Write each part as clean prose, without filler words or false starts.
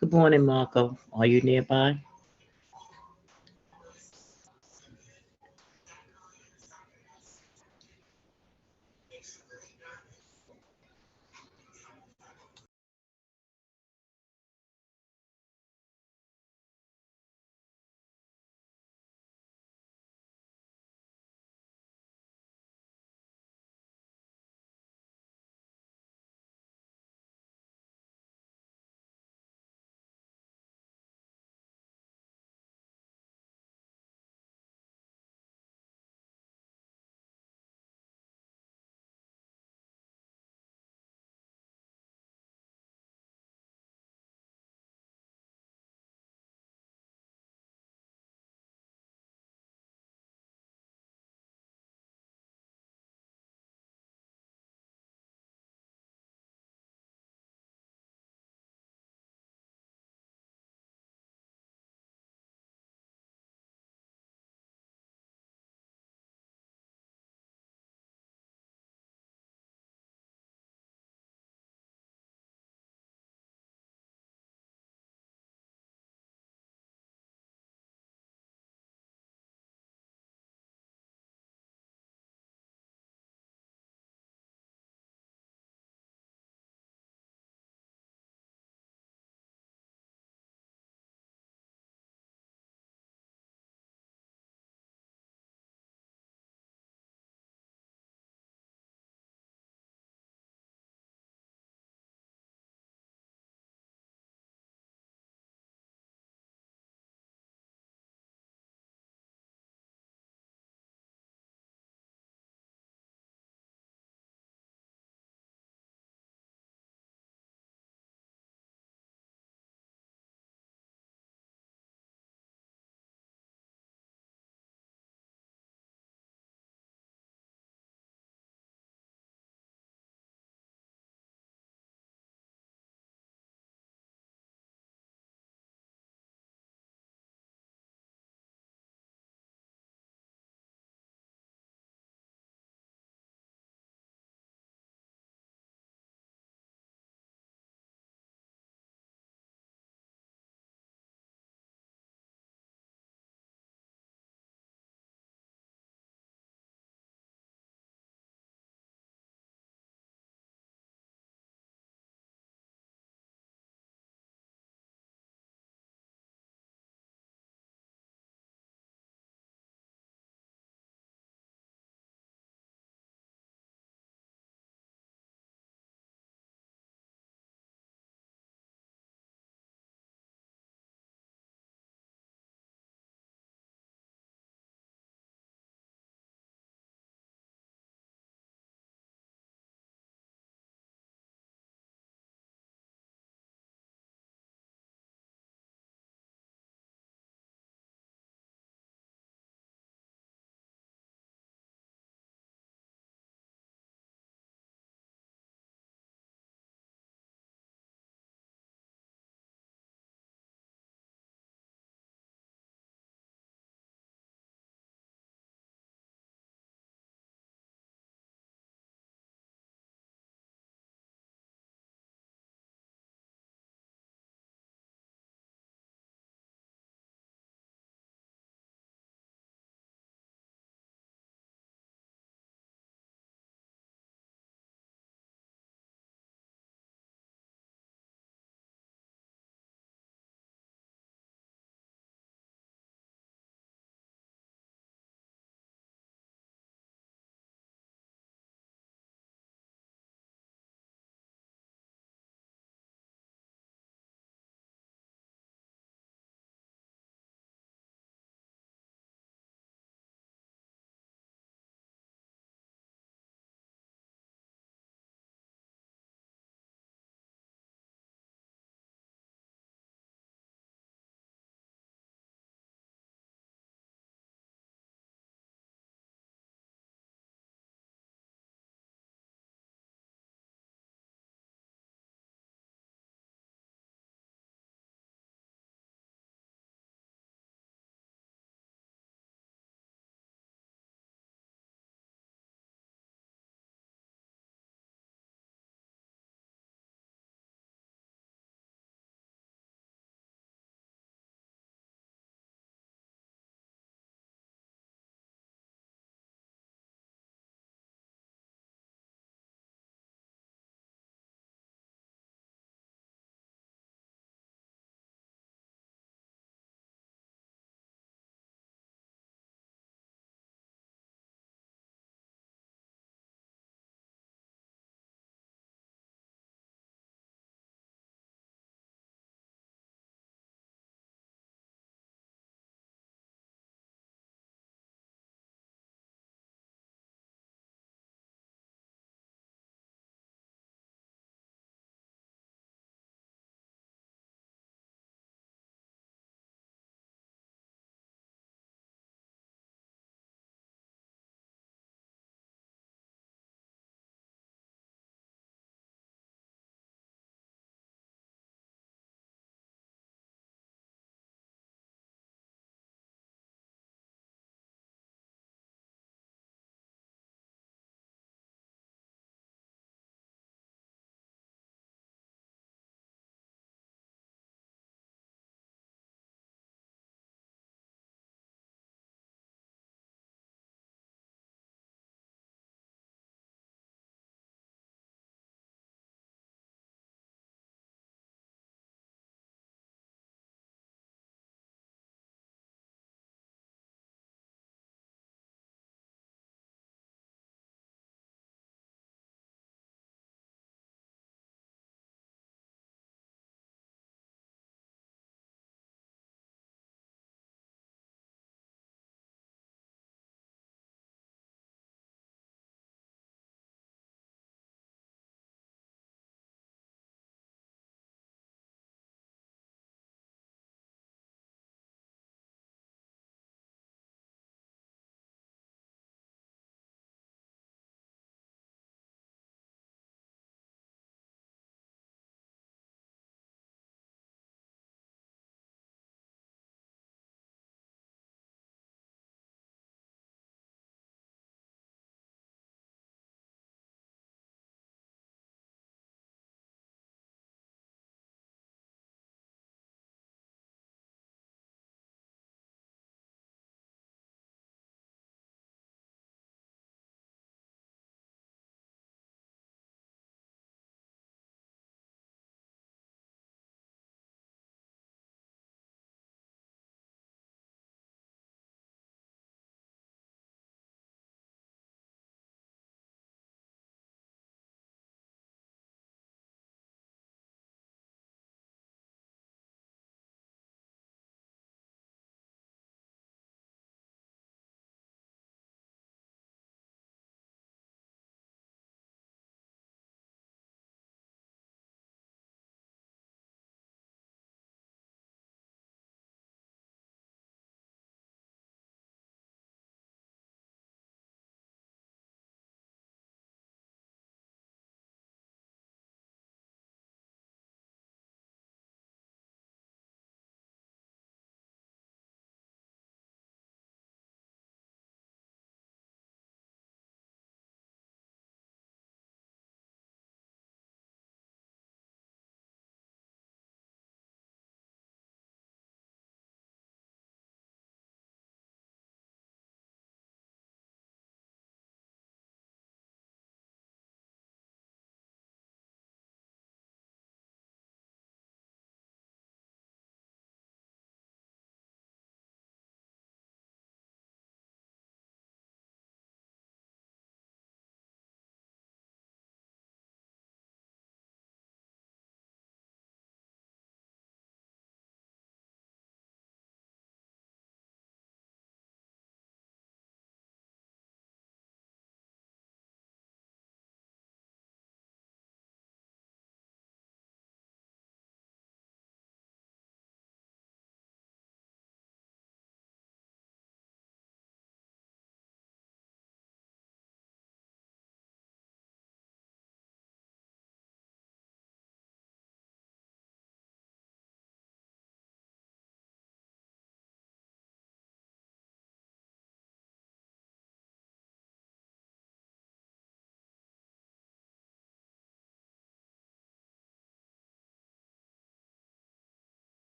Good morning, Marco. Are you nearby?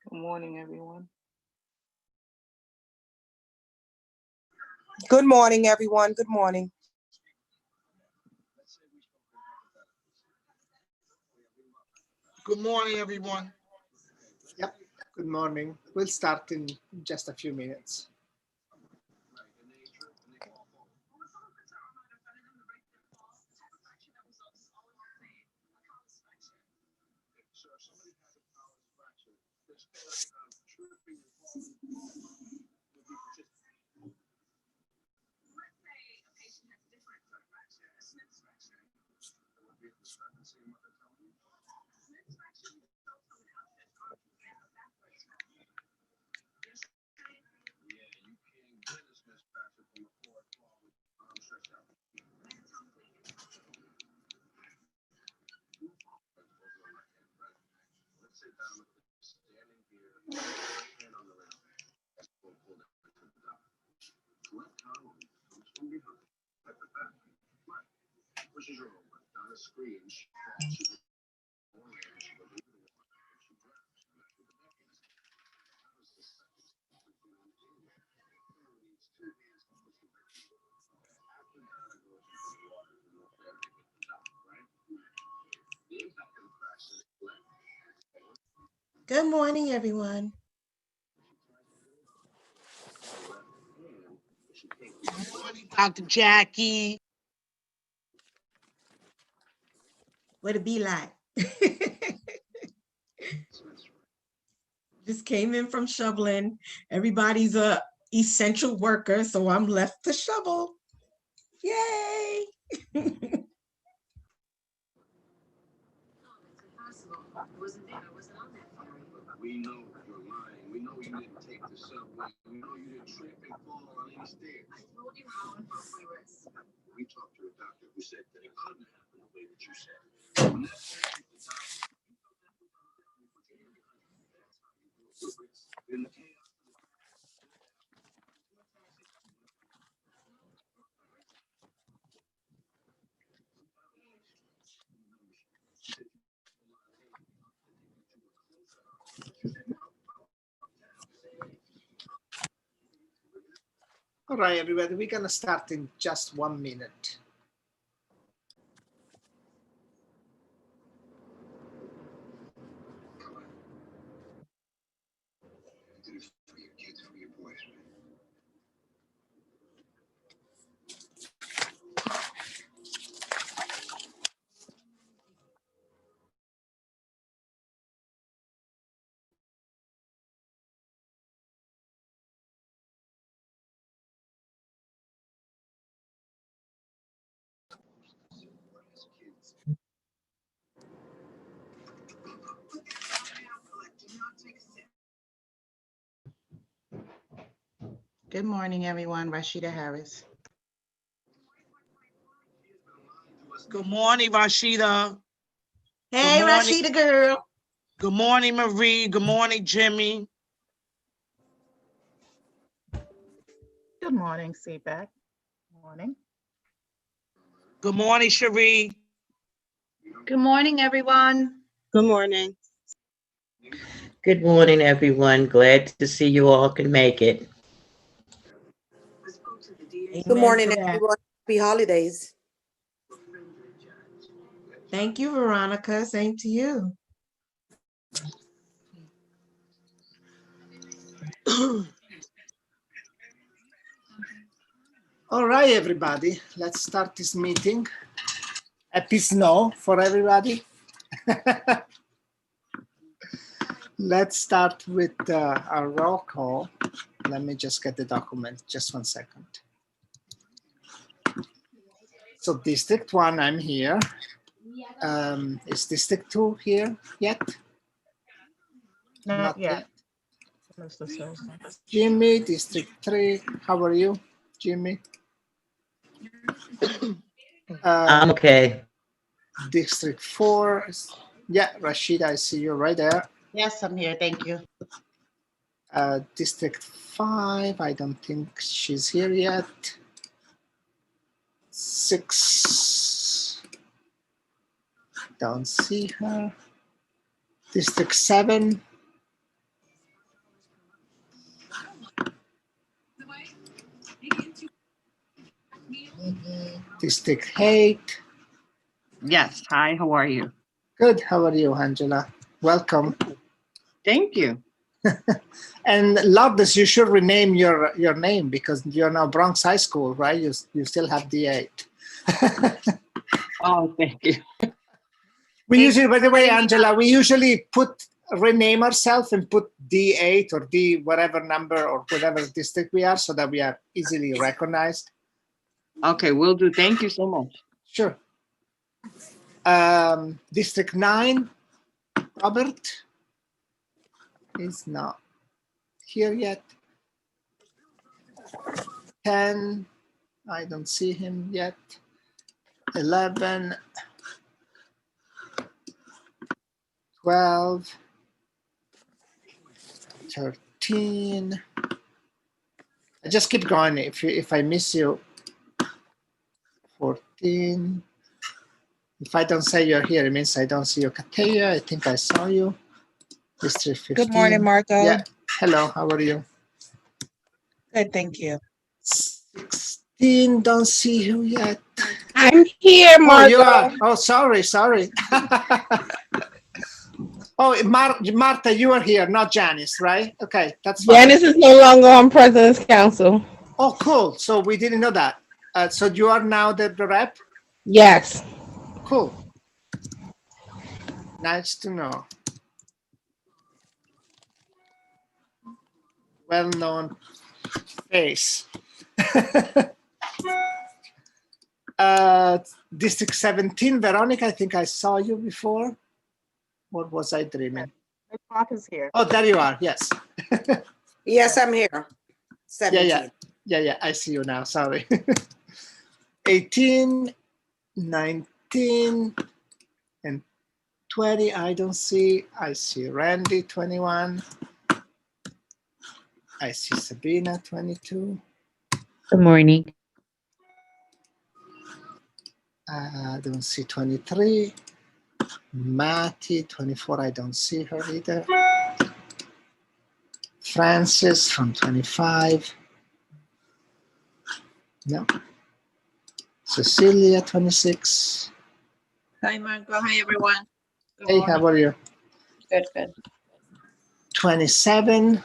Good morning, everyone. Good morning, everyone. Good morning. Good morning, everyone. Yep, good morning. We'll start in just a few minutes. Good morning, everyone. Good morning, Dr. Jackie. What it be like? Just came in from shoveling. Everybody's a essential worker, so I'm left to shovel. Yay! We know you're lying. We know you didn't take the subway. We know you didn't trip and fall on any stairs. I told you how and broke my wrist. We talked to a doctor who said that it couldn't happen the way that you said. When that hit the top, in the chaos. All right, everybody, we're going to start in just 1 minute. Good morning, everyone. Rashida Harris. Good morning, Rashida. Hey, Good morning. Rashida girl. Good morning, Marie. Good morning, Jimmy. Good morning, CPAC. Morning. Good morning, Cherie. Good morning, everyone. Good morning. Good morning, everyone. Glad to see you all can make it. Amen Good morning, to that. everyone. Happy holidays. Thank you, Veronica. Same to you. All right, everybody, let's start this meeting. Happy snow for everybody. Let's start with our roll call. Let me just get the document, just 1 second. So District 1, I'm here. Is District 2 here yet? Not yet. Mr. Susan. Jimmy, District 3, how are you, Jimmy? I'm okay. District 4, yeah, Rashida, I see you right there. Yes, I'm here. Thank you. District 5, I don't think she's here yet. 6, don't see her. District 7, District 8. Yes. Hi, how are you? Good. How are you, Angela? Welcome. Thank you. And Lourdes, you should rename your name because you're now Bronx High School, right? You still have D8. Oh, thank you. We usually, by the way, Angela, we usually rename ourselves and put D8 or D whatever number or whatever district we are so that we are easily recognized. Okay, will do. Thank you so much. Sure. District 9, Robert is not here yet. 10, I don't see him yet. 11, 12, 13. I just keep going if I miss you. 14. If I don't say you're here, it means I don't see you. Katia, I think I saw you. District 15. Good morning, Marco. Yeah. Hello, how are you? Good, thank you. 16, don't see you yet. I'm here, Oh, Marco. you are. Oh, sorry. Oh, Marta, you are here, not Janice, right? Okay, that's fine. Janice is no longer on President's Council. Oh, cool. So we didn't know that. So you are now the rep? Yes. Cool. Nice to know. Well-known face. District 17, Veronica, I think I saw you before. What was I dreaming? The clock is here. Oh, there you are. Yes. Yes, I'm here. 17. Yeah. I see you now. Sorry. 18, 19, and 20. I don't see. I see Randy, 21. I see Sabina, 22. Good morning. I don't see 23. Matty, 24. I don't see her either. Francis from 25. No. Cecilia, 26. Hi, Marco. Hi, everyone. Good Hey, morning. how are you? Good. 27.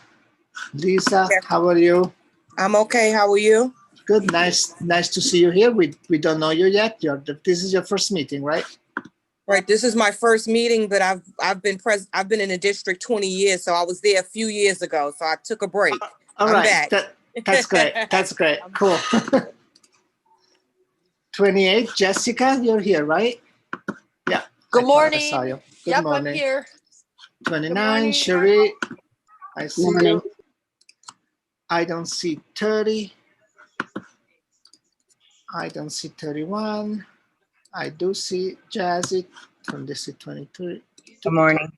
Lisa, how are you? I'm okay. How are you? Good. Nice to see you here. We don't know you yet. This is your first meeting, right? Right. This is my first meeting, but I've been in the district 20 years, so I was there a few years ago. So I took a break. All I'm right. back. That's great. That's great. Cool. 28. Jessica, you're here, right? Yeah. Good morning. I saw you. Good morning. I'm here. 29. Cherie, I see Morning. you. I don't see 30. I don't see 31. I do see Jazzy from District 23. Good morning.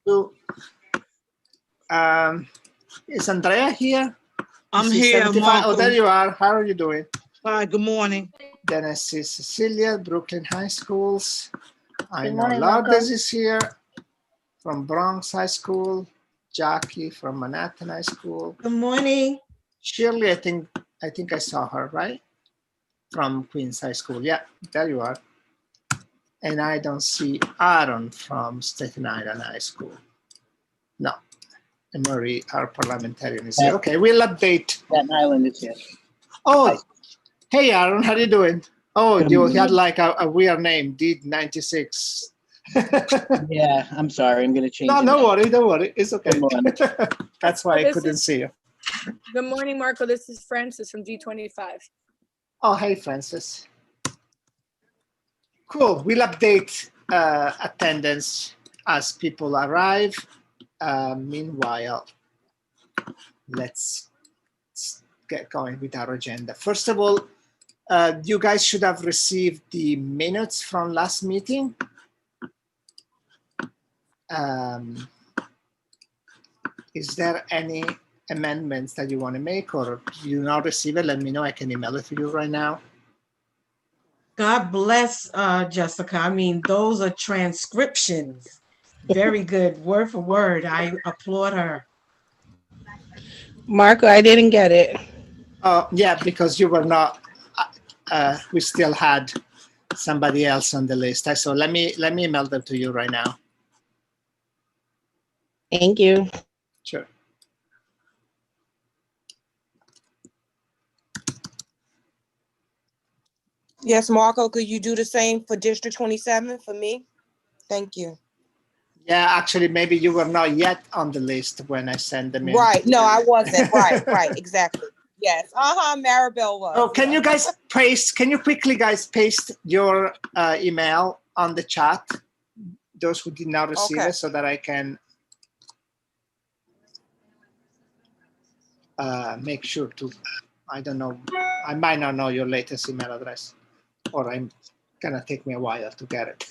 Is Andrea here? I'm Is she here, 75? Marco. Oh, there you are. How are you doing? Hi, good morning. Then I see Cecilia, Brooklyn High Schools. I Good know morning, Marco. Lourdes is here from Bronx High School. Jackie from Manhattan High School. Good morning. Shirley, I think I saw her, right? From Queens High School. Yeah, there you are. And I don't see Aaron from Staten Island High School. No. And Marie, our parliamentarian, is here. Okay, we'll update. Staten Island is here. Oh, hey, Aaron, how are you doing? Oh, Good you morning. had like a weird name, D96. Yeah, I'm sorry. I'm going to change No, it. don't worry. It's okay. Good morning. That's why I This couldn't is- see you. Good morning, Marco. This is Francis from D25. Oh, hey, Francis. Cool. We'll update attendance as people arrive. Meanwhile, let's get going with our agenda. First of all, you guys should have received the minutes from last meeting. Is there any amendments that you want to make, or you not receive it? Let me know. I can email it to you right now. God bless Jessica. I mean, those are transcriptions. Very good, word for word. I applaud her. Marco, I didn't get it. Yeah, because you were not. We still had somebody else on the list. So let me email them to you right now. Thank you. Sure. Yes, Marco, could you do the same for District 27 for me? Thank you. Yeah, actually, maybe you were not yet on the list when I sent them in. Right. No, I wasn't. Right. Exactly. Yes. Maribel was. Oh, can you guys paste? Can you quickly, guys, paste your email on the chat? Those who did not receive it, so that I can make sure to. I don't know. I might not know your latest email address, or I'm gonna take me a while to get it.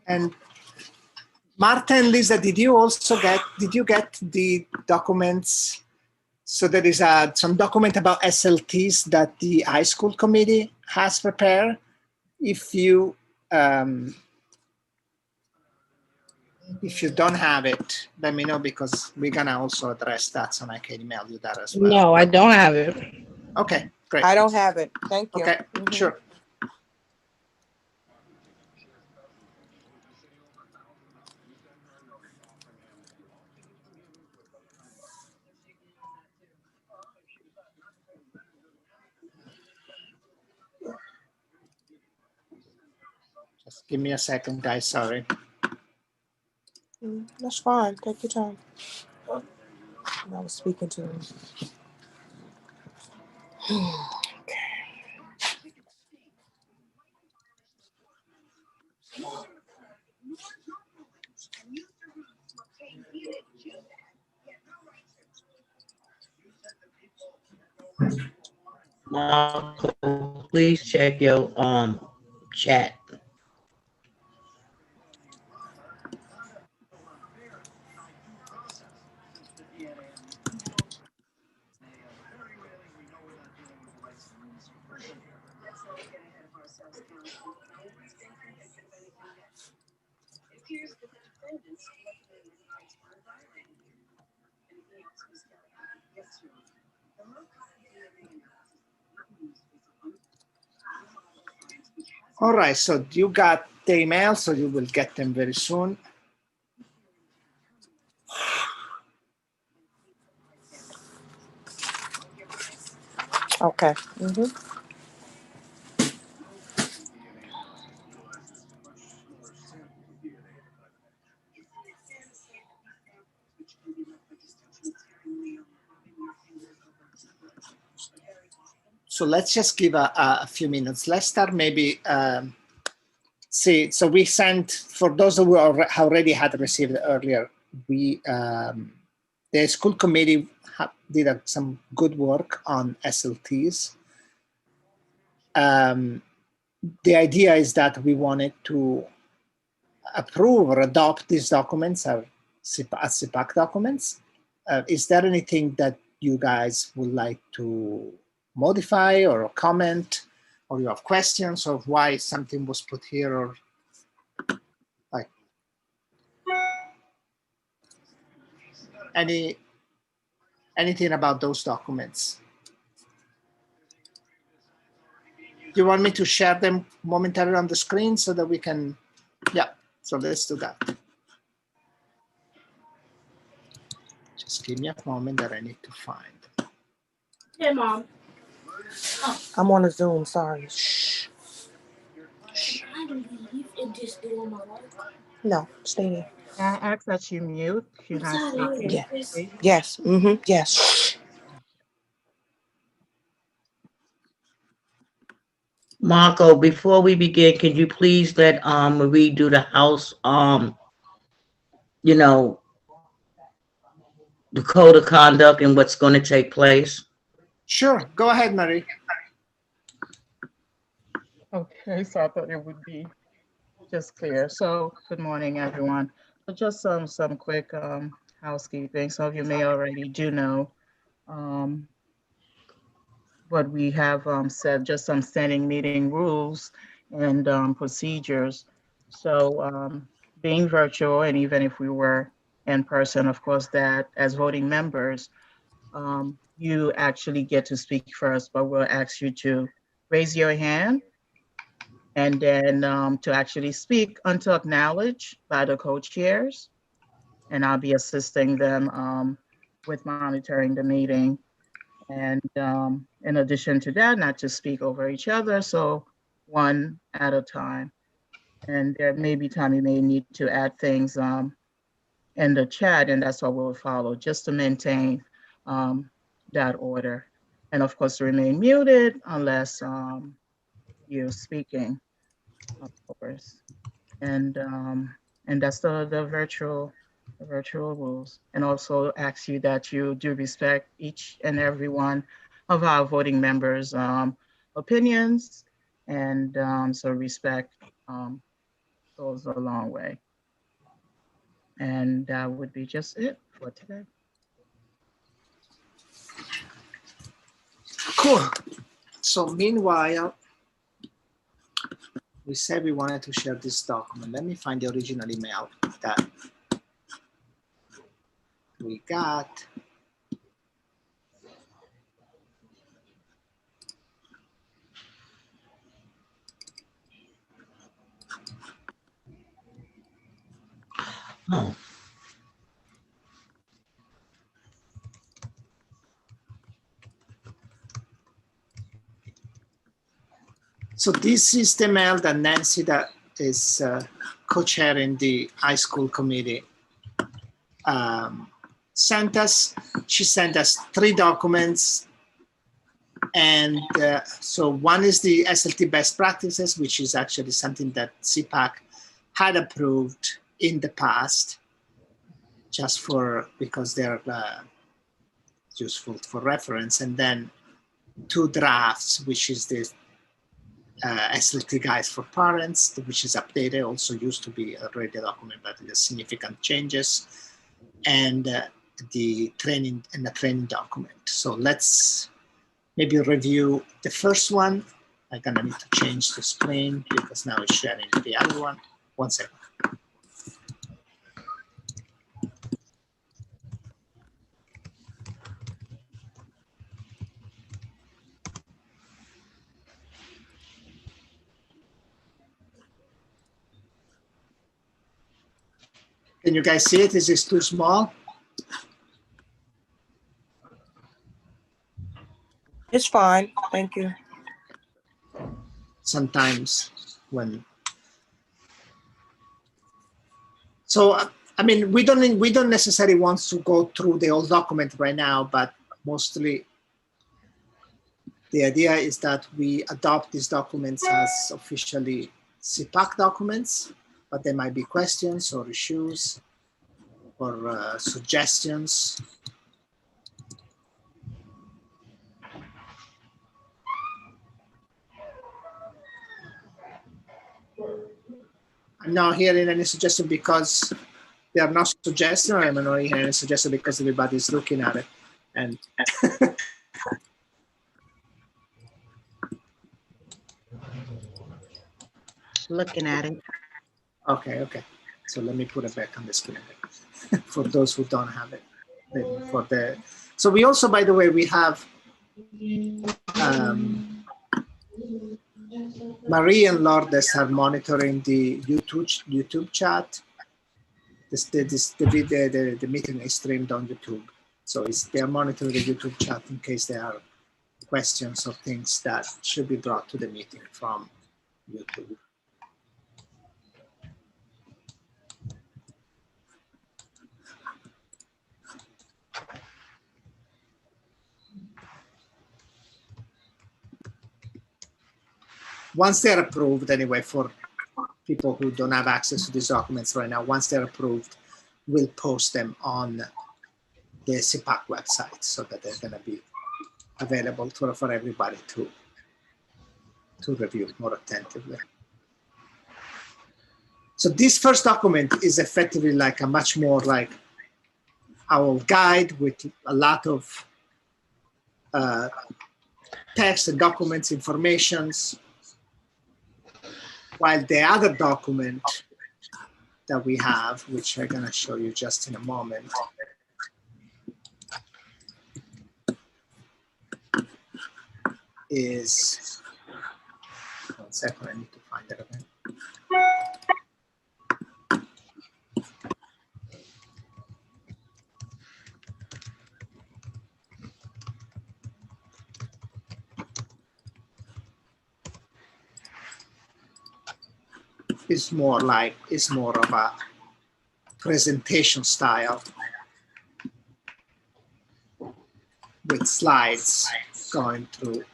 And Marta and Lisa, did you get the documents? So there is some document about SLTs that the high school committee has prepared. If you don't have it, let me know, because we're gonna also address that, so I can email you that as well. No, I don't have it. Okay, great. I don't have it. Thank you. Okay, sure. Just give me a second, guys. Sorry. That's fine. Take your time. I was speaking to him. Marco, please check your chat. All right, so you got the email, so you will get them very soon. Okay. So let's just give a few minutes. Let's start maybe, see, so we sent, for those who already had received it earlier, the school committee did some good work on SLTs. The idea is that we wanted to approve or adopt these documents as CPAC documents. Is there anything that you guys would like to modify or comment, or you have questions of why something was put here, or like anything about those documents? Do you want me to share them momentarily on the screen so that we can, yeah, so let's do that. Just give me a moment that I need to find. Hey, Mom. I'm on a Zoom, sorry. Shh. Can I leave and just do on my work? No, stay there. Can I ask that you mute? You're not speaking. Yes. Yes. Yes. Marco, before we begin, can you please let Marie do the house you know, the code of conduct and what's going to take place? Sure, go ahead, Marie. Okay, so I thought it would be just clear. So good morning, everyone. So just some quick housekeeping. Some of you may already do know um, what we have said, just some standing meeting rules and procedures. So being virtual, and even if we were in person, of course, that as voting members, you actually get to speak first, but we'll ask you to raise your hand and then to actually speak until acknowledged by the co-chairs. And I'll be assisting them with monitoring the meeting. And in addition to that, not to speak over each other, so one at a time. And there may be time you may need to add things in the chat, and that's what we'll follow, just to maintain that order. And of course, remain muted unless you're speaking, of course. And that's the virtual rules. And also ask you that you do respect each and every one of our voting members' opinions, and so respect goes a long way. And that would be just it for today. Cool. So meanwhile, we said we wanted to share this document. Let me find the original email that we got. Oh, So this is the mail that Nancy, that is co-chairing the high school committee, sent us. She sent us 3 documents. And so one is the SLT best practices, which is actually something that CPAC had approved in the past, just because they're useful for reference. And then 2 drafts, which is the SLT guides for parents, which is updated, also used to be already a document, but there's significant changes, and the training document. So let's maybe review the first one. I'm gonna need to change the screen because now it's sharing the other one. One second. Can you guys see it? Is this too small? It's fine. Thank you. Sometimes when, so I mean, we don't necessarily want to go through the whole document right now, but mostly the idea is that we adopt these documents as officially CPAC documents, but there might be questions or issues or suggestions. I'm not hearing any suggestion because they are not suggestions, or I'm not hearing any suggestion because everybody's looking at it. And Looking at it. okay. So let me put it back on the screen for those who don't have it. So we also, by the way, we have Marie and Lourdes are monitoring the YouTube chat. The meeting is streamed on YouTube. So they are monitoring the YouTube chat in case there are questions or things that should be brought to the meeting from YouTube. once they're approved anyway, for people who don't have access to these documents right now, once they're approved, we'll post them on the CPAC website so that they're going to be available for everybody to review more attentively. So this first document is effectively like a much more like our guide with a lot of text and documents, informations, while the other document that we have, which I'm going to show you just in a moment, is, one second, I need to find it again. It's more of a presentation style with slides going through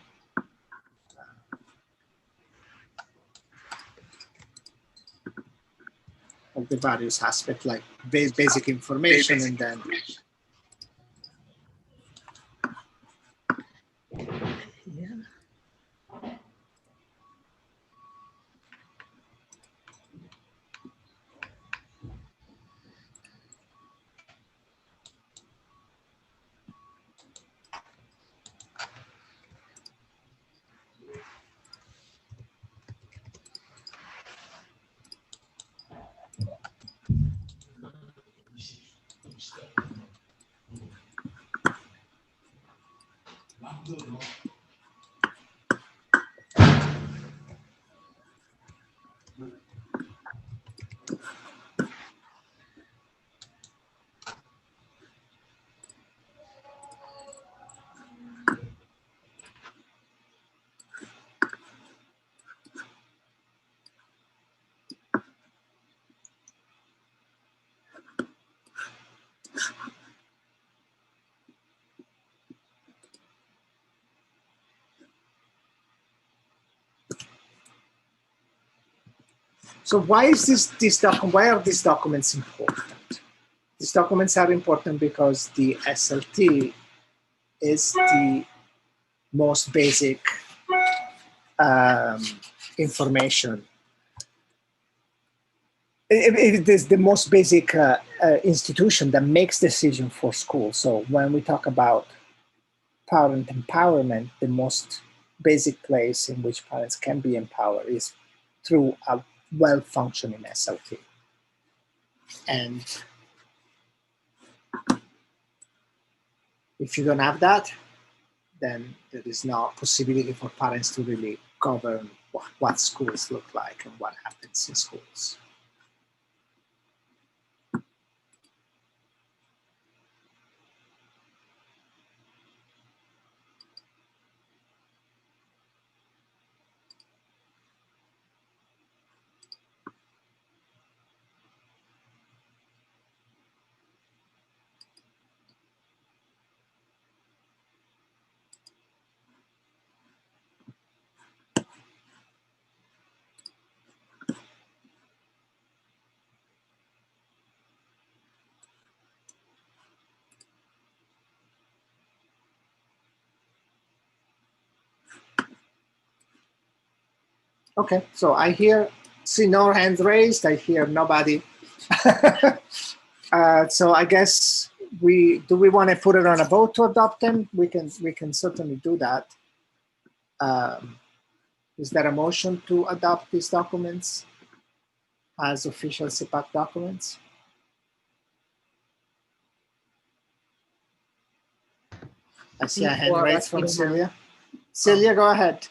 of the various aspects, like basic information, and then so why is why are these documents important? These documents are important because the SLT is the most basic information. It is the most basic institution that makes decisions for schools. So when we talk about parent empowerment, the most basic place in which parents can be empowered is through a well-functioning SLT. And if you don't have that, then there is no possibility for parents to really govern what schools look like and what happens in schools. Okay, so I see no hands raised. I hear nobody. So I guess do we want to put it on a vote to adopt them? We can certainly do that. Is there a motion to adopt these documents as official CPAC documents? I see a hand raised from Celia. Celia, go ahead.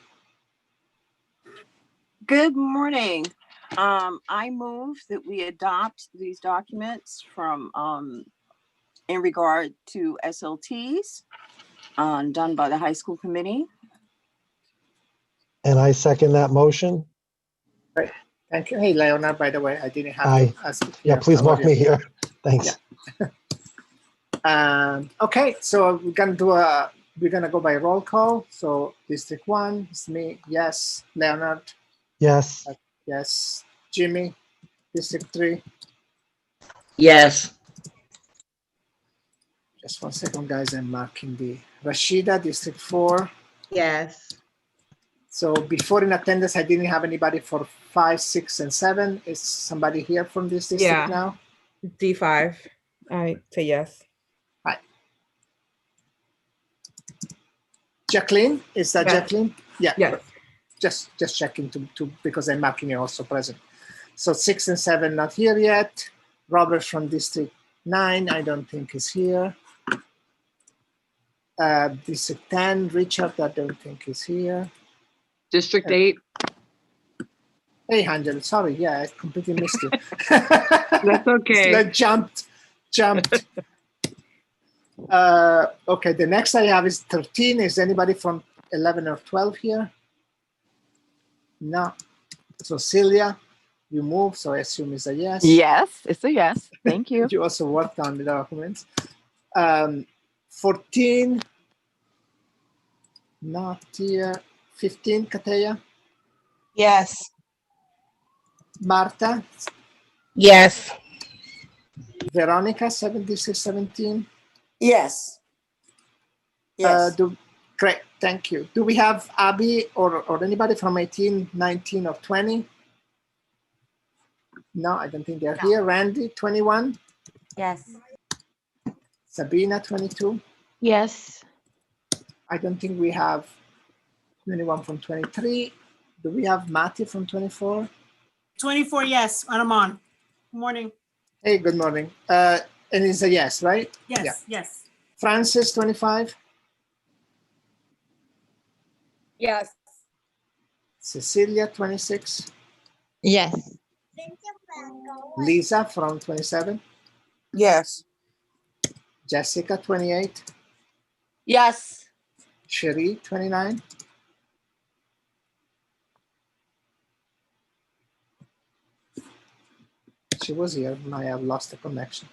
Good morning. I move that we adopt these documents from in regard to SLTs done by the high school committee. And I second that motion. Great. Thank you. Hey, Leonard, by the way, I didn't have Aye. Yeah, please mark me here. Thanks. Yeah. Okay, so we're gonna go by roll call. So District 1 is me, yes. Leonard, Yes. Yes. Jimmy, District 3. Yes. Just 1 second, guys. I'm marking the Rashida, District 4. Yes. So before in attendance, I didn't have anybody for 5, 6, and 7. Is somebody here from this district Yeah. now? D5. I say yes. Hi. Jacqueline, is that Yes. Jacqueline? Yeah. Yes. Just checking to because I'm marking you also present. So 6 and 7 not here yet. Robert from District 9, I don't think is here. District 10, Richard, I don't think is here. District 8. Hey, Angel, sorry, yeah, I completely missed you. That's okay. I jumped. Okay, the next I have is 13. Is anybody from 11 or 12 here? No. So Celia, you move, so I assume it's a yes. Yes, it's a yes. Thank you. You also worked on the documents. 14, not here. 15, Kateya. Yes. Marta, Yes. Veronica, 76, 17. Yes. Yes. Great, thank you. Do we have Abby or anybody from 18, 19, or 20? No, I don't think they're here. Randy, 21. Yes. Sabina, 22. Yes. I don't think we have anyone from 23. Do we have Matty from 24? 24, yes, and I'm on. Good morning. Hey, good morning. And it's a yes, right? Yes, Yeah. yes. Francis, 25. Yes. Cecilia, 26. Yes. Lisa from 27. Yes. Jessica, 28. Yes. Cherie, 29. She was here, and I have lost the connection.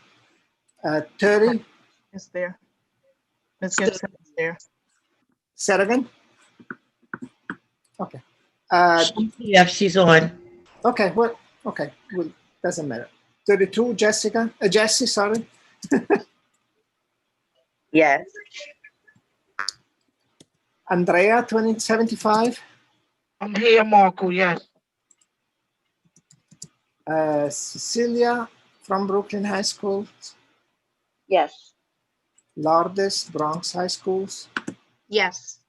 30. It's there. Ms. Gibson is there. Say it again. Okay. Yep, she's on. Okay, well, okay, well, doesn't matter. 32, Jessica, Jessie, sorry. Yes. Andrea, 2075. I'm here, Marco, yes. Cecilia from Brooklyn High School. Yes. Lourdes, Bronx High Schools. Yes.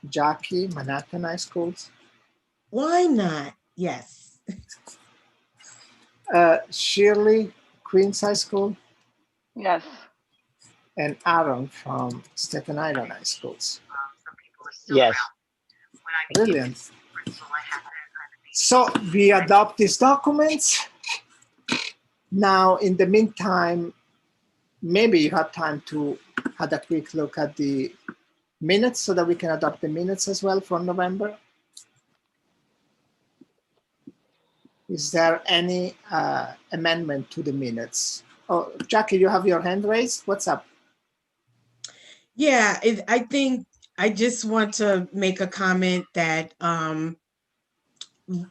Jackie, Manhattan High Schools. Why not? Yes. Shirley, Queens High School. Yes. And Aaron from Staten Island High Schools. Yes. Brilliant. So we adopt these documents. Now, in the meantime, maybe you have time to have a quick look at the minutes so that we can adopt the minutes as well for November. Is there any amendment to the minutes? Oh, Jackie, you have your hand raised. What's up? Yeah, I think I just want to make a comment that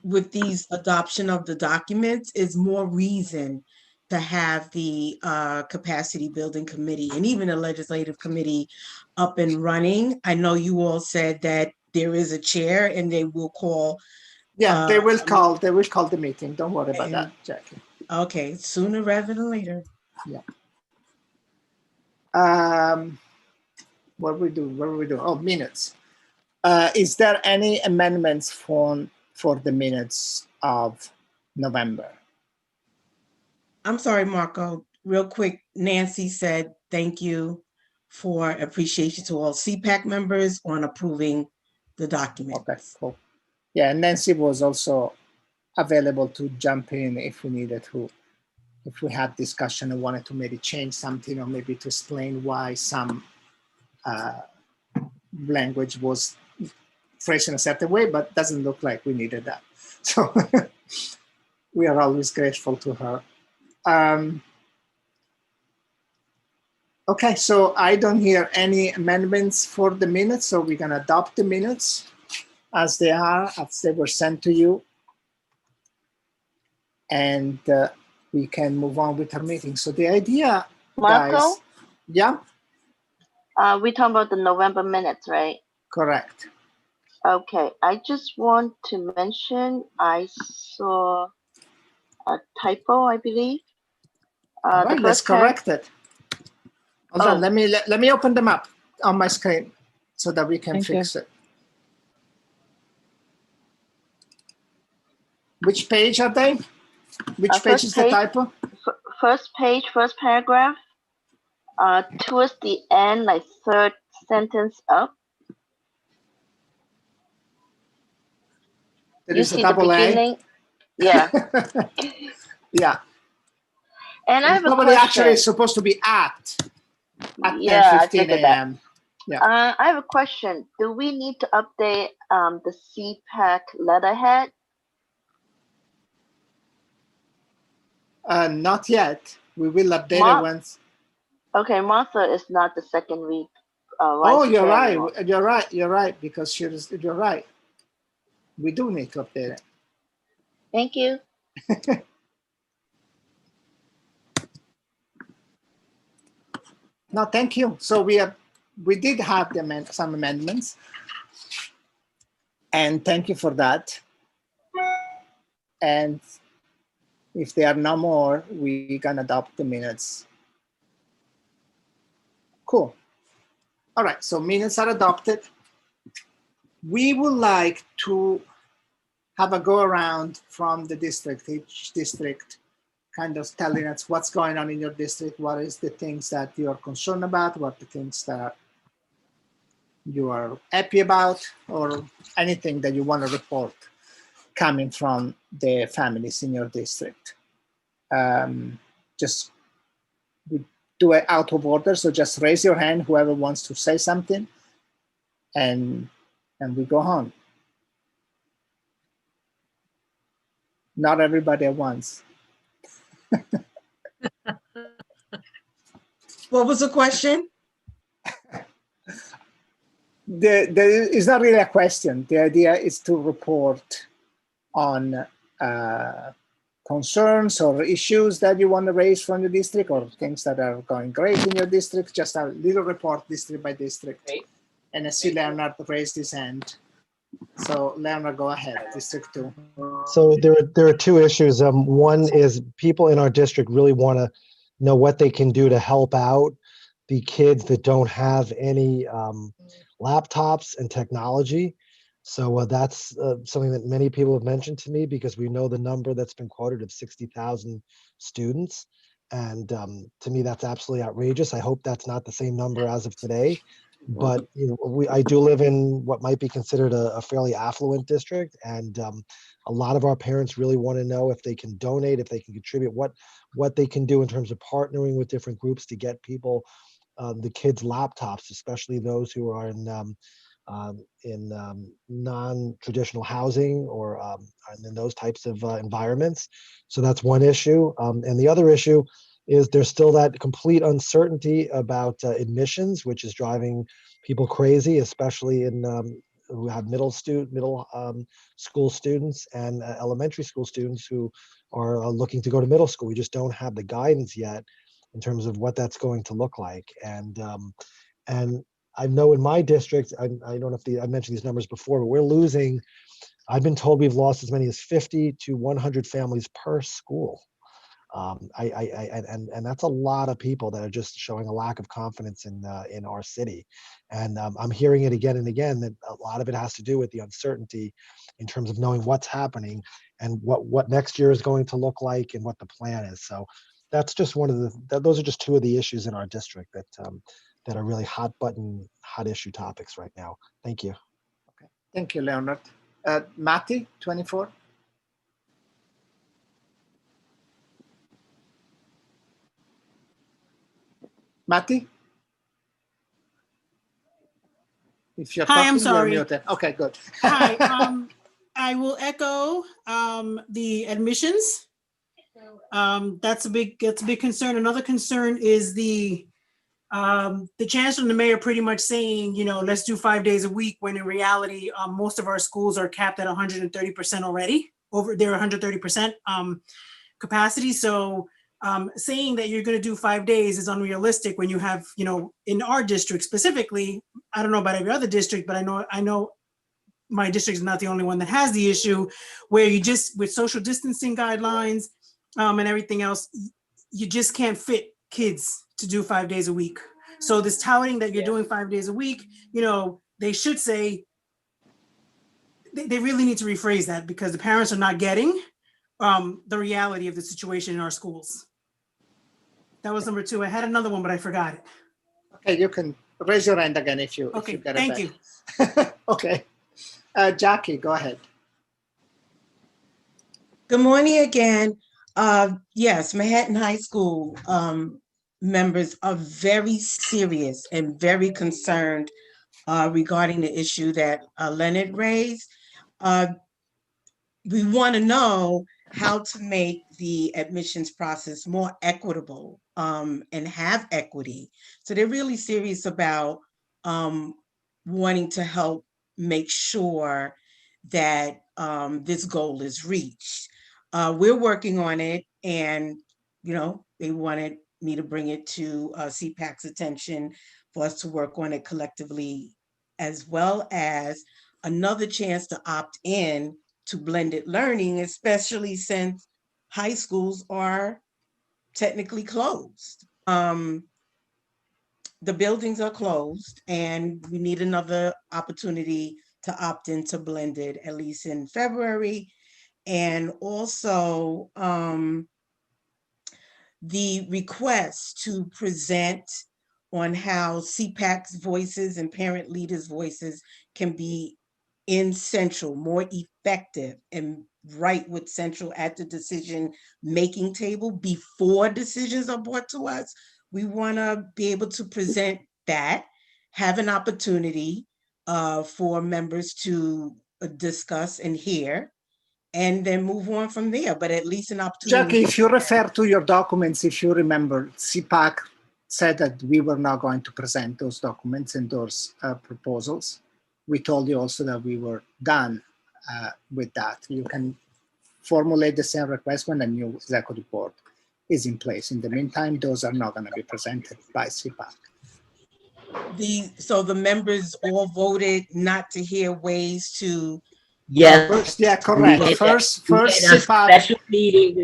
with these adoption of the documents is more reason to have the capacity building committee and even the legislative committee up and running. I know you all said that there is a chair and they will call. Yeah, they will call the meeting. Don't worry about that, Jackie. Okay, sooner rather than later. Yeah. What we do? Oh, minutes. Is there any amendments for the minutes of November? I'm sorry, Marco, real quick. Nancy said, thank you for appreciation to all CPAC members on approving the document. Okay, cool. Yeah, and Nancy was also available to jump in if we needed to, if we had discussion and wanted to maybe change something or maybe to explain why some language was phrased in a certain way, but doesn't look like we needed that. So we are always grateful to her. Okay, so I don't hear any amendments for the minutes, so we can adopt the minutes as they are, as they were sent to you. and we can move on with our meeting. So the idea, Marco? guys, yeah, We talking about the November minutes, right? correct. Okay, I just want to mention, I saw a typo, I believe. All The right, let's first par- correct it. Hold on, Oh. let me open them up on my screen so that we can Thank fix it. Which page are they? Which page first is the page. typo? First page, first paragraph. Towards the end, like third sentence up. There You is a see the double A. beginning. Yeah. Yeah. And I have a Probably actually question. it's supposed to be at Yeah, I 10:15 figured that. a.m. Yeah. I have a question. Do we need to update the CPAC letterhead? Not yet. We will update it once. Okay, Martha is not the second week. Oh, vice you're chair right. anymore. You're right. Because you're right. We do need to update it. Thank you. No, thank you. So we did have some amendments, and thank you for that. And if there are no more, we can adopt the minutes. Cool. All right, so minutes are adopted. We would like to have a go around from the district, each district kind of telling us what's going on in your district, what is the things that you are concerned about, what the things that you are happy about, or anything that you want to report coming from the families in your district. Just we do it out of order, so just raise your hand, whoever wants to say something, and we go on. Not everybody at once. What was the question? It's not really a question. The idea is to report on concerns or issues that you want to raise from your district, or things that are going great in your district. Just a little report district by district. And I see Leonard raised his hand. So Leonard, go ahead, District 2. So there are two issues. One is people in our district really want to know what they can do to help out the kids that don't have any laptops and technology. So that's something that many people have mentioned to me, because we know the number that's been quoted of 60,000 students. And to me, that's absolutely outrageous. I hope that's not the same number as of today. But I do live in what might be considered a fairly affluent district, and a lot of our parents really want to know if they can donate, if they can contribute, what they can do in terms of partnering with different groups to get people the kids' laptops, especially those who are in non-traditional housing or in those types of environments. So that's one issue. And the other issue is there's still that complete uncertainty about admissions, which is driving people crazy, especially in who have middle school students and elementary school students who are looking to go to middle school. We just don't have the guidance yet in terms of what that's going to look like. And I know in my district, I don't know if I mentioned these numbers before, but we're losing, I've been told we've lost as many as 50 to 100 families per school. And that's a lot of people that are just showing a lack of confidence in our city. And I'm hearing it again and again that a lot of it has to do with the uncertainty in terms of knowing what's happening and what next year is going to look like and what the plan is. So that's just those are just two of the issues in our district that are really hot issue topics right now. Thank you. Okay, thank you, Leonard. Matty, 24. Matty? If you're Hi, talking, I'm sorry. you're muted. Okay, good. Hi, I will echo the admissions. That's a big concern. Another concern is the chancellor and the mayor pretty much saying, let's do 5 days a week, when in reality, most of our schools are capped at 130% already. They're 130%. capacity. So saying that you're going to do 5 days is unrealistic when you have, in our district specifically, I don't know about every other district, but I know my district is not the only one that has the issue where you just, with social distancing guidelines and everything else, you just can't fit kids to do 5 days a week. So this touting that you're doing 5 days a week, they should say, they really need to rephrase that because the parents are not getting the reality of the situation in our schools. That was number 2. I had another one, but I forgot it. Okay, you can raise your hand again if you Okay, get it thank back. you. Okay. Jackie, go ahead. Good morning again. Yes, Manhattan High School members are very serious and very concerned regarding the issue that Leonard raised. We want to know how to make the admissions process more equitable and have equity. So they're really serious about wanting to help make sure that this goal is reached. We're working on it, and they wanted me to bring it to CPAC's attention for us to work on it collectively, as well as another chance to opt in to blended learning, especially since high schools are technically closed. The buildings are closed, and we need another opportunity to opt into blended, at least in February. And also the request to present on how CPAC's voices and parent leaders' voices can be in Central, more effective, and right with Central at the decision-making table before decisions are brought to us. We want to be able to present that, have an opportunity for members to discuss and hear, and then move on from there, but at least an opportunity. Jackie, if you refer to your documents, if you remember, CPAC said that we were not going to present those documents and those proposals. We told you also that we were done with that. You can formulate the same request when a new executive board is in place. In the meantime, those are not going to be presented by CPAC. So the members all voted not to hear ways to. Yes. First, yeah, correct. First, we had a CPAC. special meeting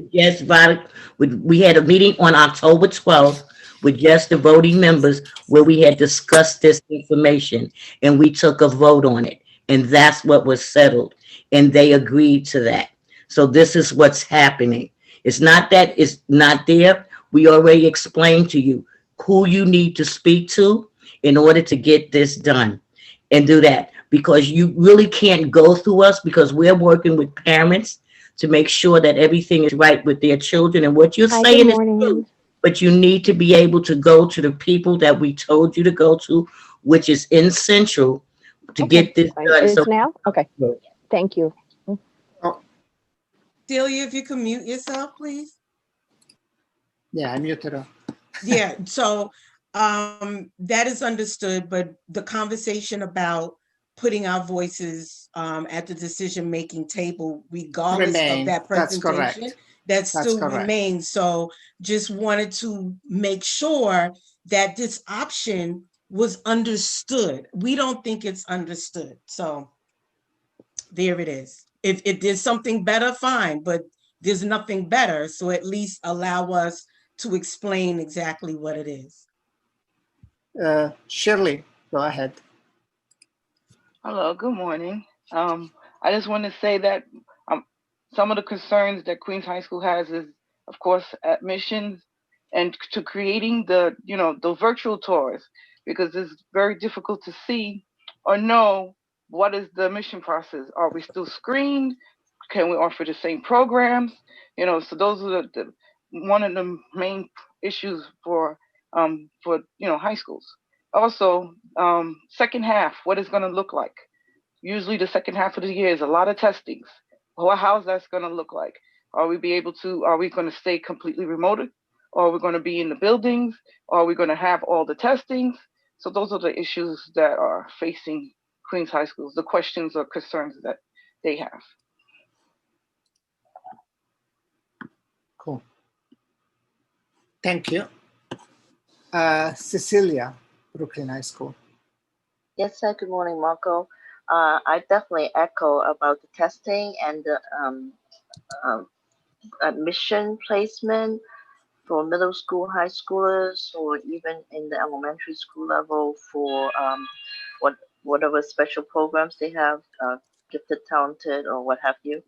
with we had a meeting on October 12th with just the voting members where we had discussed this information, and we took a vote on it, and that's what was settled, and they agreed to that. So this is what's happening. It's not that it's not there. We already explained to you who you need to speak to in order to get this done and do that, because you really can't go through us, because we're working with parents to make sure that everything is right with their children, and what you're saying is true, but you need to be able to go to the people that we told you to go to, which is in Central, to get this done. It's now? Okay, thank you. Delia, if you can mute yourself, please. Yeah, I muted her. Yeah, so that is understood, but the conversation about putting our voices at the decision-making table, regardless of that presentation, that still remains. So just wanted to make sure that this option was understood. We don't think it's understood. So there it is. If there's something better, fine, but there's nothing better. So at least allow us to explain exactly what it is. Shirley, go ahead. Hello, good morning. I just want to say that some of the concerns that Queens High School has is, of course, admissions and to creating the virtual tours, because it's very difficult to see or know what is the admission process. Are we still screened? Can we offer the same programs? So those are one of the main issues for high schools. Also, second half, what is going to look like? Usually the second half of the year is a lot of testings. Well, how's that going to look like? Are we going to stay completely remote? Or are we going to be in the buildings? Or are we going to have all the testings? So those are the issues that are facing Queens High Schools, the questions or concerns that they have. Cool. Thank you. Cecilia, Brooklyn High School. Yes, sir. Good morning, Marco. I definitely echo about the testing and the admission placement for middle school, high schoolers, or even in the elementary school level for whatever special programs they have, gifted, talented, or what have you.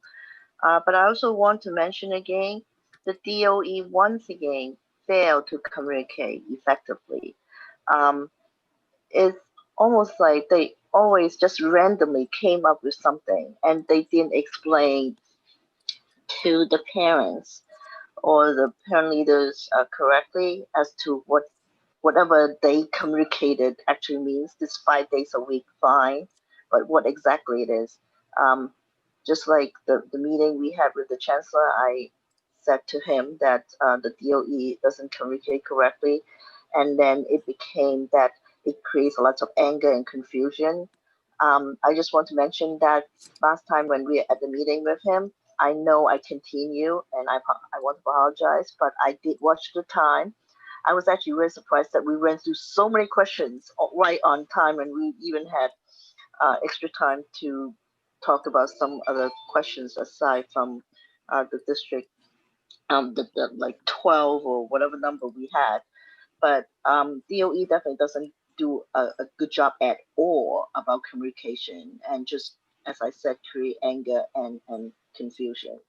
But I also want to mention again, the DOE once again failed to communicate effectively. It's almost like they always just randomly came up with something and they didn't explain to the parents or the parent leaders correctly as to whatever they communicated actually means. This 5 days a week, fine, but what exactly it is. Just like the meeting we had with the chancellor, I said to him that the DOE doesn't communicate correctly, and then it became that it creates a lot of anger and confusion. I just want to mention that last time when we were at the meeting with him, I know I continue and I want to apologize, but I did watch the time. I was actually really surprised that we went through so many questions right on time, and we even had extra time to talk about some other questions aside from the district, the like 12 or whatever number we had. But DOE definitely doesn't do a good job at all about communication and just, as I said, create anger and confusion.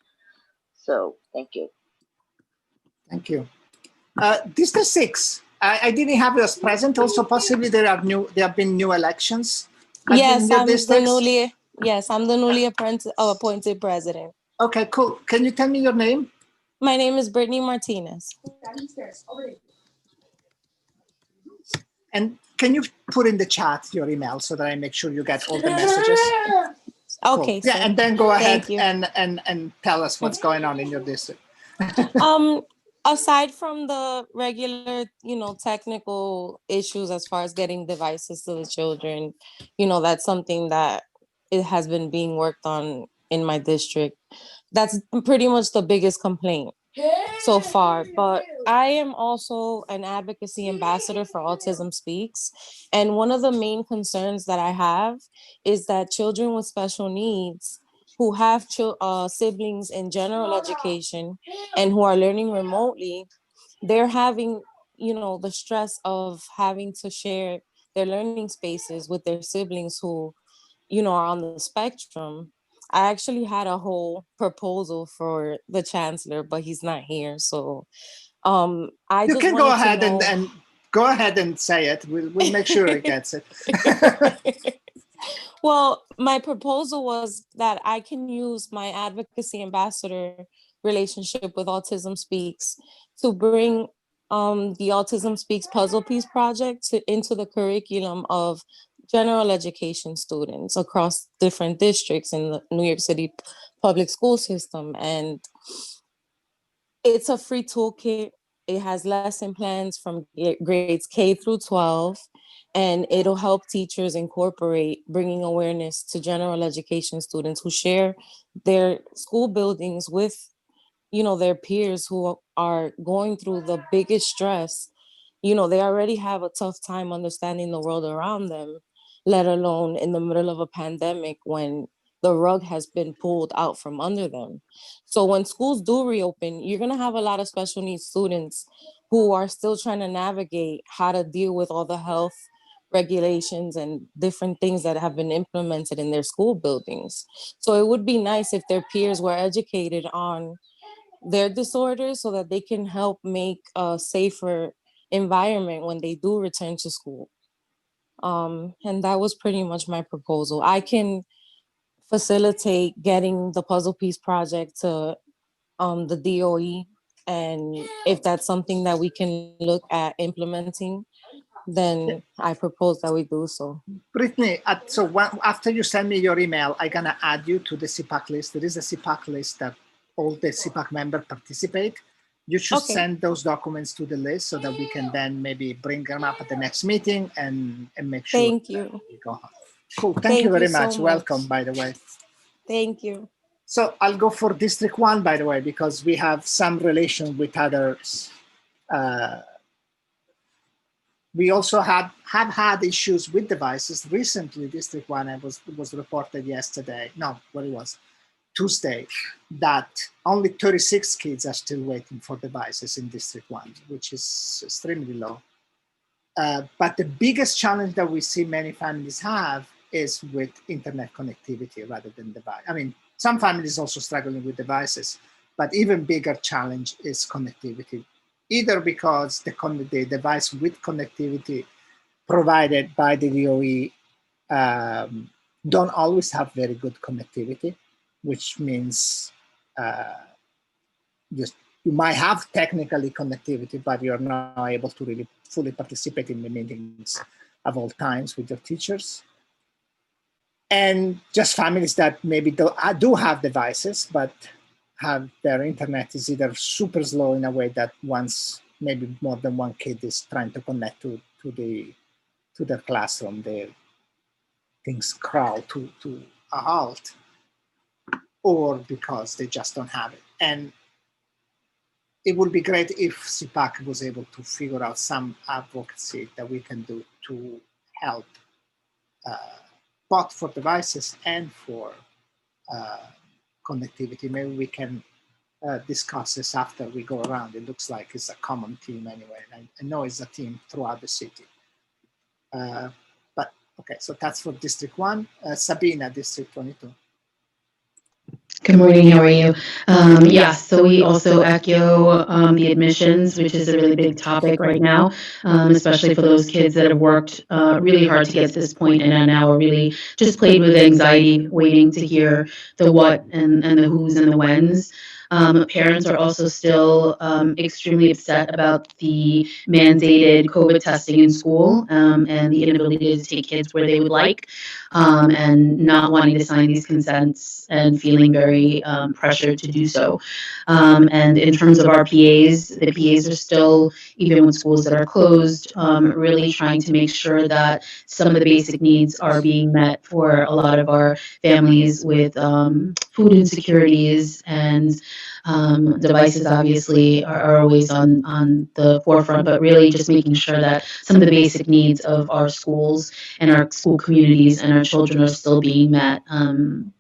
So thank you. Thank you. District 6, I didn't have you as present. Also, possibly there have been new elections. Yes, I'm the newly appointed president. Okay, cool. Can you tell me your name? My name is Brittany Martinez. And can you put in the chat your email so that I make sure you get all the messages? Okay. Cool. Yeah, and then go ahead Thank you. and tell us what's going on in your district. Aside from the regular, technical issues as far as getting devices to the children, that's something that it has been being worked on in my district. That's pretty much the biggest complaint so far. But I am also an advocacy ambassador for Autism Speaks. And one of the main concerns that I have is that children with special needs who have siblings in general education and who are learning remotely, they're having, the stress of having to share their learning spaces with their siblings who, are on the spectrum. I actually had a whole proposal for the chancellor, but he's not here. So I you just can go wanted ahead to know... and go ahead and say it. We'll make sure it gets it. Well, my proposal was that I can use my advocacy ambassador relationship with Autism Speaks to bring the Autism Speaks puzzle piece project into the curriculum of general education students across different districts in the New York City public school system. And it's a free toolkit. It has lesson plans from grades K through 12, and it'll help teachers incorporate bringing awareness to general education students who share their school buildings with, their peers who are going through the biggest stress. They already have a tough time understanding the world around them, let alone in the middle of a pandemic when the rug has been pulled out from under them. So when schools do reopen, you're going to have a lot of special needs students who are still trying to navigate how to deal with all the health regulations and different things that have been implemented in their school buildings. So it would be nice if their peers were educated on their disorders so that they can help make a safer environment when they do return to school. And that was pretty much my proposal. I can facilitate getting the puzzle piece project to the DOE, and if that's something that we can look at implementing, then I propose that we do so. Brittany, after you send me your email, I'm gonna add you to the CPAC list. There is a CPAC list that all the CPAC members participate. You should send those documents to the list so that we can then maybe bring them up at the next meeting and make sure. Thank you. We go on. Cool. Thank you very much. Welcome, by the way. Thank you. So I'll go for District 1, by the way, because we have some relation with others We also have had issues with devices recently. District 1 was reported yesterday. No, what it was Tuesday, that only 36 kids are still waiting for devices in District 1, which is extremely low. But the biggest challenge that we see many families have is with internet connectivity rather than device. I mean, some families also struggling with devices, but even bigger challenge is connectivity, either because the device with connectivity provided by the DOE don't always have very good connectivity, which means you might have technically connectivity, but you're not able to really fully participate in the meetings of all times with your teachers. And just families that maybe do have devices, but have their internet is either super slow in a way that once maybe more than one kid is trying to connect to the classroom, things crawl to a halt, or because they just don't have it. And it would be great if CPAC was able to figure out some advocacy that we can do to help both for devices and for connectivity. Maybe we can discuss this after we go around. It looks like it's a common theme anyway. And I know it's a theme throughout the city. But okay, so that's for District 1. Sabina, District 22. Good morning, how are you? Yes, so we also echo the admissions, which is a really big topic right now, especially for those kids that have worked really hard to get to this point and are now really just plagued with anxiety, waiting to hear the what and the who's and the whens. Parents are also still extremely upset about the mandated COVID testing in school and the inability to take kids where they would like, and not wanting to sign these consents and feeling very pressured to do so. And in terms of our PAs, the PAs are still, even with schools that are closed, really trying to make sure that some of the basic needs are being met for a lot of our families with food insecurities, and devices obviously are always on the forefront, but really just making sure that some of the basic needs of our schools and our school communities and our children are still being met,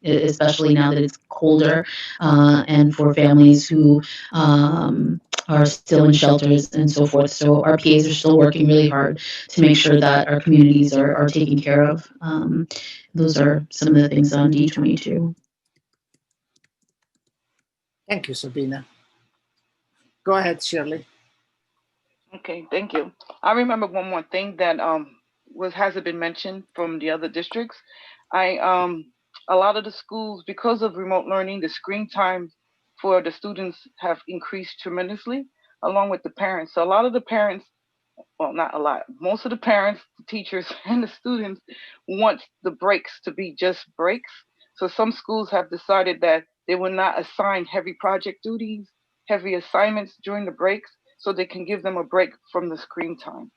especially now that it's colder, and for families who are still in shelters and so forth. So our PAs are still working really hard to make sure that our communities are taken care of. Those are some of the things on D22. Thank you, Sabina. Go ahead, Shirley. Okay, thank you. I remember one more thing that hasn't been mentioned from the other districts. A lot of the schools, because of remote learning, the screen time for the students have increased tremendously, along with the parents. So a lot of the parents, well, not a lot, most of the parents, the teachers, and the students want the breaks to be just breaks. So some schools have decided that they will not assign heavy project duties, heavy assignments during the breaks, so they can give them a break from the screen time,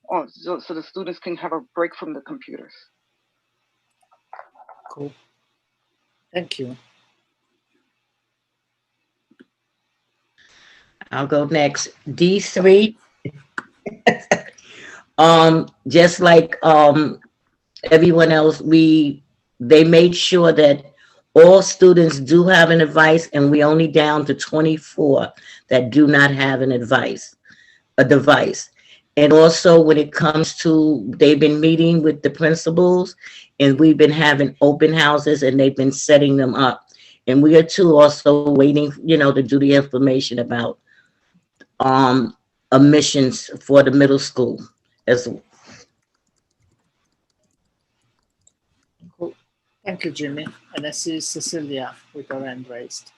or so the students can have a break from the computers. Cool. Thank you. I'll go next. D3. Just like everyone else, they made sure that all students do have an device, and we only down to 24 that do not have a device. And also when it comes to, they've been meeting with the principals, and we've been having open houses, and they've been setting them up. And we are too also waiting, to do the information about admissions for the middle school as well. Cool. Thank you, Jimmy. And I see Cecilia with her hand raised.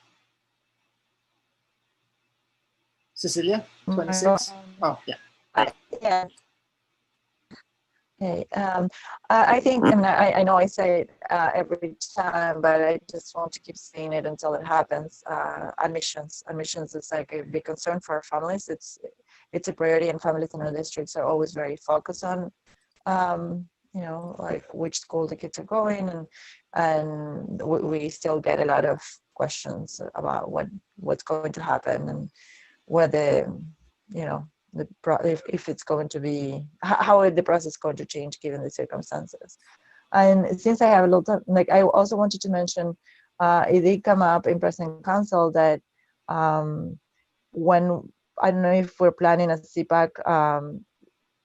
Cecilia, 26? Oh, yeah. Yeah. Okay. I think, and I know I say it every time, but I just want to keep saying it until it happens. Admissions is like a big concern for our families. It's a priority, and families in our districts are always very focused on, like which school the kids are going, and we still get a lot of questions about what's going to happen and whether, if it's going to be, how the process is going to change given the circumstances. And since I have a lot of, like, I also wanted to mention, it did come up in President Council that when, I don't know if we're planning a CPAC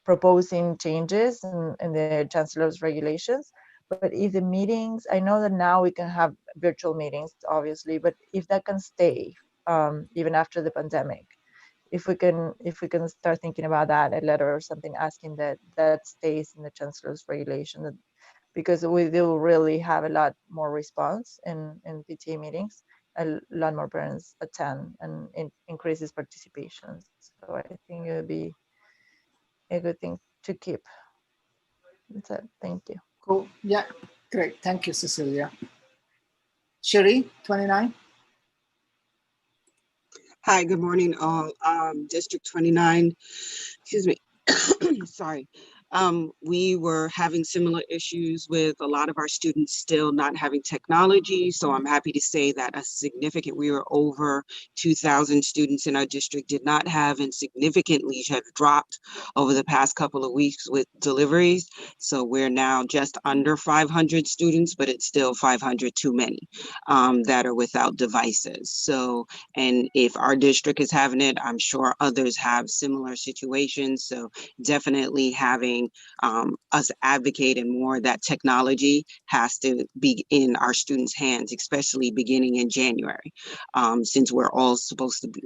proposing changes in the Chancellor's regulations, but if the meetings, I know that now we can have virtual meetings, obviously, but if that can stay even after the pandemic, if we can start thinking about that, a letter or something asking that stays in the Chancellor's regulation, because we do really have a lot more response in PTA meetings, a lot more parents attend, and it increases participation. So I think it would be a good thing to keep. That's it. Thank you. Cool. Yeah, great. Thank you, Cecilia. Sherry, 29. Hi, good morning, all. District 29, excuse me, sorry. We were having similar issues with a lot of our students still not having technology. So I'm happy to say that we were over 2,000 students in our district did not have, and significantly have dropped over the past couple of weeks with deliveries. So we're now just under 500 students, but it's still 500 too many that are without devices. So, and if our district is having it, I'm sure others have similar situations. So definitely having us advocating more that technology has to be in our students' hands, especially beginning in January, since we're all supposed to be,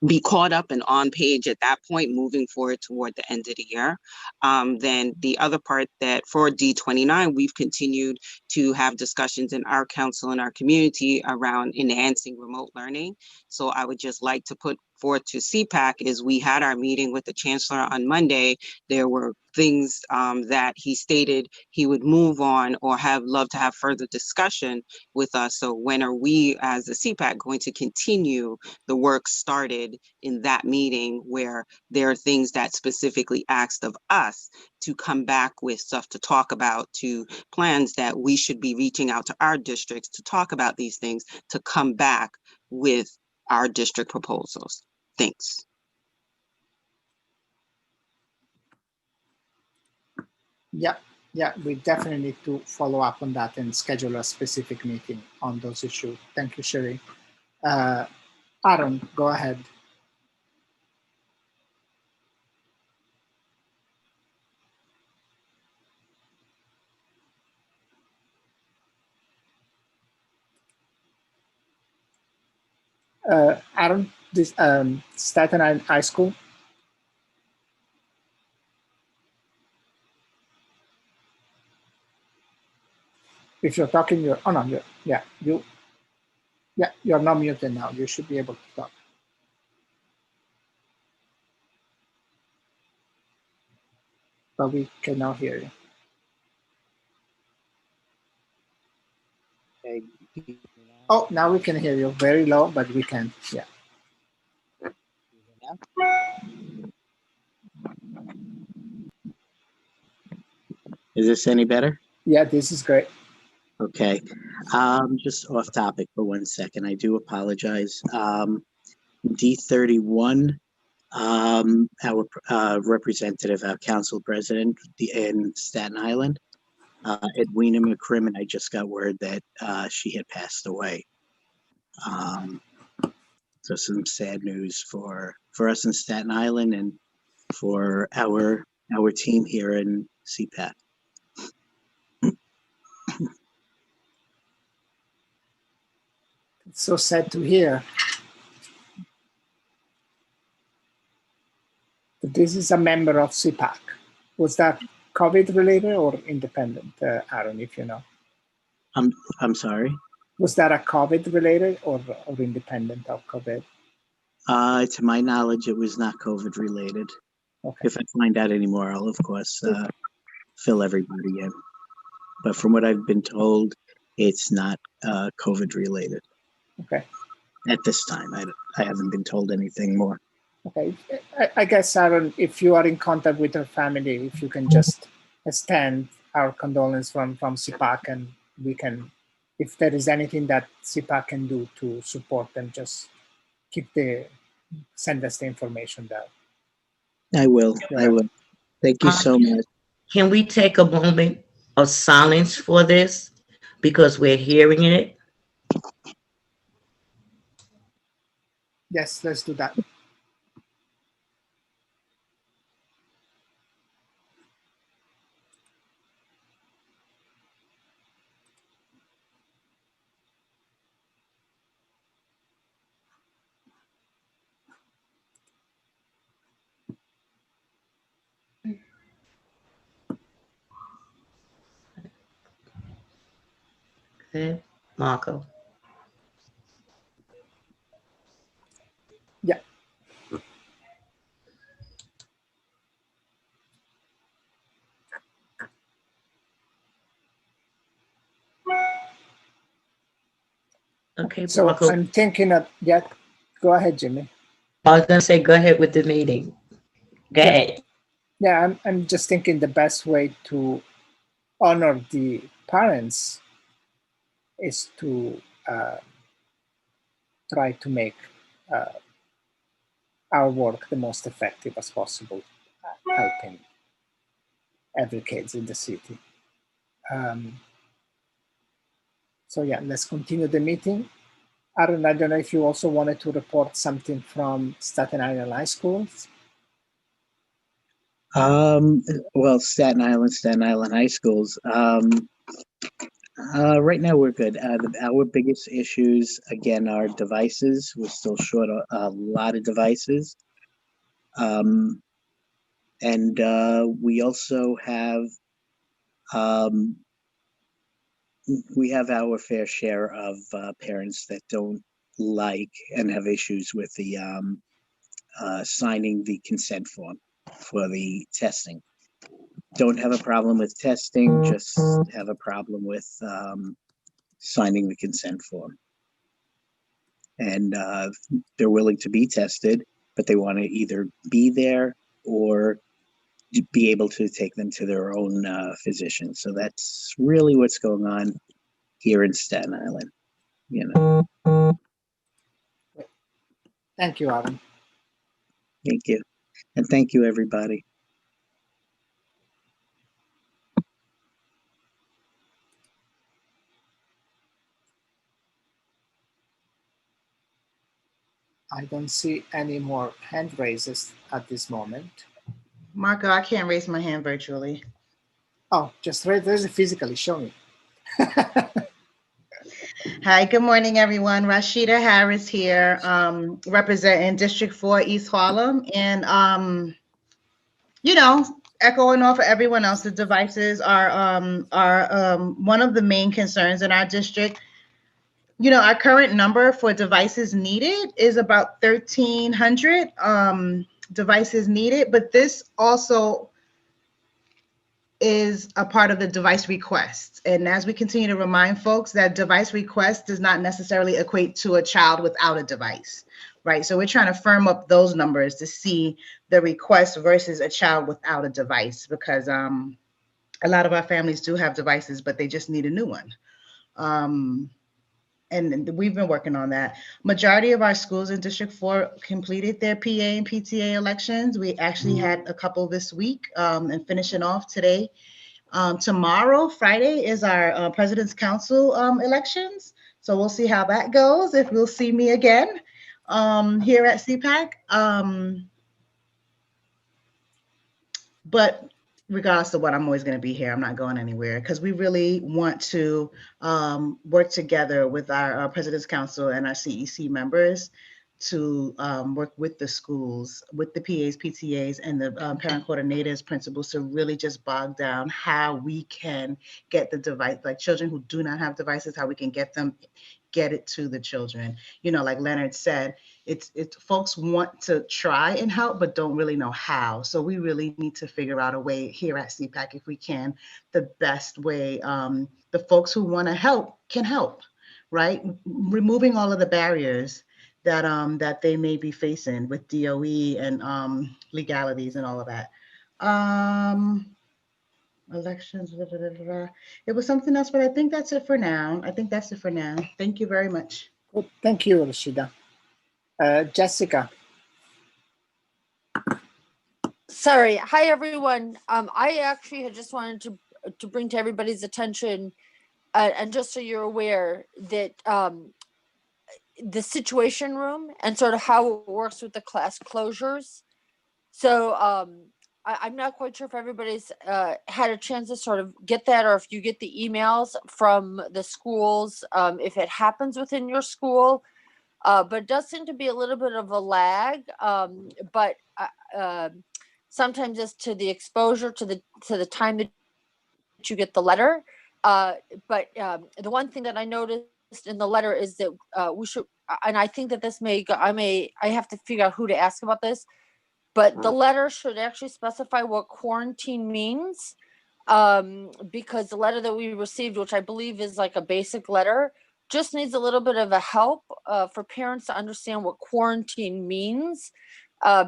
be caught up and on page at that point, moving forward toward the end of the year. Then the other part that for D29, we've continued to have discussions in our council and our community around enhancing remote learning. So I would just like to put forth to CPAC is we had our meeting with the Chancellor on Monday. There were things that he stated he would move on or love to have further discussion with us. So when are we as the CPAC going to continue the work started in that meeting where there are things that specifically asked of us to come back with stuff to talk about, to plans that we should be reaching out to our districts to talk about these things, to come back with our district proposals. Thanks. Yeah, we definitely need to follow up on that and schedule a specific meeting on those issues. Thank you, Sherry. Aaron, go ahead. Aaron, this Staten Island High School. If you're talking, you're you're not muted now. You should be able to talk. But we cannot hear you. Okay. Oh, now we can hear you very low, but we can. Yeah. Is this any better? Yeah, this is great. Okay. Just off topic for 1 second. I do apologize. D31, our representative, our council president in Staten Island, Edwina McCrimmon, I just got word that she had passed away. So some sad news for us in Staten Island and for our team here in CPAC. It's so sad to hear. But this is a member of CPAC. Was that COVID related or independent, Aaron, if you know? I'm sorry? Was that a COVID related or independent of COVID? To my knowledge, it was not COVID related. Okay. If I find out anymore, I'll of course fill everybody in. But from what I've been told, it's not COVID related. Okay. At this time, I haven't been told anything more. Okay. I guess, Aaron, if you are in contact with her family, if you can just extend our condolence from CPAC, and we can, if there is anything that CPAC can do to support them, just keep the send us the information there. I will. I will. Thank you so much. Can we take a moment of silence for this because we're hearing it? Yes, let's do that. Okay, Marco. Yeah. Okay, So Marco. I'm thinking of, yeah, go ahead, Jimmy. I was gonna say, go ahead with the meeting. Go ahead. Yeah, I'm just thinking the best way to honor the parents is to try to make our work the most effective as possible, helping every kids in the city. So yeah, let's continue the meeting. Aaron, I don't know if you also wanted to report something from Staten Island High School. Well, Staten Island High Schools. Right now we're good. Our biggest issues, again, are devices. We're still short a lot of devices. And we also have, we have our fair share of parents that don't like and have issues with the signing the consent form for the testing. Don't have a problem with testing, just have a problem with signing the consent form. And they're willing to be tested, but they want to either be there or be able to take them to their own physician. So that's really what's going on here in Staten Island, you know. Thank you, Aaron. Thank you. And thank you, everybody. I don't see any more hand raises at this moment. Marco, I can't raise my hand virtually. Oh, just raise it physically, show me. Hi, good morning, everyone. Rashida Harris here, representing District 4 East Harlem. And, you know, echoing off of everyone else, the devices are one of the main concerns in our district. You know, our current number for devices needed is about 1,300 devices needed, but this also is a part of the device request. And as we continue to remind folks that device request does not necessarily equate to a child without a device, right? So we're trying to firm up those numbers to see the request versus a child without a device, because a lot of our families do have devices, but they just need a new one. And we've been working on that. Majority of our schools in District 4 completed their PA and PTA elections. We actually had a couple this week and finishing off today. Tomorrow, Friday, is our President's Council elections. So we'll see how that goes, if we'll see me again here at CPAC. But regardless of what, I'm always going to be here. I'm not going anywhere because we really want to work together with our President's Council and our CEC members to work with the schools, with the PAs, PTAs, and the parent coordinators, principals, to really just bog down how we can get the device, like children who do not have devices, how we can get it to the children. You know, like Leonard said, it's folks want to try and help, but don't really know how. So we really need to figure out a way here at CPAC, if we can, the best way the folks who want to help can help, right? Removing all of the barriers that that they may be facing with DOE and legalities and all of that. Elections, it was something else, but I think that's it for now. Thank you very much. Well, thank you, Rashida. Jessica. Sorry. Hi, everyone. I actually had just wanted to bring to everybody's attention, and just so you're aware that the situation room and sort of how it works with the class closures. So I'm not quite sure if everybody's had a chance to sort of get that, or if you get the emails from the schools, if it happens within your school. But it does seem to be a little bit of a lag. But sometimes it's to the exposure to the time that you get the letter. But the one thing that I noticed in the letter is that we should, and I think that this may go, I have to figure out who to ask about this, but the letter should actually specify what quarantine means, because the letter that we received, which I believe is like a basic letter, just needs a little bit of a help for parents to understand what quarantine means,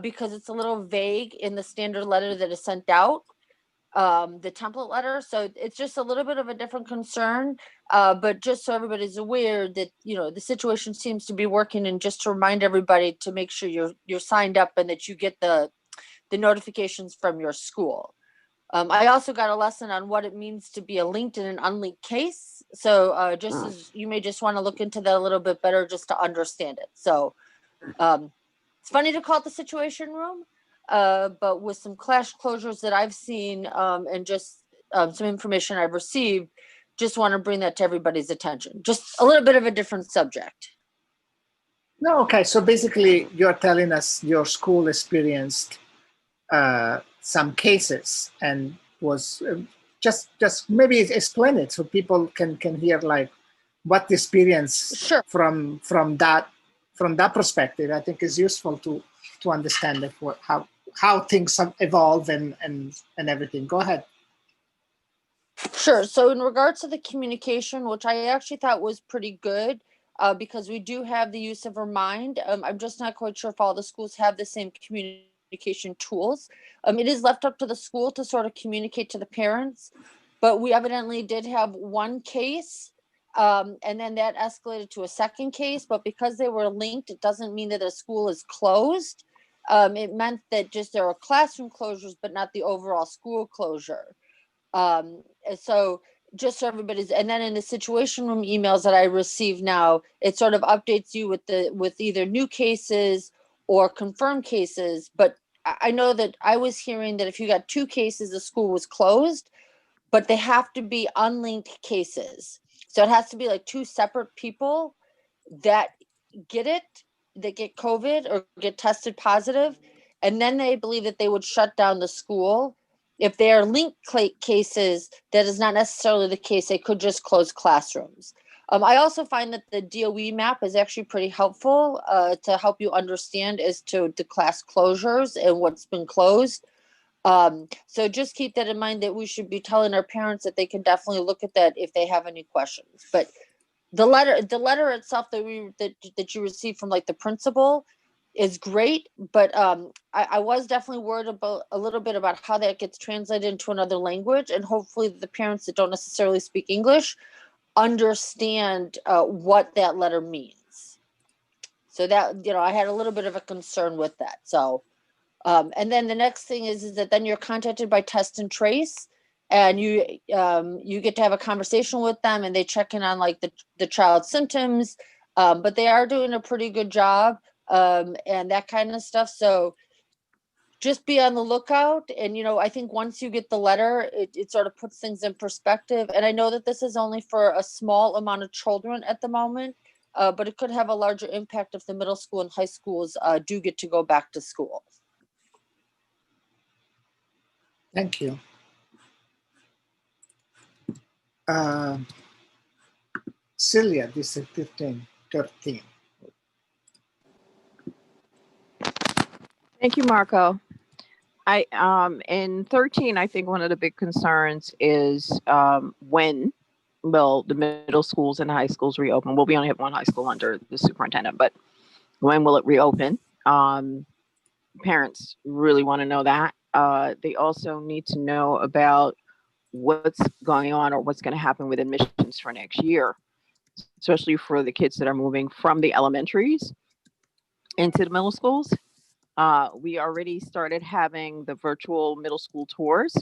because it's a little vague in the standard letter that is sent out, the template letter. So it's just a little bit of a different concern, but just so everybody's aware that, the situation seems to be working, and just to remind everybody to make sure you're signed up and that you get the notifications from your school. I also got a lesson on what it means to be a linked and an unlinked case. So just as you may just want to look into that a little bit better just to understand it. So it's funny to call it the situation room, but with some class closures that I've seen, and just some information I've received, just want to bring that to everybody's attention. Just a little bit of a different subject. No, okay. So basically, you're telling us your school experienced some cases and was just maybe explain it so people can hear like what the experience from that perspective. I think is useful to understand it, how things have evolved and everything. Go ahead. Sure. So in regards to the communication, which I actually thought was pretty good, because we do have the use of Remind. I'm just not quite sure if all the schools have the same communication tools. It is left up to the school to sort of communicate to the parents, but we evidently did have one case, and then that escalated to a second case. But because they were linked, it doesn't mean that a school is closed. It meant that just there were classroom closures, but not the overall school closure. So just so everybody's, and then in the situation room emails that I receive now, it sort of updates you with either new cases or confirmed cases. But I know that I was hearing that if you got 2 cases, the school was closed, but they have to be unlinked cases. So it has to be like 2 separate people that get it, that get COVID or get tested positive. And then they believe that they would shut down the school. If they are linked cases, that is not necessarily the case. They could just close classrooms. I also find that the DOE map is actually pretty helpful to help you understand as to the class closures and what's been closed. So just keep that in mind, that we should be telling our parents that they can definitely look at that if they have any questions. But the letter itself that you received from like the principal is great, but I was definitely worried about a little bit about how that gets translated into another language, and hopefully the parents that don't necessarily speak English understand what that letter means. So that, I had a little bit of a concern with that. So and then the next thing is that then you're contacted by Test and Trace, and you get to have a conversation with them, and they check in on like the child's symptoms, but they are doing a pretty good job, and that kind of stuff. So just be on the lookout. And I think once you get the letter, it sort of puts things in perspective. And I know that this is only for a small amount of children at the moment, but it could have a larger impact if the middle school and high schools do get to go back to school. Thank you. Celia, District 13. Thank you, Marco. In 13, I think one of the big concerns is when will the middle schools and high schools reopen? Well, we only have one high school under the superintendent, but when will it reopen? Parents really want to know that. They also need to know about what's going on or what's going to happen with admissions for next year, especially for the kids that are moving from the elementaries into the middle schools. We already started having the virtual middle school tours.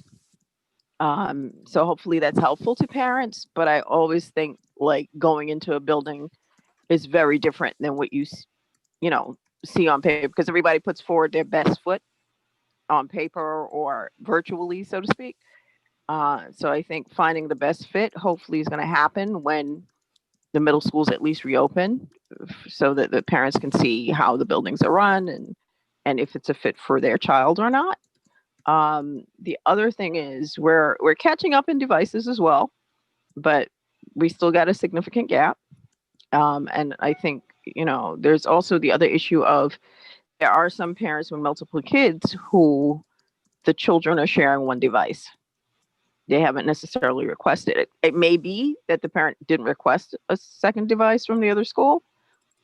So hopefully that's helpful to parents, but I always think like going into a building is very different than what you know, see on paper because everybody puts forward their best foot on paper or virtually, so to speak. So I think finding the best fit hopefully is going to happen when the middle schools at least reopen so that the parents can see how the buildings are run and if it's a fit for their child or not. The other thing is we're catching up in devices as well, but we still got a significant gap. And I think, you know, there's also the other issue of there are some parents with multiple kids who the children are sharing one device. They haven't necessarily requested it. It may be that the parent didn't request a second device from the other school,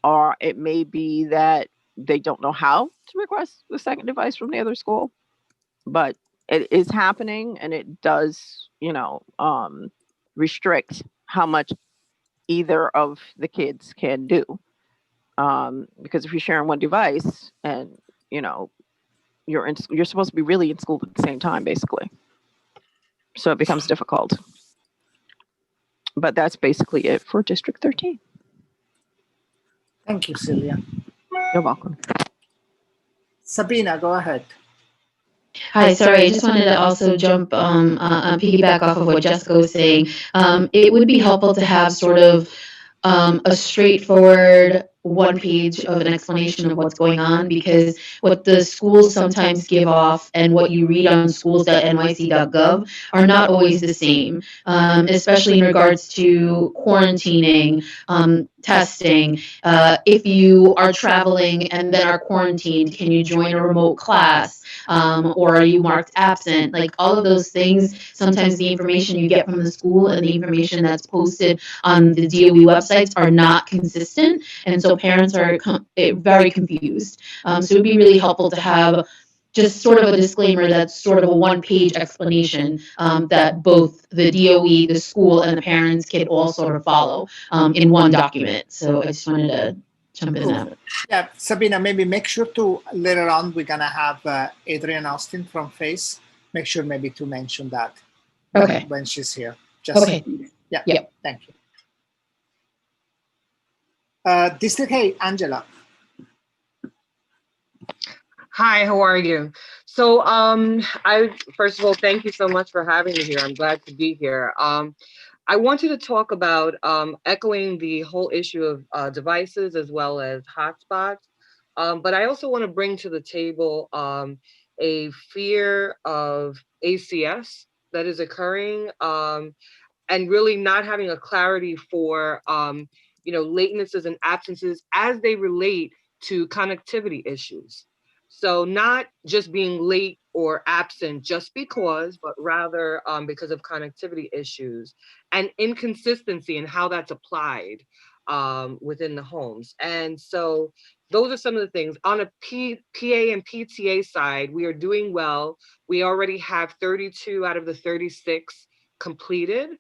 or it may be that they don't know how to request the second device from the other school. But it is happening, and it does, you know, restrict how much either of the kids can do. Because if you're sharing one device, and you know, you're supposed to be really in school at the same time, basically. So it becomes difficult. But that's basically it for District 13. Thank you, Sylvia. You're welcome. Sabina, go ahead. Hi, sorry, I just wanted to also jump piggyback off of what Jessica was saying. It would be helpful to have sort of a straightforward one page of an explanation of what's going on because what the schools sometimes give off and what you read on schools.nyc.gov are not always the same, especially in regards to quarantining, testing. If you are traveling and then are quarantined, can you join a remote class? Or are you marked absent? Like all of those things, sometimes the information you get from the school and the information that's posted on the DOE websites are not consistent. And so parents are very confused. So it would be really helpful to have just sort of a disclaimer that's sort of a one-page explanation that both the DOE, the school, and the parents can all sort of follow in one document. So I just wanted to jump in that. Yeah, Sabina, maybe make sure to later on we're gonna have Adrienne Austin from FACE. Make sure maybe to mention that when she's here. Just Okay. Yeah. Thank you. District 8, Angela. Hi, how are you? So I first of all, thank you so much for having me here. I'm glad to be here. I wanted to talk about echoing the whole issue of devices as well as hotspots. But I also want to bring to the table a fear of ACS that is occurring and really not having a clarity for latenesses and absences as they relate to connectivity issues. So not just being late or absent just because, but rather because of connectivity issues and inconsistency in how that's applied within the homes. And so those are some of the things. On a PA and PTA side, we are doing well. We already have 32 out of the 36 completed.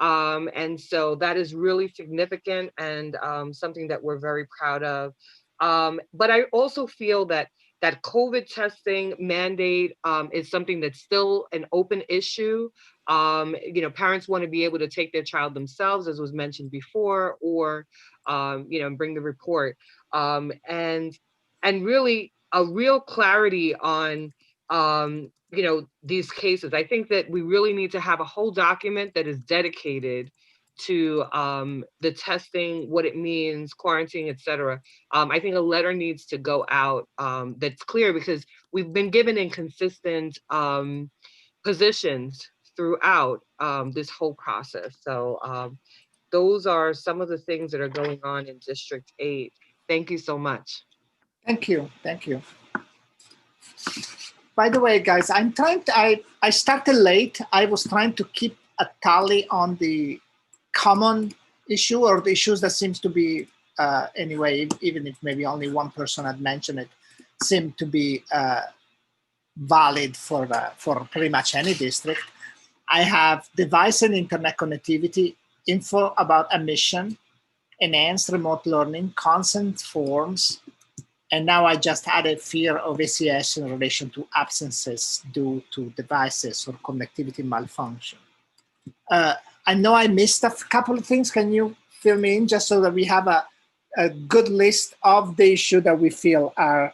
And so that is really significant and something that we're very proud of. But I also feel that COVID testing mandate is something that's still an open issue. Parents want to be able to take their child themselves, as was mentioned before, or bring the report. And really a real clarity on these cases. I think that we really need to have a whole document that is dedicated to the testing, what it means, quarantine, et cetera. I think a letter needs to go out that's clear because we've been given inconsistent positions throughout this whole process. So those are some of the things that are going on in District 8. Thank you so much. Thank you. Thank you. By the way, guys, I started late. I was trying to keep a tally on the common issue or the issues that seems to be, anyway, even if maybe only one person had mentioned it, seem to be valid for pretty much any district. I have device and internet connectivity, info about admission, enhanced remote learning, consent forms, And now I just added fear of ACS in relation to absences due to devices or connectivity malfunction. I know I missed a couple of things. Can you fill me in just so that we have a good list of the issue that we feel are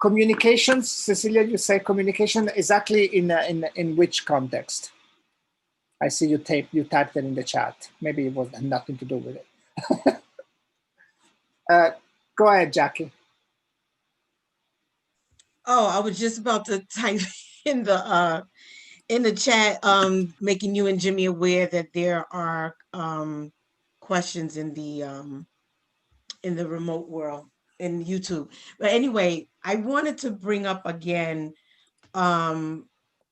communications? Cecilia, you say communication exactly in which context? I see you typed it in the chat. Maybe it was nothing to do with it. Go ahead, Jackie. Oh, I was just about to type in the chat, making you and Jimmy aware that there are questions in the remote world in YouTube. But anyway, I wanted to bring up again the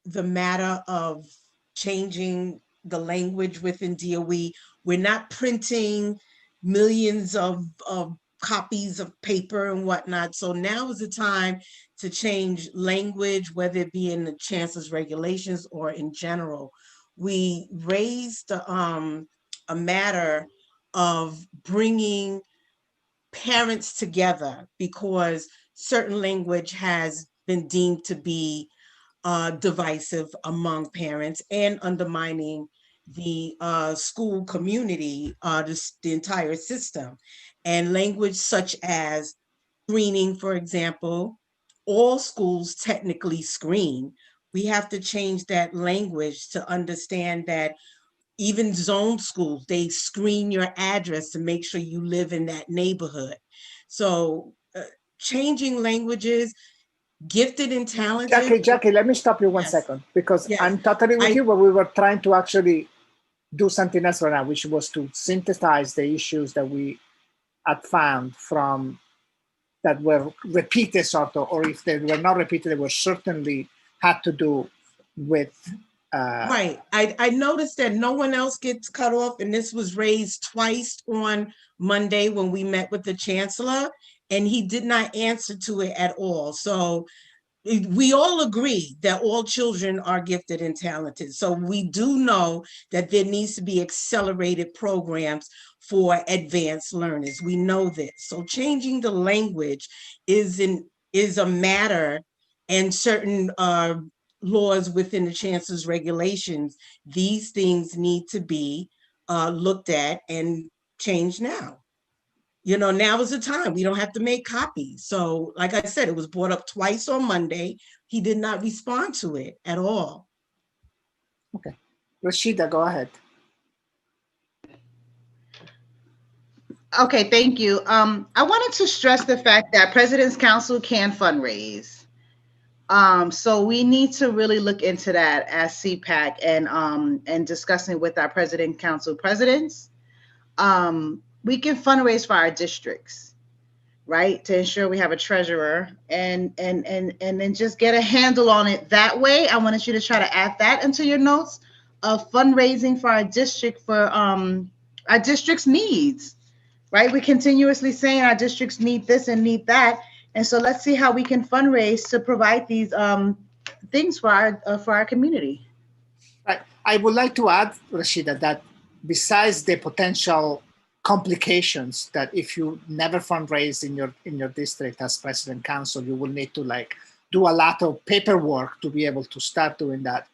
matter of changing the language within DOE. We're not printing millions of copies of paper and whatnot. So now is the time to change language, whether it be in the chancellor's regulations or in general. We raised a matter of bringing parents together because certain language has been deemed to be divisive among parents and undermining the school community, the entire system. And language such as screening, for example, all schools technically screen. We have to change that language to understand that even zone schools, they screen your address to make sure you live in that neighborhood. So changing languages, gifted and talented. Jackie, let me stop you one second because I'm totally with you, but we were trying to actually do something else right now, which was to synthesize the issues that we had found from that were repeated sort of, or if they were not repeated, they were certainly had to do with right. I noticed that no one else gets cut off, and this was raised twice on Monday when we met with the chancellor, and he did not answer to it at all. So we all agree that all children are gifted and talented. So we do know that there needs to be accelerated programs for advanced learners. We know this. So changing the language is a matter, and certain laws within the chancellor's regulations, these things need to be looked at and changed now. You know, now is the time. We don't have to make copies. So, like I said, it was brought up twice on Monday. He did not respond to it at all. Okay. Rashida, go ahead. Okay, thank you. I wanted to stress the fact that President's Council can fundraise. So we need to really look into that as CPAC and discussing with our President Council presidents. We can fundraise for our districts, right? To ensure we have a treasurer and then just get a handle on it that way. I wanted you to try to add that into your notes of fundraising for our district for our district's needs, right? We're continuously saying our districts need this and need that. And so let's see how we can fundraise to provide these things for our community. Right. I would like to add, Rashida, that besides the potential complications that if you never fundraise in your district as president council, you will need to like do a lot of paperwork to be able to start doing that.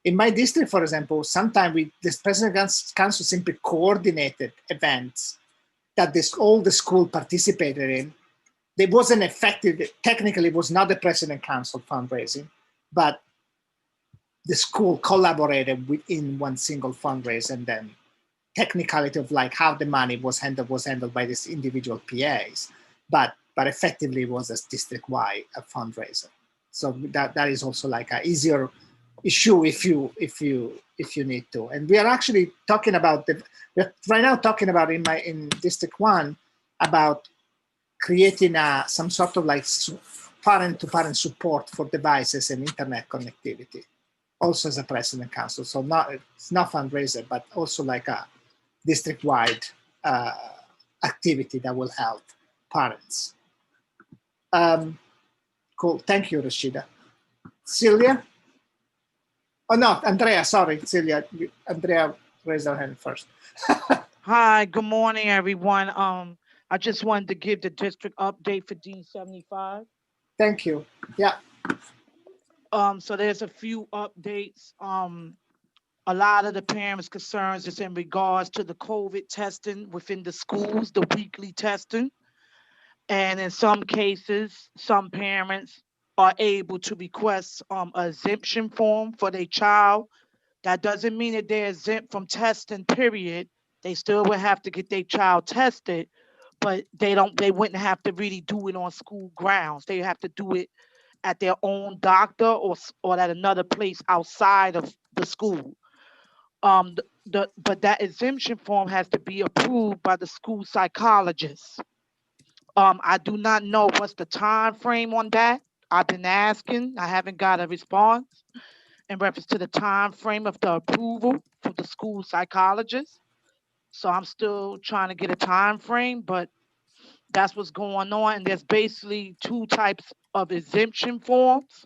In my district, for example, sometimes this president council simply coordinated events that all the school participated in. It wasn't effective. Technically, it was not the president council fundraising, but the school collaborated within one single fundraiser, and then technicality of like how the money was handled by these individual PAs, but effectively it was a district-wide fundraiser. So that is also like an easier issue if you need to. And we are actually talking about we're right now talking about in District 1 about creating some sort of like parent-to-parent support for devices and internet connectivity, also as a president council. So it's not fundraiser, but also like a district-wide activity that will help parents. Cool, thank you, Rashida. Celia? Oh no, Andrea, sorry, Celia. Andrea raised her hand first. Hi, good morning, everyone. I just wanted to give the district update for D75. Thank you. Yeah. So there's a few updates. A lot of the parents' concerns is in regards to the COVID testing within the schools, the weekly testing. And in some cases, some parents are able to request an exemption form for their child. That doesn't mean that they're exempt from testing, period. They still would have to get their child tested, but they wouldn't have to really do it on school grounds. They have to do it at their own doctor or at another place outside of the school. But that exemption form has to be approved by the school psychologist. I do not know what's the time frame on that. I've been asking. I haven't got a response in reference to the time frame of the approval from the school psychologist. So I'm still trying to get a time frame, but that's what's going on. And there's basically two types of exemption forms.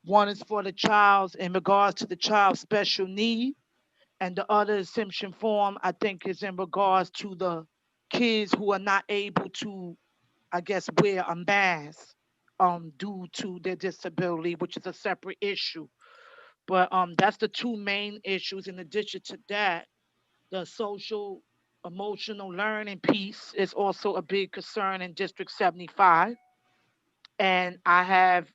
One is for the child's in regards to the child's special need, and the other exemption form I think is in regards to the kids who are not able to, I guess, wear a mask due to their disability, which is a separate issue. But that's the two main issues. In addition to that, the social emotional learning piece is also a big concern in District 75. And I have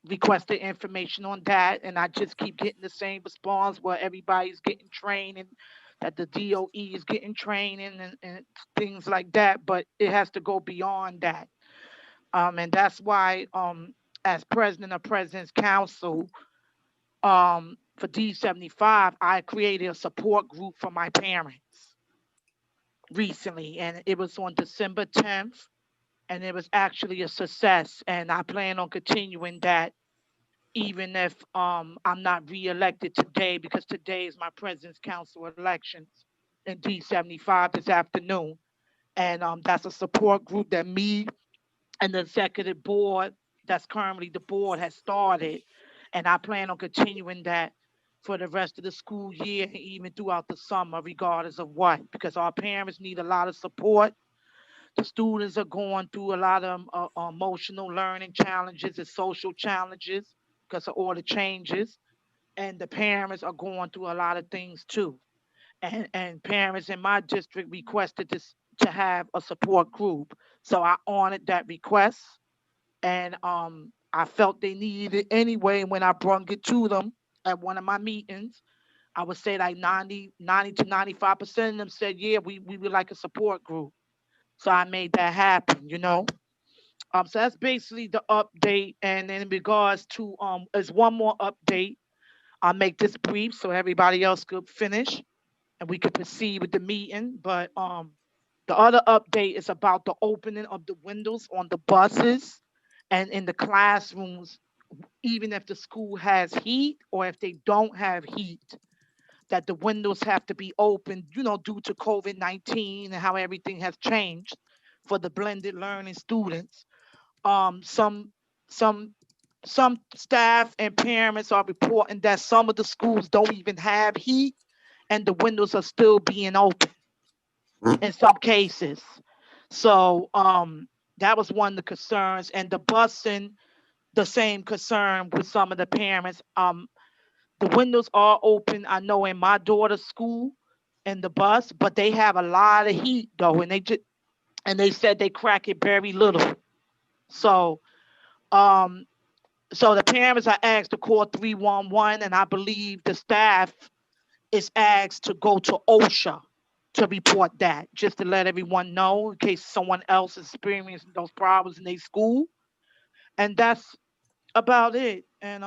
requested information on that, and I just keep getting the same response where everybody's getting training, that the DOE is getting training and things like that, but it has to go beyond that. And that's why, as president of President's Council, for D75, I created a support group for my parents recently, and it was on December 10th, and it was actually a success. And I plan on continuing that even if I'm not reelected today, because today is my President's Council elections in D75 this afternoon. And that's a support group that me and the executive board, that's currently the board, has started. And I plan on continuing that for the rest of the school year and even throughout the summer, regardless of what, because our parents need a lot of support. The students are going through a lot of emotional learning challenges and social challenges because of all the changes. And the parents are going through a lot of things too. And parents in my district requested this to have a support group. So I honored that request. And I felt they needed it anyway. When I brought it to them at one of my meetings, I would say like 90 to 95% of them said, yeah, we would like a support group. So I made that happen. So that's basically the update. And in regards to there's one more update. I'll make this brief so everybody else could finish and we could proceed with the meeting. But the other update is about the opening of the windows on the buses and in the classrooms, even if the school has heat or if they don't have heat, that the windows have to be open, due to COVID-19 and how everything has changed for the blended learning students. Some some some staff and parents are reporting that some of the schools don't even have heat and the windows are still being open in some cases. So that was one of the concerns. And the busing, the same concern with some of the parents. The windows are open, I know, in my daughter's school in the bus, but they have a lot of heat though, and they said they crack it very little. So um so the parents are asked to call 311, and I believe the staff is asked to go to OSHA to report that, just to let everyone know in case someone else is experiencing those problems in their school. And that's about it. And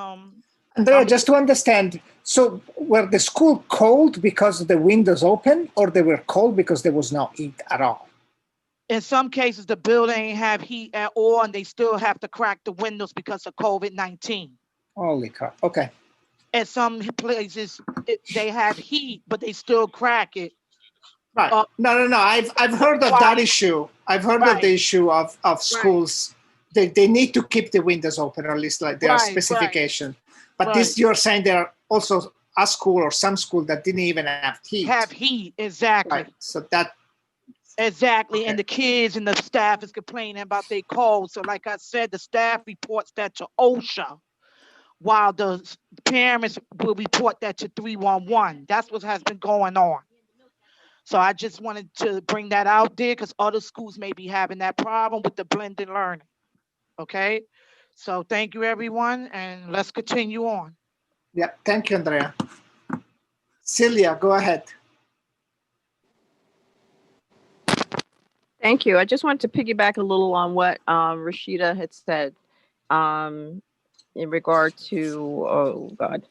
Andrea, just to understand, so were the school cold because the windows open, or they were cold because there was no heat at all? in some cases the building ain't have heat at all, and they still have to crack the windows because of COVID-19. Holy crap. Okay. At some places they have heat, but they still crack it. Right. No. I've heard of that issue. I've heard of the issue of schools. They need to keep the windows open, or at least like there are specifications. But this, you're saying there are also a school or some school that didn't even have heat. Have heat, exactly. Right. So that Exactly, and the kids and the staff is complaining about their cold. So like I said, the staff reports that to OSHA, while the parents will report that to 311. That's what has been going on. So I just wanted to bring that out there because other schools may be having that problem with the blended learning. Okay, so thank you everyone, and let's continue on. Yeah, thank you, Andrea. Celia, go ahead. Thank you. I just wanted to piggyback a little on what Rashida had said um, in regard to, oh God,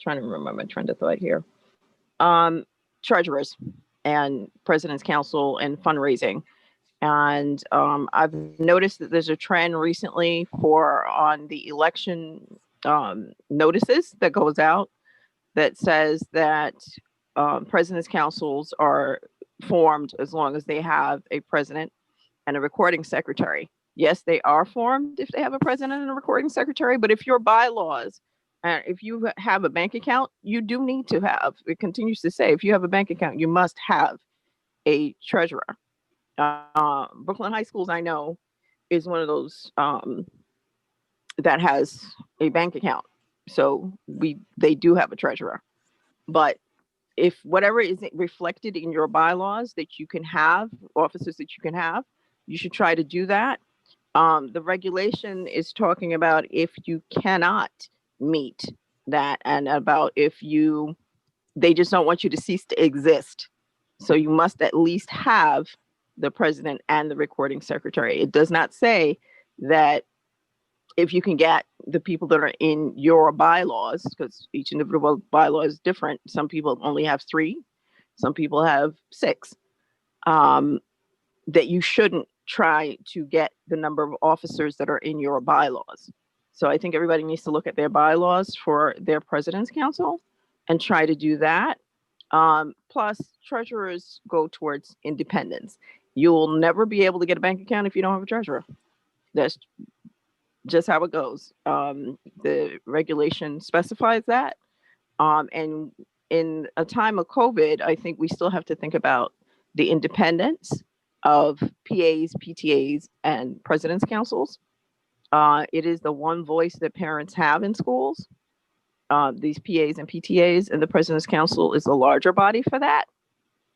trying to remember my train of thought here. Treasurers and President's Council and fundraising. And I've noticed that there's a trend recently for on the election notices that goes out that says that President's Councils are formed as long as they have a president and a recording secretary. Yes, they are formed if they have a president and a recording secretary, but if your bylaws, if you have a bank account, you do need to have, it continues to say, if you have a bank account, you must have a treasurer. Brooklyn High Schools, I know, is one of those that has a bank account. So they do have a treasurer. But if whatever is reflected in your bylaws that you can have, officers that you can have, you should try to do that. The regulation is talking about if you cannot meet that and about if they just don't want you to cease to exist. So you must at least have the president and the recording secretary. It does not say that if you can get the people that are in your bylaws, because each individual bylaw is different. Some people only have 3, some people have 6, that you shouldn't try to get the number of officers that are in your bylaws. So I think everybody needs to look at their bylaws for their president's council and try to do that. Plus, treasurers go towards independence. You'll never be able to get a bank account if you don't have a treasurer. That's just how it goes. The regulation specifies that. And in a time of COVID, I think we still have to think about the independence of PAs, PTAs, and president's councils. It is the one voice that parents have in schools. These PAs and PTAs, and the president's council is the larger body for that.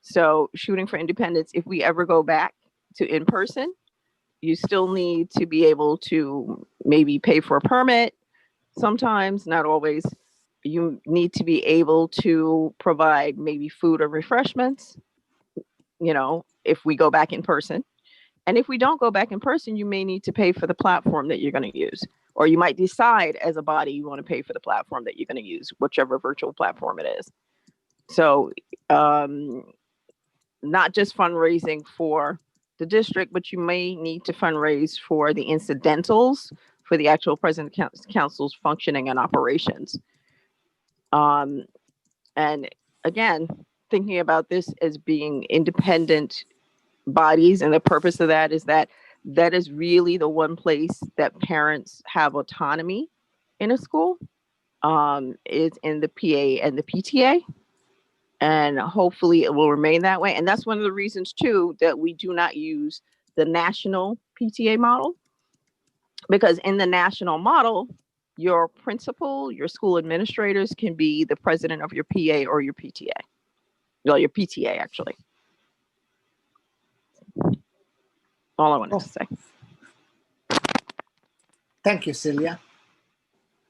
So shooting for independence, if we ever go back to in person, you still need to be able to maybe pay for a permit. Sometimes, not always. You need to be able to provide maybe food or refreshments, if we go back in person. And if we don't go back in person, you may need to pay for the platform that you're going to use. Or you might decide as a body you want to pay for the platform that you're going to use, whichever virtual platform it is. So not just fundraising for the district, but you may need to fundraise for the incidentals for the actual president council's functioning and operations. And again, thinking about this as being independent bodies, and the purpose of that is that is really the one place that parents have autonomy in a school, is in the PA and the PTA. And hopefully it will remain that way. And that's one of the reasons too that we do not use the national PTA model, because in the national model, your principal, your school administrators can be the president of your PA or your PTA. Well, your PTA actually. All I wanted to say. Thank you, Celia.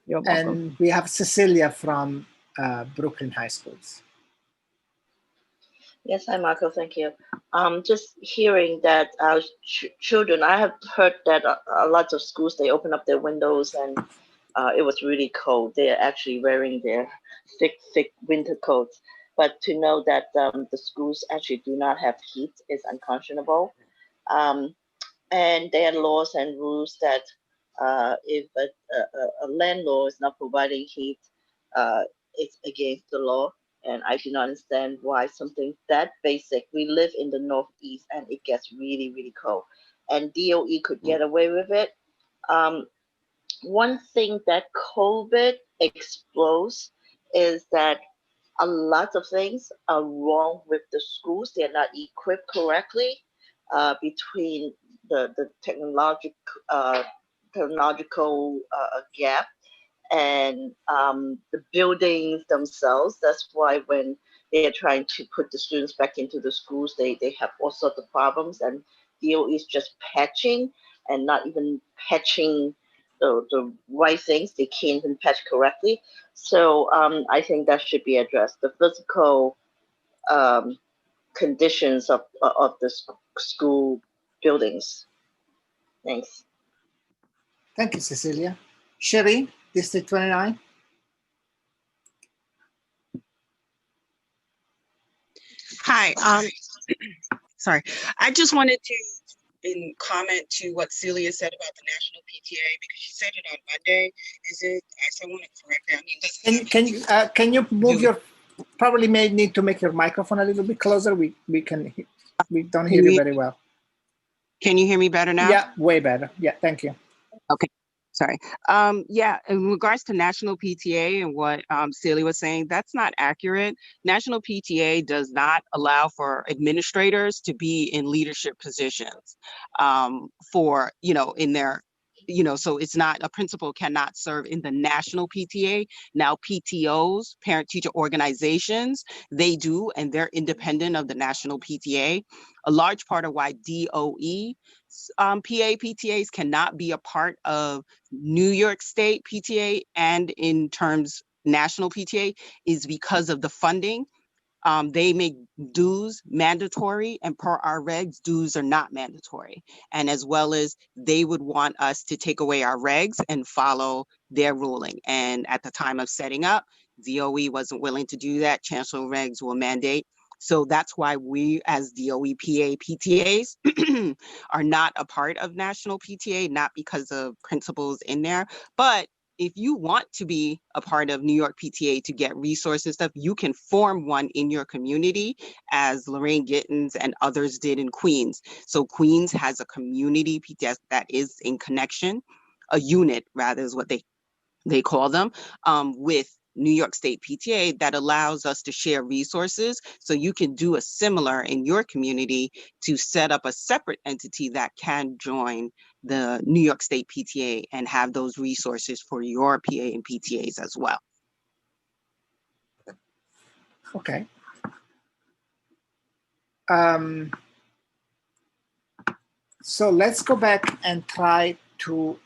You're welcome. And we have Cecilia from Brooklyn High Schools. Yes, hi, Marco. Thank you. Just hearing that our children, I have heard that a lot of schools, they open up their windows and it was really cold. They're actually wearing their thick winter coats. But to know that the schools actually do not have heat is unconscionable. And there are laws and rules that if a landlord is not providing heat, it's against the law. And I do not understand why something that basic. We live in the Northeast and it gets really, really cold. And DOE could get away with it. One thing that COVID explodes is that a lot of things are wrong with the schools. They're not equipped correctly. between the technological gap and the buildings themselves. That's why when they are trying to put the students back into the schools, they have all sorts of problems, and DOE is just patching and not even patching the right things. They can't even patch correctly. So I think that should be addressed. The physical conditions of the school buildings. Thanks. Thank you, Cecilia. Sherry, District 29. Hi, sorry. I just wanted to comment to what Celia said about the National PTA, because she said it on Monday. I want to correct that. I mean, Can you move your, probably may need to make your microphone a little bit closer. We don't hear you very well. Can you hear me better now? Yeah, way better. Yeah, thank you. Okay, sorry. Yeah, in regards to National PTA and what Celia was saying, that's not accurate. National PTA does not allow for administrators to be in leadership positions for, in their, so it's not, a principal cannot serve in the National PTA. Now PTOs, parent teacher organizations, they do, and they're independent of the National PTA. A large part of why DOE PTAs cannot be a part of New York State PTA and in terms National PTA is because of the funding. They make dues mandatory, and per our regs, dues are not mandatory. And as well as they would want us to take away our regs and follow their ruling. And at the time of setting up, DOE wasn't willing to do that. Chancellor regs will mandate. So that's why we as DOE PTAs are not a part of National PTA, not because of principles in there, but if you want to be a part of New York PTA to get resources stuff, you can form one in your community, as Lorraine Gittins and others did in Queens. So Queens has a community PTA that is in connection, a unit rather is what they call them, with New York State PTA that allows us to share resources. So you can do a similar in your community to set up a separate entity that can join the New York State PTA and have those resources for your PA and PTAs as well. Okay. So let's go back and try to,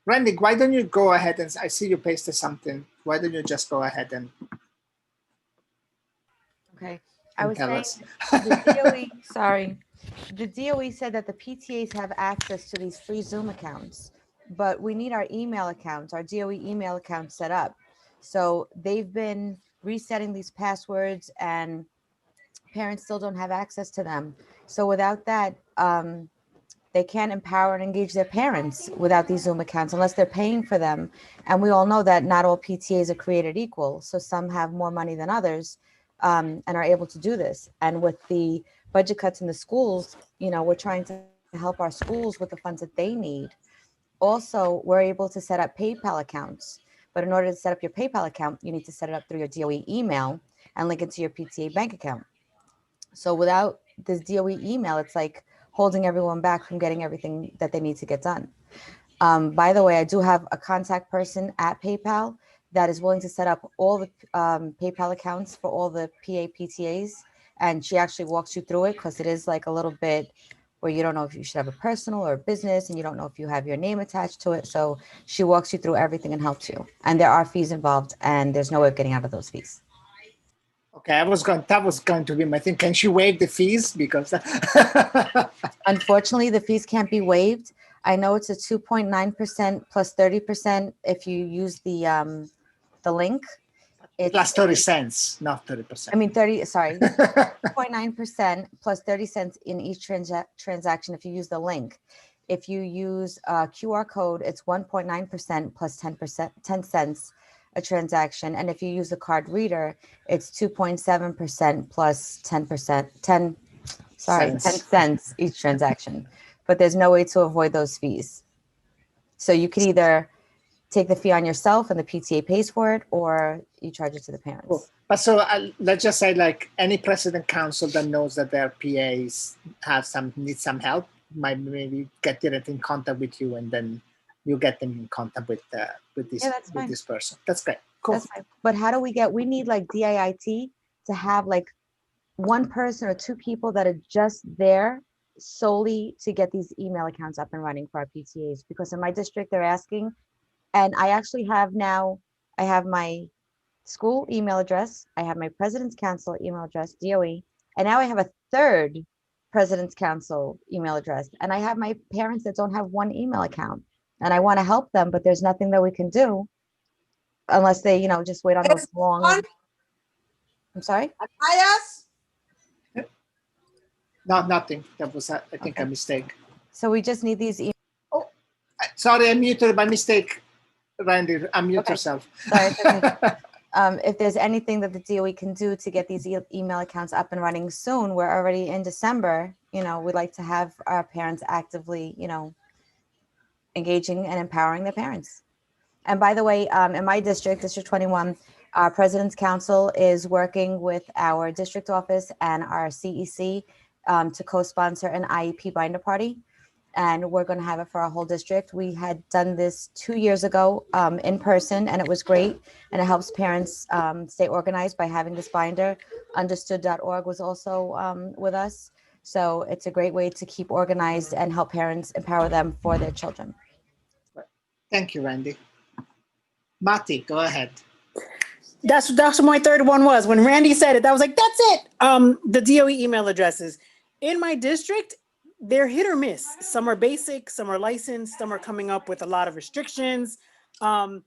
Randy, why don't you go ahead and, I see you pasted something. Why don't you just go ahead and Okay. I was saying us. the DOE, sorry, the DOE said that the PTAs have access to these free Zoom accounts, but we need our email accounts, our DOE email accounts set up. So they've been resetting these passwords and parents still don't have access to them. So without that, they can't empower and engage their parents without these Zoom accounts unless they're paying for them. And we all know that not all PTAs are created equal. So some have more money than others and are able to do this. And with the budget cuts in the schools, we're trying to help our schools with the funds that they need. Also, we're able to set up PayPal accounts. But in order to set up your PayPal account, you need to set it up through your DOE email and link it to your PTA bank account. So without this DOE email, it's like holding everyone back from getting everything that they need to get done. By the way, I do have a contact person at PayPal that is willing to set up all the PayPal accounts for all the PA PTAs. And she actually walks you through it because it is like a little bit where you don't know if you should have a personal or a business and you don't know if you have your name attached to it. So she walks you through everything and helps you. And there are fees involved and there's no way of getting out of those fees. Okay, that was going to be my thing. Can she waive the fees? Because unfortunately, the fees can't be waived. I know it's a 2.9% plus 30% if you use the link. It's plus 30 cents, not 30%. I mean 2.9% plus 30 cents in each transaction if you use the link. If you use a QR code, it's 1.9% plus 10 cents a transaction. And if you use a card reader, it's 2.7% plus 10 cents each transaction. But there's no way to avoid those fees. So you can either take the fee on yourself and the PTA pays for it, or you charge it to the parents. Cool. But so let's just say, like, any president council that knows that their PAs need some help might maybe get direct in contact with you, and then you get them in contact with this person. That's great. Cool. That's fine. But how do we need like DIIT to have like one person or two people that are just there solely to get these email accounts up and running for our PTAs, because in my district they're asking, and I actually have now, I have my school email address, I have my President's Council email address, DOE, and now I have a third President's Council email address, and I have my parents that don't have one email account, and I want to help them, but there's nothing that we can do unless they, you know, just wait on those long. I'm sorry? No, nothing. That was, I think, a mistake. So we just need these. Sorry, I muted by mistake. Randy, unmute yourself. Sorry. If there's anything that the DOE can do to get these email accounts up and running soon, we're already in December. You know, we'd like to have our parents actively, you know, engaging and empowering their parents. And by the way, in my district, District 21, our President's Council is working with our district office and our CEC to co-sponsor an IEP binder party. And we're going to have it for our whole district. We had done this 2 years ago in person, and it was great. And it helps parents stay organized by having this binder. Understood.org was also with us. So it's a great way to keep organized and help parents empower them for their children. Thank you, Randy. Mati, go ahead. That's what my third one was. When Randy said it, I was like, that's it. The DOE email addresses. In my district, they're hit or miss. Some are basic, some are licensed, some are coming up with a lot of restrictions. I'm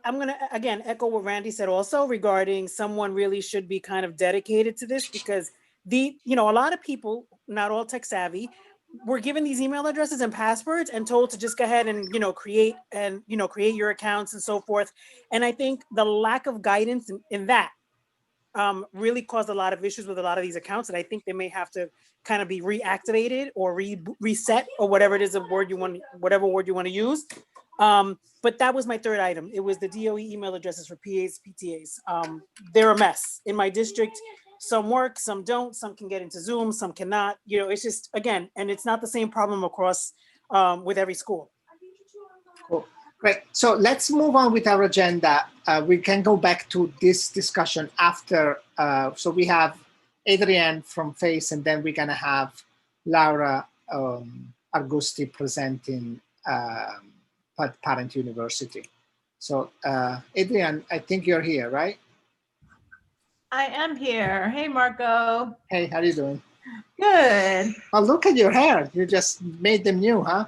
gonna, again, echo what Randy said also regarding someone really should be kind of dedicated to this, because a lot of people, not all tech savvy, were given these email addresses and passwords and told to just go ahead and, create your accounts and so forth. And I think the lack of guidance in that really caused a lot of issues with a lot of these accounts. And I think they may have to kind of be reactivated or reset, or whatever it is, whatever word you want to use. But that was my third item. It was the DOE email addresses for PAs, PTAs. They're a mess in my district. Some work, some don't, some can get into Zoom, some cannot, it's just, again, and it's not the same problem across with every school. Cool. Great. So let's move on with our agenda. We can go back to this discussion after. So we have Adrienne from FACE, and then we're going to have Laura Argusti presenting Parent University. So Adrienne, I think you're here, right? I am here. Hey, Marco. Hey, how are you doing? Good. Oh, look at your hair. You just made them new, huh?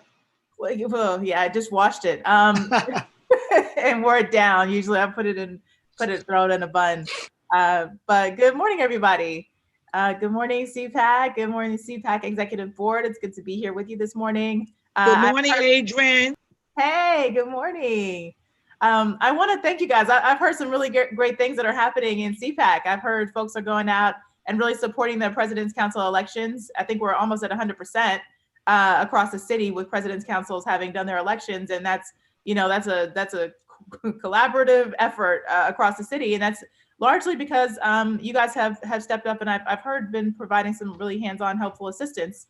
Well, yeah, I just washed it and wore it down. Usually I throw it in a bun. But good morning, everybody. Good morning, CPAC. Good morning, CPAC Executive Board. It's good to be here with you this morning. Good morning, Adrienne. Hey, good morning. I want to thank you guys. I've heard some really great things that are happening in CPAC. I've heard folks are going out and really supporting the President's Council elections. I think we're almost at 100% across the city with President's Councils having done their elections, and that's a collaborative effort across the city, and that's largely because you guys have stepped up, and I've heard been providing some really hands-on helpful assistance.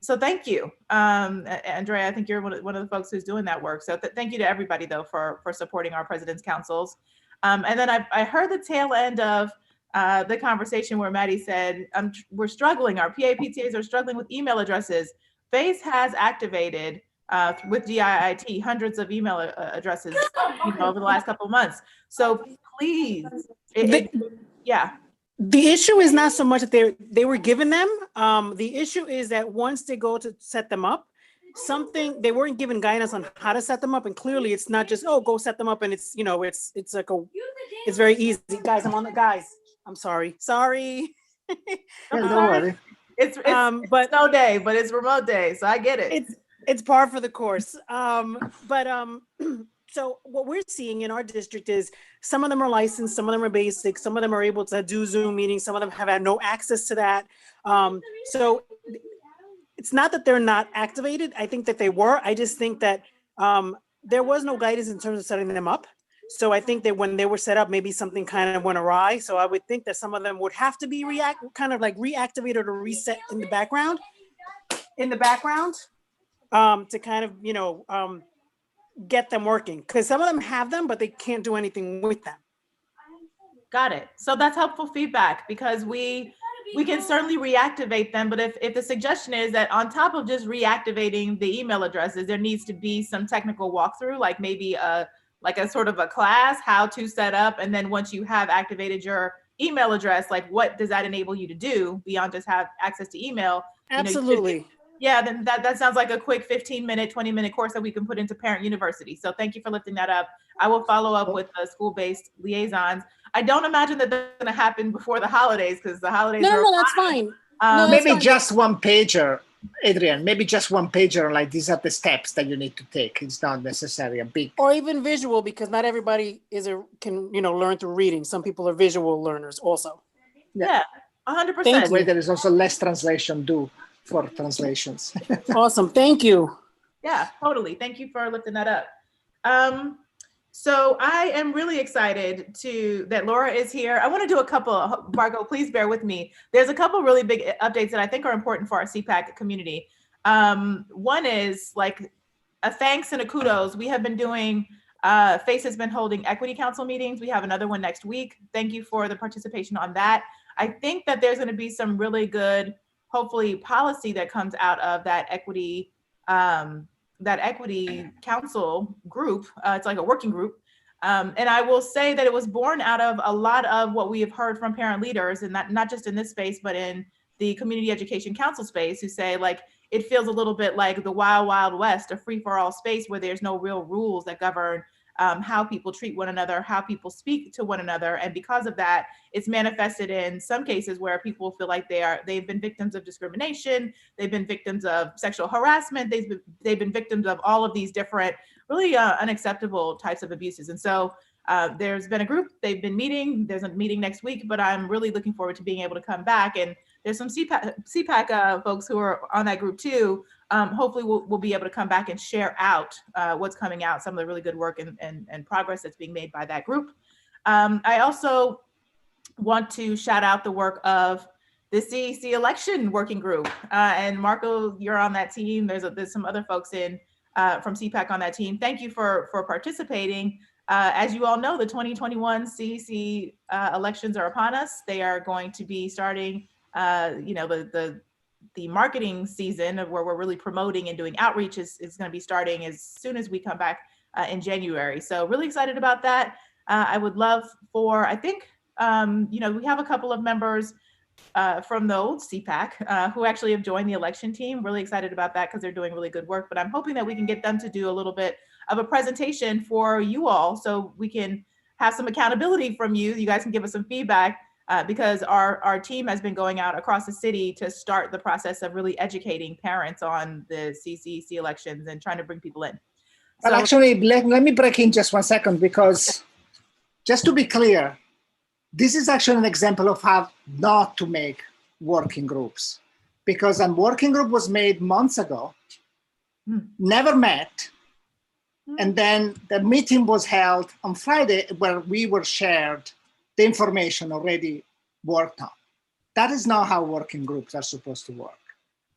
So thank you, Andrea. I think you're one of the folks who's doing that work. So thank you to everybody, though, for supporting our President's Councils. And then I heard the tail end of the conversation where Maddie said, we're struggling, our PAPTAs are struggling with email addresses. FACE has activated with DIIT hundreds of email addresses over the last couple of months. So please, yeah. The issue is not so much that they were given them. The issue is that once they go to set them up, they weren't given guidance on how to set them up, and clearly it's not just go set them up and it's like it's very easy. Guys, I'm sorry. Don't worry. It's snow day, but it's remote day, so I get it. It's par for the course. So what we're seeing in our district is some of them are licensed, some of them are basic, some of them are able to do Zoom meetings, some of them have had no access to that. So it's not that they're not activated. I think that they were. I just think that there was no guidance in terms of setting them up. So I think that when they were set up, maybe something kind of went awry. So I would think that some of them would have to be reactivated or reset in the background, to kind of, get them working. Because some of them have them, but they can't do anything with them. Got it. So that's helpful feedback, because we can certainly reactivate them. But if the suggestion is that on top of just reactivating the email addresses, there needs to be some technical walkthrough, like maybe a sort of a class, how to set up. And then once you have activated your email address, like what does that enable you to do beyond just have access to email? Absolutely. Then that sounds like a quick 15-minute, 20-minute course that we can put into Parent University. So thank you for lifting that up. I will follow up with the school-based liaisons. I don't imagine that that's going to happen before the holidays, because the holidays are. No, that's fine. Maybe just one pager, Adrian. Maybe just one pager. Like, these are the steps that you need to take. It's not necessarily a big. Or even visual, because not everybody can learn through reading. Some people are visual learners also. Yeah, 100%. Thank you. There is also less translation due for translations. Awesome. Thank you. Yeah, totally. Thank you for lifting that up. So I am really excited that Laura is here. I want to do a couple, Margot, please bear with me. There's a couple really big updates that I think are important for our CPAC community. One is like a thanks and a kudos. We have been doing, FACE has been holding equity council meetings. We have another one next week. Thank you for the participation on that. I think that there's going to be some really good, hopefully, policy that comes out of that equity council group. It's like a working group. And I will say that it was born out of a lot of what we have heard from parent leaders, and not just in this space, but in the community education council space, who say, like, it feels a little bit like the wild, wild west, a free for all space where there's no real rules that govern how people treat one another, how people speak to one another. And because of that, it's manifested in some cases where people feel like they've been victims of discrimination, they've been victims of sexual harassment, they've been victims of all of these different really unacceptable types of abuses. And so there's been a group, they've been meeting, there's a meeting next week, but I'm really looking forward to being able to come back. And there's some CPAC folks who are on that group too. Hopefully we'll be able to come back and share out what's coming out, some of the really good work and progress that's being made by that group. I also want to shout out the work of the CEC election working group. And Marco, you're on that team. There's some other folks from CPAC on that team. Thank you for participating. As you all know, the 2021 CEC elections are upon us. They are going to be starting, the marketing season of where we're really promoting and doing outreach is going to be starting as soon as we come back in January. So really excited about that. I would love for, I think, we have a couple of members from the old CPAC who actually have joined the election team. Really excited about that because they're doing really good work, but I'm hoping that we can get them to do a little bit of a presentation for you all so we can have some accountability from you. You guys can give us some feedback because our team has been going out across the city to start the process of really educating parents on the CCEC elections and trying to bring people in. But actually, let me break in just 1 second, because just to be clear, this is actually an example of how not to make working groups, because a working group was made months ago, never met, and then the meeting was held on Friday where we were shared the information already worked on. That is not how working groups are supposed to work.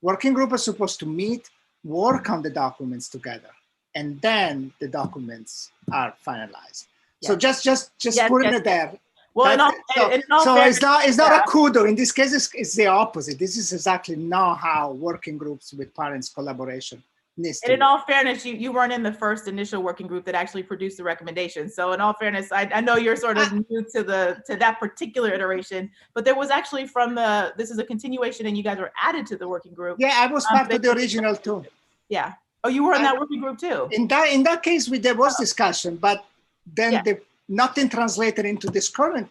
Working groups are supposed to meet, work on the documents together, and then the documents are finalized. Yes. So just putting it there. Well, it's not a kudo. In this case, it's the opposite. This is exactly not how working groups with parents collaboration needs to And in work. all fairness, you weren't in the first initial working group that actually produced the recommendation. So in all fairness, I know you're sort of new to that particular iteration, but there was actually this is a continuation and you guys were added to the working group. Yeah, I was part of the original too. Yeah. Oh, you were in that working group too? In that case, there was discussion, but then nothing translated into this current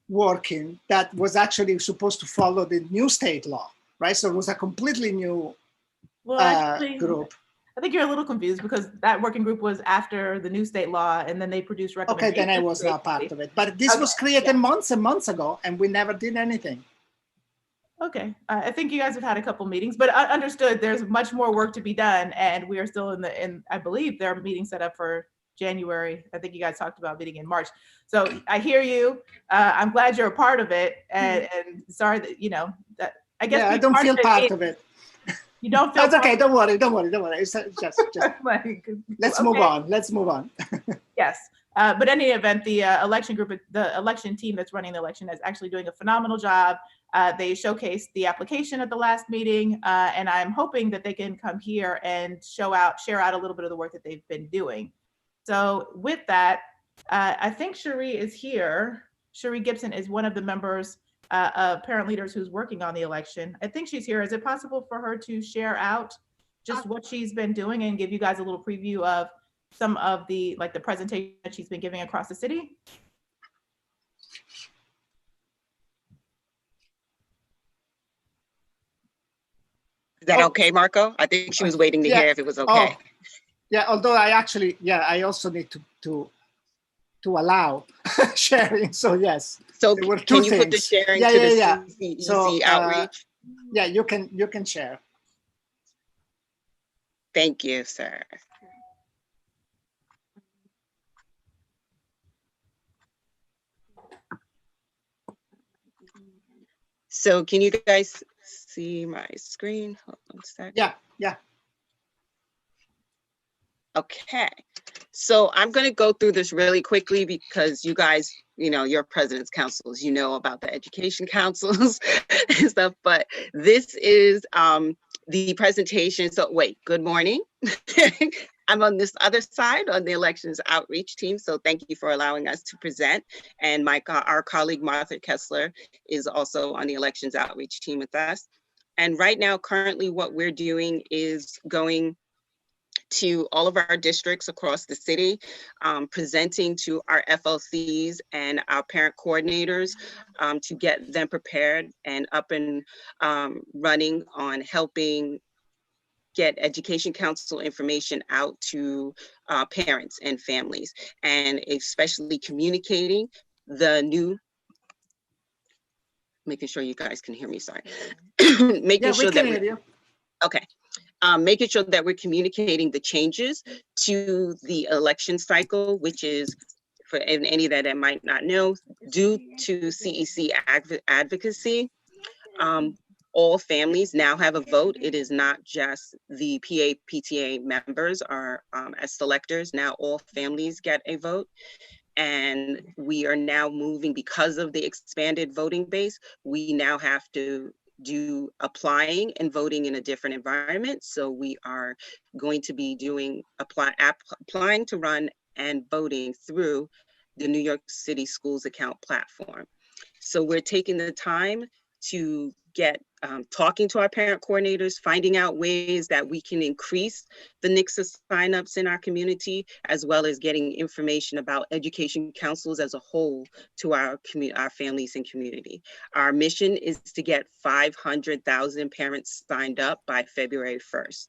working that was actually supposed to follow the new state law, right? So it was a completely new group. I think you're a little confused because that working group was after the new state law and then they produced recommendations. Okay, then I was not part of it. But this was created months and months ago and we never did anything. Okay, I think you guys have had a couple meetings, but I understood there's much more work to be done, and we are still in I believe there are meetings set up for January. I think you guys talked about meeting in March. So I hear you. I'm glad you're a part of it, and sorry that, you know, that I guess Yeah, I being don't feel part means of it. you don't feel That's okay. part- Don't worry. Don't worry. Don't worry. It's just like, let's move okay. on. Let's move on. Yes. But in any event, the election group, the election team that's running the election is actually doing a phenomenal job. They showcased the application at the last meeting, and I'm hoping that they can come here and share out a little bit of the work that they've been doing. So with that, I think Cherie is here. Cherie Gibson is one of the members of parent leaders who's working on the election. I think she's here. Is it possible for her to share out just what she's been doing and give you guys a little preview of some of the the presentation that she's been giving across the city? Is that okay, Marco? I think she was waiting to hear if it was okay. Oh, yeah. Although I also need to allow sharing. So yes. So there were can two you things. put the sharing Yeah, to yeah, the yeah. CEC outreach? Yeah, you can share. Thank you, sir. So can you guys see my screen? Hold on a sec. Yeah, yeah. Okay, so I'm going to go through this really quickly because you guys, you know, your president's councils, you know about the education councils and stuff, but this is the presentation. So wait, good morning. I'm on this other side on the elections outreach team, so thank you for allowing us to present. And our colleague Martha Kessler is also on the elections outreach team with us. And right now, currently what we're doing is going to all of our districts across the city, presenting to our FLCs and our parent coordinators to get them prepared and up and running on helping get education council information out to parents and families, and especially communicating the new, making sure you guys can hear me, sorry. Making sure that hear you. Okay. Making sure that we're communicating the changes to the election cycle, which is, for any that might not know, due to CEC advocacy, all families now have a vote. It is not just the PTA members are as selectors. Now all families get a vote. And we are now moving, because of the expanded voting base, we now have to do applying and voting in a different environment. So we are going to be doing applying to run and voting through the New York City Schools account platform. So we're taking the time to get talking to our parent coordinators, finding out ways that we can increase the NICSA signups in our community, as well as getting information about education councils as a whole to our families and community. Our mission is to get 500,000 parents signed up by February 1st.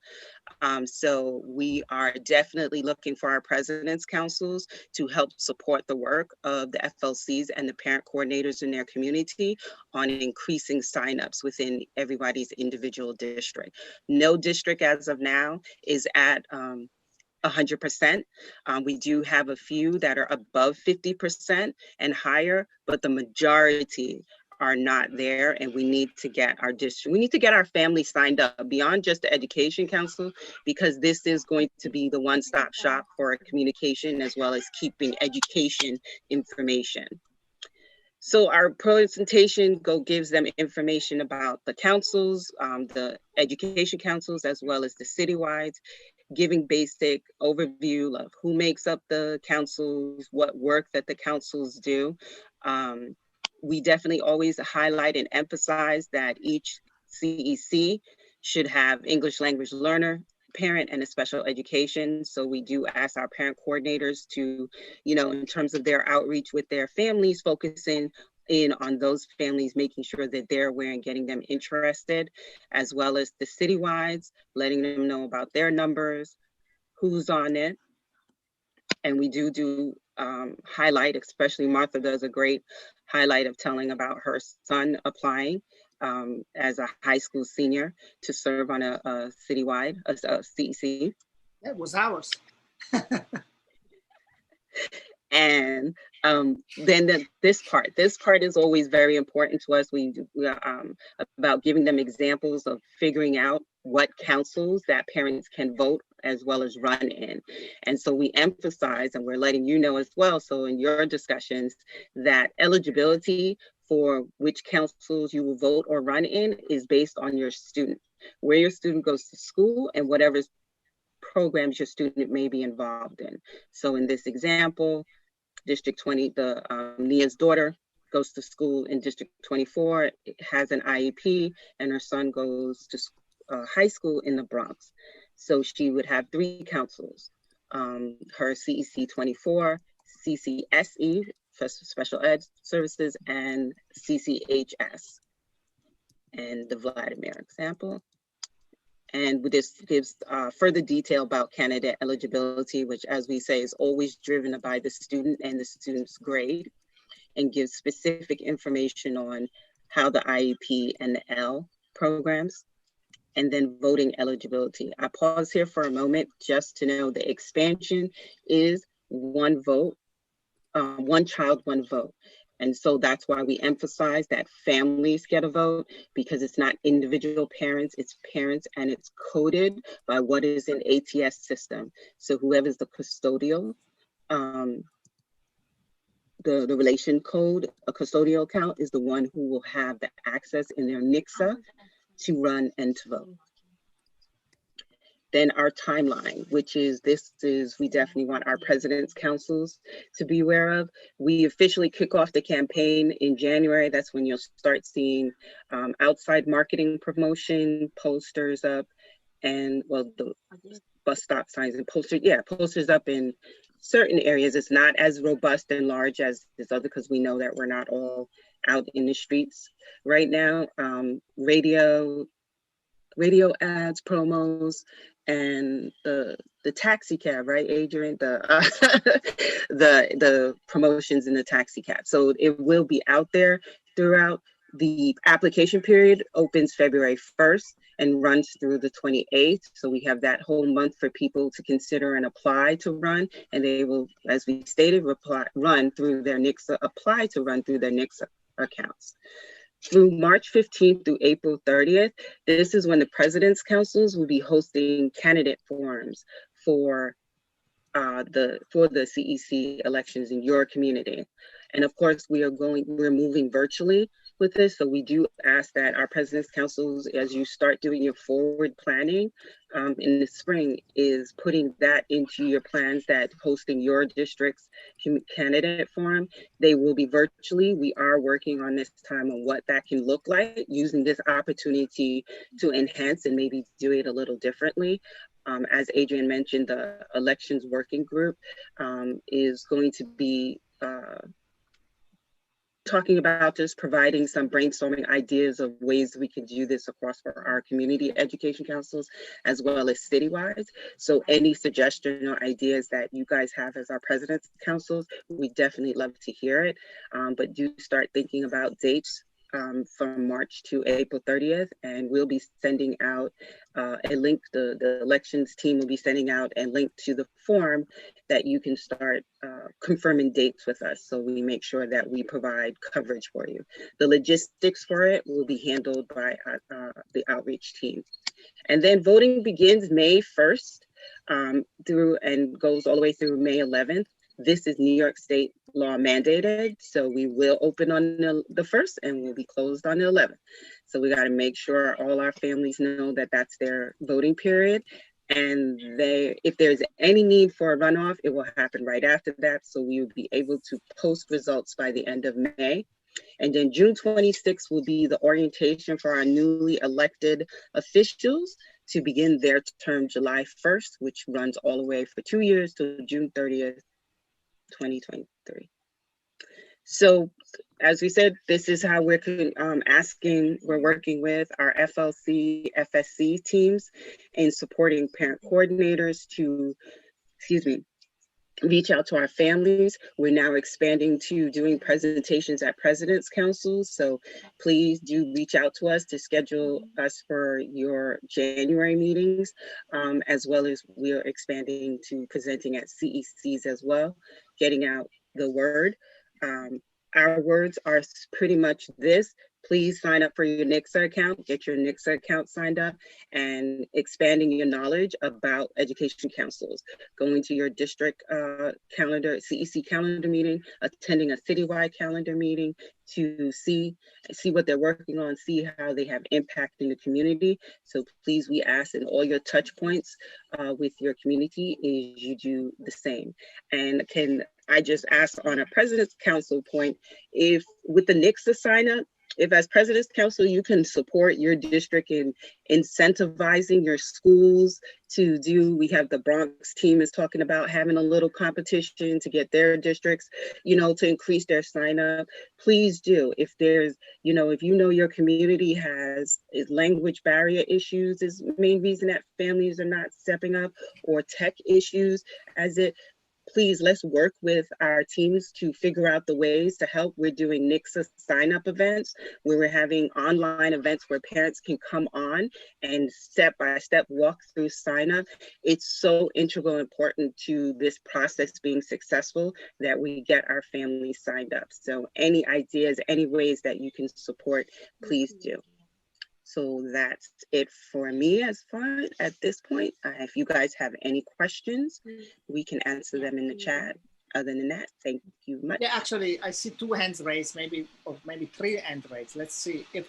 So we are definitely looking for our president's councils to help support the work of the FLCs and the parent coordinators in their community on increasing signups within everybody's individual district. No district as of now is at 100%. We do have a few that are above 50% and higher, but the majority are not there, and we need to get our district, we need to get our family signed up beyond just the education council, because this is going to be the one-stop shop for communication as well as keeping education information. So our presentation gives them information about the councils, the education councils, as well as the citywides, giving basic overview of who makes up the councils, what work that the councils do. We definitely always highlight and emphasize that each CEC should have English language learner, parent, and a special education. So we do ask our parent coordinators to, you know, in terms of their outreach with their families, focusing in on those families, making sure that they're aware and getting them interested, as well as the citywides, letting them know about their numbers, who's on it. And we do highlight, especially Martha does a great highlight of telling about her son applying. as a high school senior to serve on a citywide, a CEC. That was ours. And then this part is always very important to us. We about giving them examples of figuring out what councils that parents can vote as well as run in. And so we emphasize, and we're letting you know as well, so in your discussions, that eligibility for which councils you will vote or run in is based on your student, where your student goes to school and whatever programs your student may be involved in. So in this example, District 20, Nia's daughter goes to school in District 24, it has an IEP, and her son goes to high school in the Bronx. So she would have 3 councils, her CEC 24, CCSE, for Special Ed Services, and CCHS. And the Vladimir example. And this gives further detail about candidate eligibility, which, as we say, is always driven by the student and the student's grade, and gives specific information on how the IEP and the L programs, and then voting eligibility. I pause here for a moment just to know the expansion is one vote, one child, one vote. And so that's why we emphasize that families get a vote, because it's not individual parents, it's parents, and it's coded by what is in ATS system. So whoever's the custodial, the relation code, a custodial account, is the one who will have the access in their NICSA to run and to vote. Then our timeline, which is, we definitely want our president's councils to be aware of. We officially kick off the campaign in January. That's when you'll start seeing outside marketing promotion, posters up, and well, the bus stop signs and posters up in certain areas. It's not as robust and large as this other, because we know that we're not all out in the streets right now. Radio ads, promos, and the taxi cab, right, Adrian? The promotions in the taxi cab. So it will be out there throughout. The application period opens February 1st and runs through the 28th. So we have that whole month for people to consider and apply to run, and they will, as we stated, run through their NICSA, apply to run through their NICSA accounts. Through March 15th through April 30th, this is when the President's Councils will be hosting candidate forums for the CEC elections in your community. And of course, we're moving virtually with this. So we do ask that our President's Councils, as you start doing your forward planning in the spring, is putting that into your plans, that hosting your district's candidate forum. They will be virtually. We are working on this time on what that can look like, using this opportunity to enhance and maybe do it a little differently. As Adrian mentioned, the elections working group is going to be talking about just providing some brainstorming ideas of ways we can do this across for our community education councils, as well as citywide. So any suggestion or ideas that you guys have as our president's councils, we definitely love to hear it. But do start thinking about dates from March to April 30th, and we'll be sending out a link. The elections team will be sending out a link to the form that you can start confirming dates with us, so we make sure that we provide coverage for you. The logistics for it will be handled by the outreach team. And then voting begins May 1st through and goes all the way through May 11th. This is New York State law mandated, so we will open on the 1st and we'll be closed on the 11th. So we got to make sure all our families know that that's their voting period. And if there's any need for a runoff, it will happen right after that. So we will be able to post results by the end of May. And then June 26th will be the orientation for our newly elected officials to begin their term July 1st, which runs all the way for 2 years to June 30th, 2023. So as we said, this is how we're working with our FLC, FSC teams in supporting parent coordinators to, reach out to our families. We're now expanding to doing presentations at President's Councils. So please do reach out to us to schedule us for your January meetings, as well as we're expanding to presenting at CECs as well, getting out the word. Our words are pretty much this: please sign up for your NICSA account, get your NICSA account signed up, and expanding your knowledge about education councils, going to your district calendar, CEC calendar meeting, attending a citywide calendar meeting to see what they're working on, see how they have impact in the community. So please, we ask in all your touch points with your community is you do the same. And can I just ask on a President's Council point, if with the NICSA sign up, if as President's Council, you can support your district in incentivizing your schools to do, we have the Bronx team is talking about having a little competition to get their districts, to increase their sign up. Please do. If there's, if your community has language barrier issues is main reason that families are not stepping up, or tech issues please, let's work with our teams to figure out the ways to help. We're doing NICSA sign-up events where we're having online events where parents can come on and step-by-step walk through sign-up. It's so integral important to this process being successful that we get our families signed up. So any ideas, any ways that you can support, please do. So that's it for me as far at this point. If you guys have any questions, we can answer them in the chat. Other than that, thank you much. Yeah, actually, I see 2 hands raised, maybe 3 hands raised. Let's see if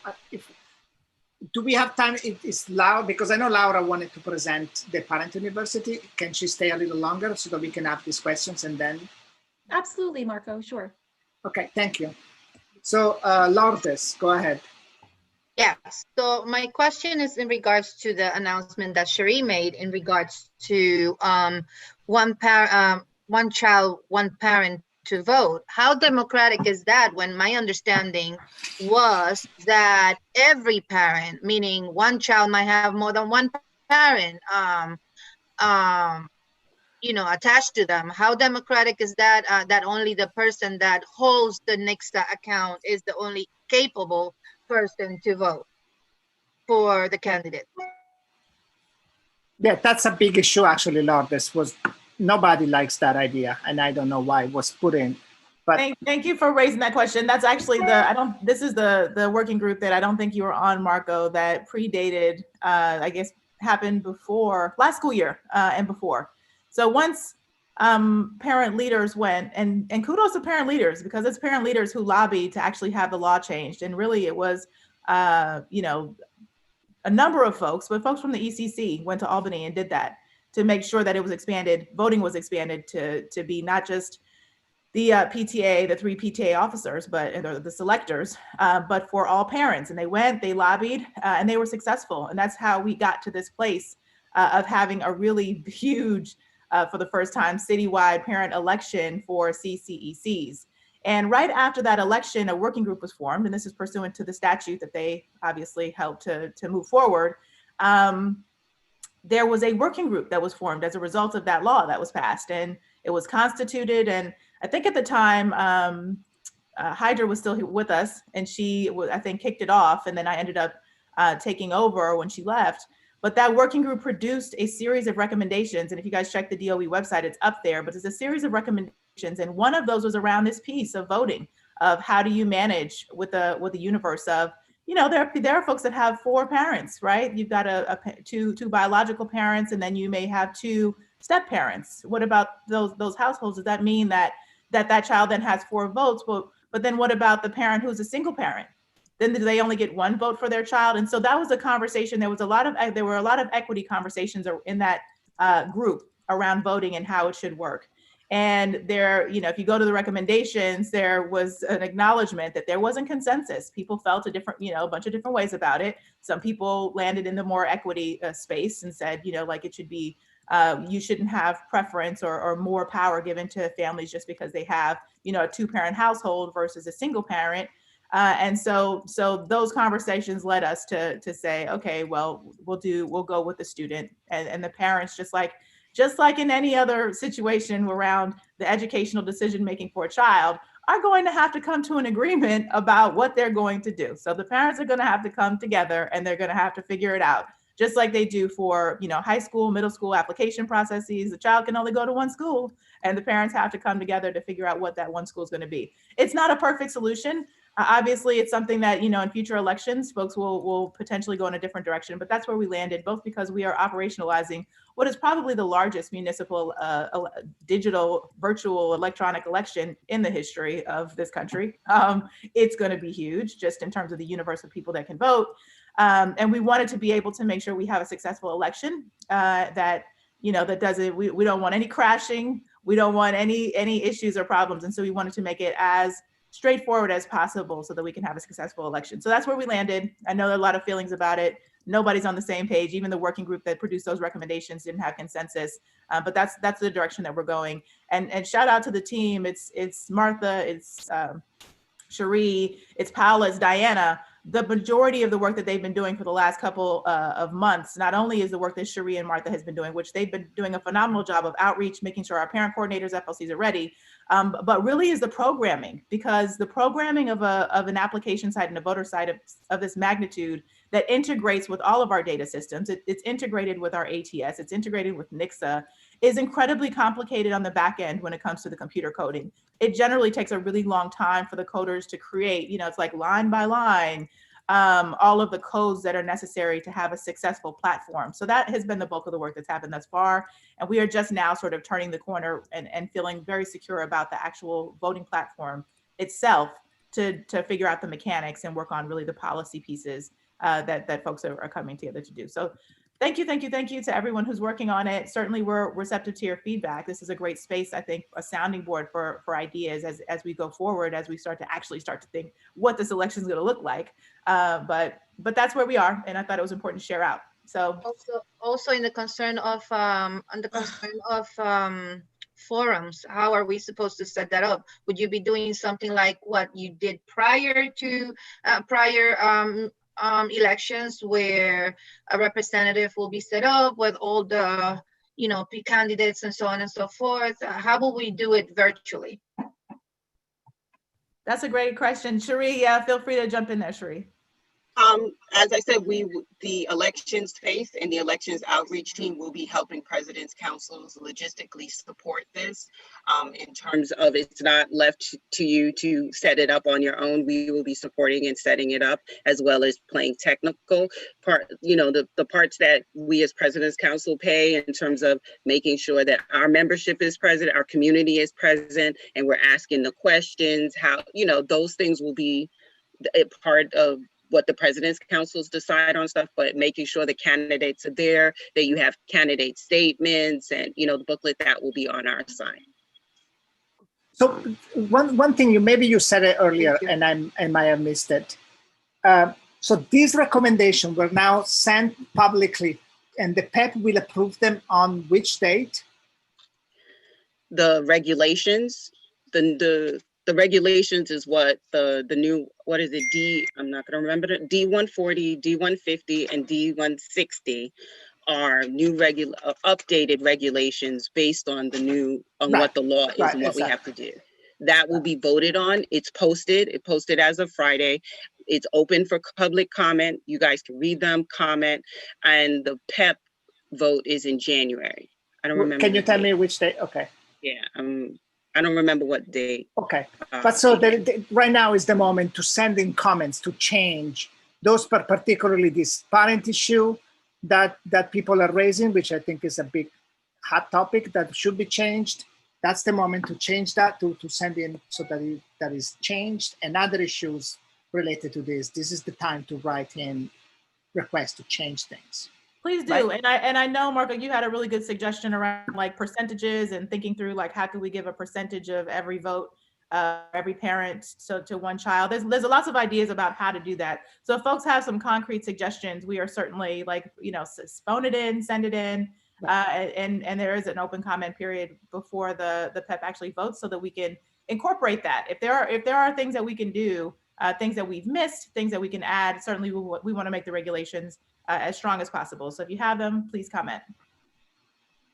do we have time? It is Laura, because I know Laura wanted to present the Parent University. Can she stay a little longer so that we can have these questions and then? Absolutely, Marco, sure. Okay, thank you. So Lourdes, go ahead. Yes, so my question is in regards to the announcement that Cherie made in regards to one child, one parent to vote. How democratic is that, when my understanding was that every parent, meaning one child might have more than one parent attached to them? How democratic is that, that only the person that holds the NICSA account is the only capable person to vote for the candidate? Yeah, that's a big issue actually, Lourdes. Nobody likes that idea, and I don't know why it was put in. But thank you for raising that question. That's actually this is the working group that I don't think you were on, Marco, that predated, I guess happened before last school year and before. So once parent leaders went, and kudos to parent leaders, because it's parent leaders who lobbied to actually have the law changed. And really it was, a number of folks, but folks from the ECC went to Albany and did that to make sure that it was expanded, voting was expanded to be not just the PTA, the 3 PTA officers, but the selectors, but for all parents. And they went, they lobbied, and they were successful. And that's how we got to this place of having a really huge, for the first time, citywide parent election for CCECs. And right after that election, a working group was formed, and this is pursuant to the statute that they obviously helped to move forward. There was a working group that was formed as a result of that law that was passed, and it was constituted. And I think at the time, Hydra was still with us, and she, I think, kicked it off, and then I ended up taking over when she left. But that working group produced a series of recommendations, and if you guys check the DOE website, it's up there, but it's a series of recommendations. And one of those was around this piece of voting, of how do you manage with the universe of, there are folks that have 4 parents, right? You've got two biological parents, and then you may have 2 step parents. What about those households? Does that mean that child then has 4 votes? But then what about the parent who's a single parent? Then do they only get 1 vote for their child? And so that was a conversation. There were a lot of equity conversations in that group around voting and how it should work. And there, if you go to the recommendations, there was an acknowledgement that there wasn't consensus. People felt a bunch of different ways about it. Some people landed in the more equity space and said, like it should be, you shouldn't have preference or more power given to families just because they have, a 2-parent household versus a single parent. And so those conversations led us to say, okay, well, we'll go with the student and the parents, just just like in any other situation around the educational decision-making for a child, are going to have to come to an agreement about what they're going to do. So the parents are going to have to come together and they're going to have to figure it out, just like they do for, high school, middle school application processes. The child can only go to one school and the parents have to come together to figure out what that one school is going to be. It's not a perfect solution. Obviously, it's something that, in future elections, folks will potentially go in a different direction, but that's where we landed, both because we are operationalizing what is probably the largest municipal digital virtual electronic election in the history of this country. It's going to be huge just in terms of the universe of people that can vote. And we wanted to be able to make sure we have a successful election that doesn't, we don't want any crashing. We don't want any issues or problems. And so we wanted to make it as straightforward as possible so that we can have a successful election. So that's where we landed. I know there are a lot of feelings about it. Nobody's on the same page. Even the working group that produced those recommendations didn't have consensus, but that's the direction that we're going. And shout out to the team. It's Martha, it's Cherie, it's Paula, it's Diana. The majority of the work that they've been doing for the last couple of months, not only is the work that Cherie and Martha has been doing, which they've been doing a phenomenal job of outreach, making sure our parent coordinators, FLCs are ready, but really is the programming, because the programming of an application site and a voter site of this magnitude that integrates with all of our data systems, it's integrated with our ATS, it's integrated with NICSA, is incredibly complicated on the back end when it comes to the computer coding. It generally takes a really long time for the coders to create, it's like line by line, all of the codes that are necessary to have a successful platform. So that has been the bulk of the work that's happened thus far. And we are just now sort of turning the corner and feeling very secure about the actual voting platform itself to figure out the mechanics and work on really the policy pieces that folks are coming together to do. So thank you to everyone who's working on it. Certainly we're receptive to your feedback. This is a great space, I think, a sounding board for ideas as we go forward, as we start to think what this election is going to look like. But that's where we are, and I thought it was important to share out. So also in the concern of forums, how are we supposed to set that up? Would you be doing something like what you did prior to elections, where a representative will be set up with all the candidates and so on and so forth? How will we do it virtually? That's a great question. Cherie, yeah, feel free to jump in there, Cherie. As I said, the elections space and the elections outreach team will be helping President's Councils logistically support this. In terms of, it's not left to you to set it up on your own. We will be supporting and setting it up, as well as playing technical part, the parts that we as President's Council pay in terms of making sure that our membership is present, our community is present, and we're asking the questions, how, those things will be a part of what the President's Councils decide on stuff, but making sure the candidates are there, that you have candidate statements and, the booklet that will be on our site. So one thing, maybe you said it earlier and I might have missed it. So these recommendations were now sent publicly and the PEP will approve them on which date? The regulations, the regulations is what the new, what is it, I'm not going to remember it, D140, D150, and D160 are new updated regulations based on the new, what the law is and what we have to do. That will be voted on. It's posted. It posted as of Friday. It's open for public comment. You guys can read them, comment, and the PEP vote is in January. I don't remember. Can you tell me which day? Okay. Yeah. I don't remember what date. Okay, but so right now is the moment to send in comments to change those, particularly this parent issue that people are raising, which I think is a big hot topic that should be changed. That's the moment to change that, to send in so that is changed, and other issues related to this. This is the time to write in requests to change things. Please do. Right. And I know, Marco, you had a really good suggestion around like percentages and thinking through like how could we give a percentage of every vote, every parent to one child. There's lots of ideas about how to do that. So if folks have some concrete suggestions, we are certainly like, phone it in, send it in. And there is an open comment period before the PEP actually votes so that we can incorporate that. If there are things that we can do, things that we've missed, things that we can add, certainly we want to make the regulations as strong as possible. So if you have them, please comment.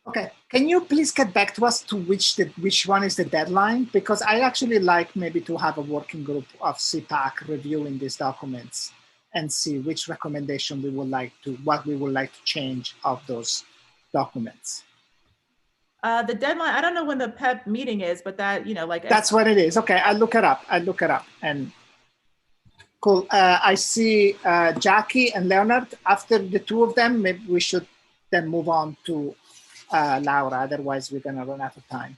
Okay, can you please get back to us to which one is the deadline? Because I actually like maybe to have a working group of CPAC reviewing these documents and see which recommendation what we would like to change of those documents. The deadline, I don't know when the PEP meeting is, but that, like. That's what it is. Okay, I'll look it up. And cool. I see Jackie and Leonard. After the two of them, maybe we should then move on to Laura. Otherwise, we're going to run out of time.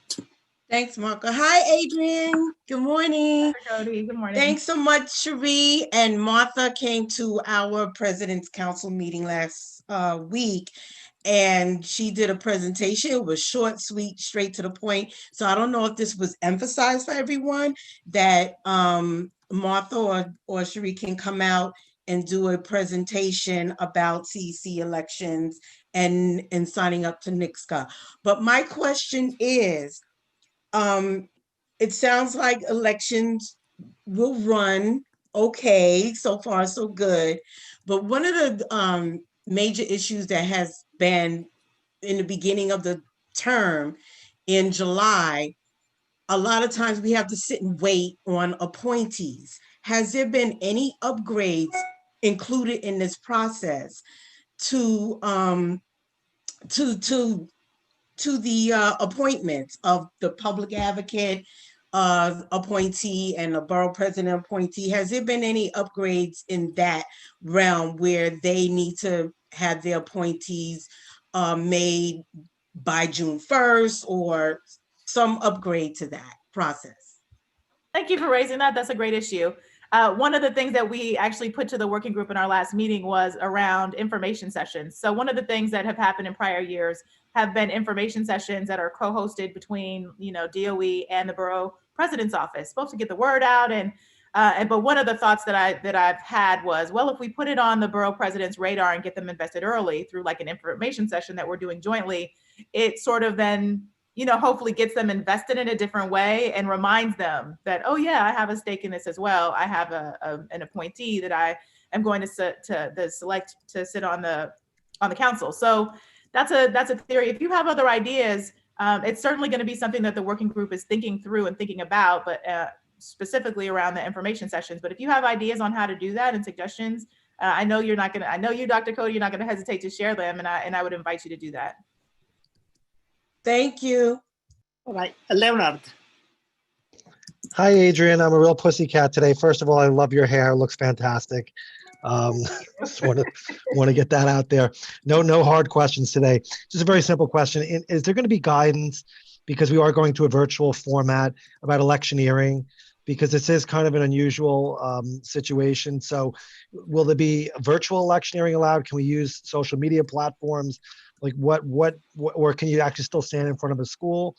Thanks, Marco. Hi, Adrian. Good morning. Cody, good morning. Thanks so much, Cherie. And Martha came to our President's Council meeting last week, and she did a presentation. It was short, sweet, straight to the point. So I don't know if this was emphasized for everyone, that Martha or Cherie can come out and do a presentation about CEC elections and signing up to NICSCA. But my question is, it sounds like elections will run okay. So far, so good. But one of the major issues that has been in the beginning of the term in July, a lot of times we have to sit and wait on appointees. Has there been any upgrades included in this process to the appointments of the public advocate appointee and the borough president appointee? Has there been any upgrades in that realm where they need to have their appointees made by June 1st or some upgrade to that process? Thank you for raising that. That's a great issue. One of the things that we actually put to the working group in our last meeting was around information sessions. So one of the things that have happened in prior years have been information sessions that are co-hosted between, DOE and the borough president's office, supposed to get the word out. But one of the thoughts that I've had was, well, if we put it on the borough president's radar and get them invested early through like an information session that we're doing jointly, it sort of then, hopefully gets them invested in a different way and reminds them that, oh yeah, I have a stake in this as well. I have an appointee that I am going to select to sit on the council. So that's a theory. If you have other ideas, it's certainly going to be something that the working group is thinking through and thinking about, but specifically around the information sessions. But if you have ideas on how to do that and suggestions, I know you, Dr. Cody, you're not going to hesitate to share them, and I would invite you to do that. Thank you. All right, Leonard. Hi, Adrian. I'm a real pussycat today. First of all, I love your hair. It looks fantastic. Just want to get that out there. No hard questions today. Just a very simple question. Is there going to be guidance, because we are going to a virtual format, about electioneering? Because this is kind of an unusual situation. So will there be virtual electioneering allowed? Can we use social media platforms? Like what, or can you actually still stand in front of a school?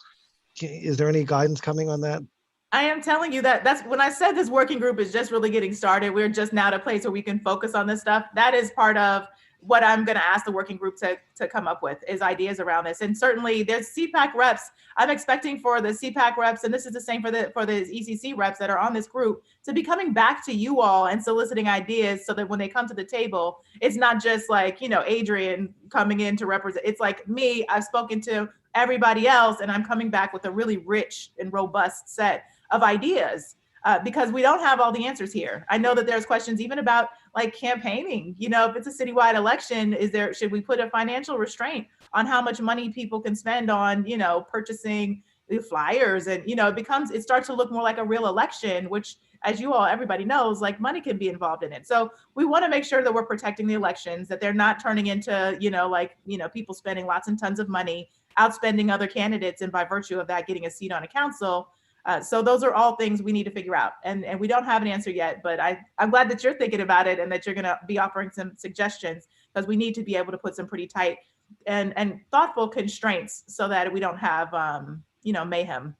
Is there any guidance coming on that? I am telling you that's when I said this working group is just really getting started. We're just now at a place where we can focus on this stuff. That is part of what I'm going to ask the working group to come up with, is ideas around this. And certainly there's CPAC reps. I'm expecting for the CPAC reps, and this is the same for the ECC reps that are on this group, to be coming back to you all and soliciting ideas, so that when they come to the table, it's not just like, Adrian coming in to represent. It's like me, I've spoken to everybody else, and I'm coming back with a really rich and robust set of ideas. Because we don't have all the answers here. I know that there's questions even about like campaigning. If it's a citywide election, should we put a financial restraint on how much money people can spend on, purchasing the flyers? And, it starts to look more like a real election, which, as everybody knows, like money can be involved in it. So we want to make sure that we're protecting the elections, that they're not turning into, people spending lots and tons of money, outspending other candidates, and by virtue of that, getting a seat on a council. So those are all things we need to figure out. And we don't have an answer yet, but I'm glad that you're thinking about it and that you're going to be offering some suggestions, because we need to be able to put some pretty tight and thoughtful constraints so that we don't have, mayhem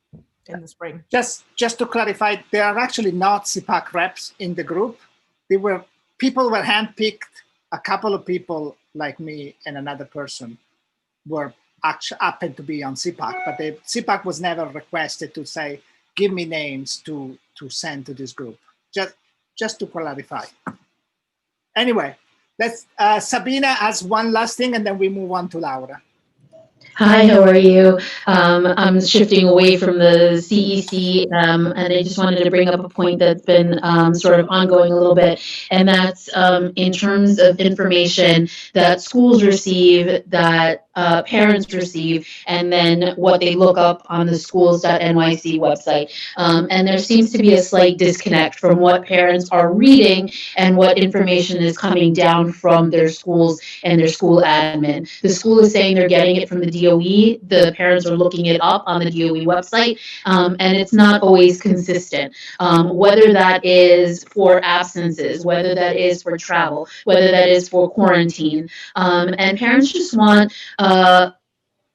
in the spring. Just to clarify, there are actually not CPAC reps in the group. People were handpicked. A couple of people like me and another person were actually happened to be on CPAC, but CPAC was never requested to say, give me names to send to this group. Just to clarify. Anyway, let's Sabina has one last thing, and then we move on to Laura. Hi, how are you? I'm shifting away from the CEC, and I just wanted to bring up a point that's been sort of ongoing a little bit, and that's in terms of information that schools receive, that parents receive, and then what they look up on the schools.nyc website. And there seems to be a slight disconnect from what parents are reading and what information is coming down from their schools and their school admin. The school is saying they're getting it from the DOE. The parents are looking it up on the DOE website, and it's not always consistent. Whether that is for absences, whether that is for travel, whether that is for quarantine, and parents just want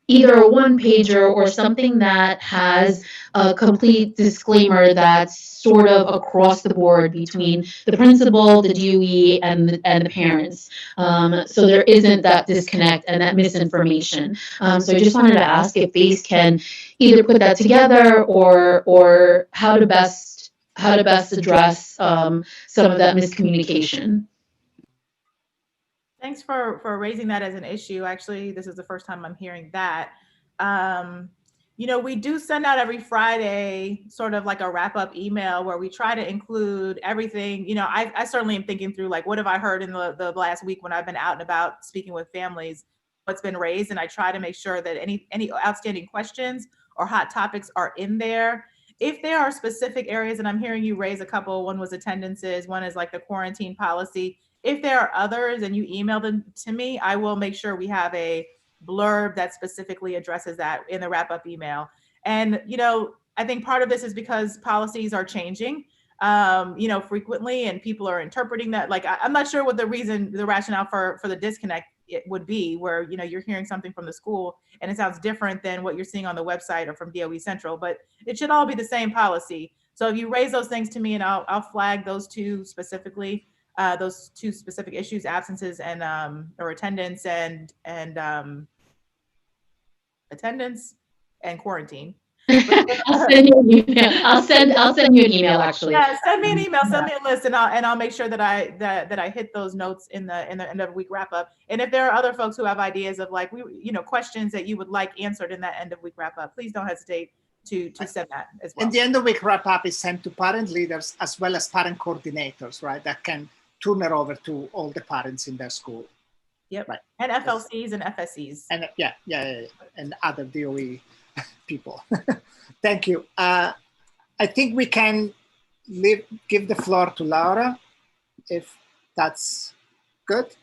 either a one pager or something that has a complete disclaimer that's sort of across the board between the principal, the DOE, and the parents. So there isn't that disconnect and that misinformation. So I just wanted to ask if BASE can either put that together or how to best address some of that miscommunication. Thanks for raising that as an issue. Actually, this is the first time I'm hearing that. We do send out every Friday sort of like a wrap-up email where we try to include everything. I certainly am thinking through, like, what have I heard in the last week when I've been out and about speaking with families, what's been raised, and I try to make sure that any outstanding questions or hot topics are in there. If there are specific areas, and I'm hearing you raise a couple, one was attendances, one is like the quarantine policy. If there are others and you email them to me, I will make sure we have a blurb that specifically addresses that in the wrap-up email. And, I think part of this is because policies are changing, frequently, and people are interpreting that. Like, I'm not sure what the rationale for the disconnect it would be, where, you're hearing something from the school and it sounds different than what you're seeing on the website or from DOE Central, but it should all be the same policy. So if you raise those things to me, and I'll flag those two specifically. Those two specific issues, absences and or attendance and attendance and quarantine. I'll send you an email. I'll send you an email, actually. Yeah, send me an email, send me a list, and I'll make sure that I hit those notes in the end of week wrap up. And if there are other folks who have ideas of, like, questions that you would like answered in that end of week wrap up, please don't hesitate to send that as well. And the end of week wrap up is sent to parent leaders as well as parent coordinators, right? That can turn it over to all the parents in their school. Yep. Right. And FLCs and FSCs. And yeah, and other DOE people. Thank you. I think we can give the floor to Laura, if that's good.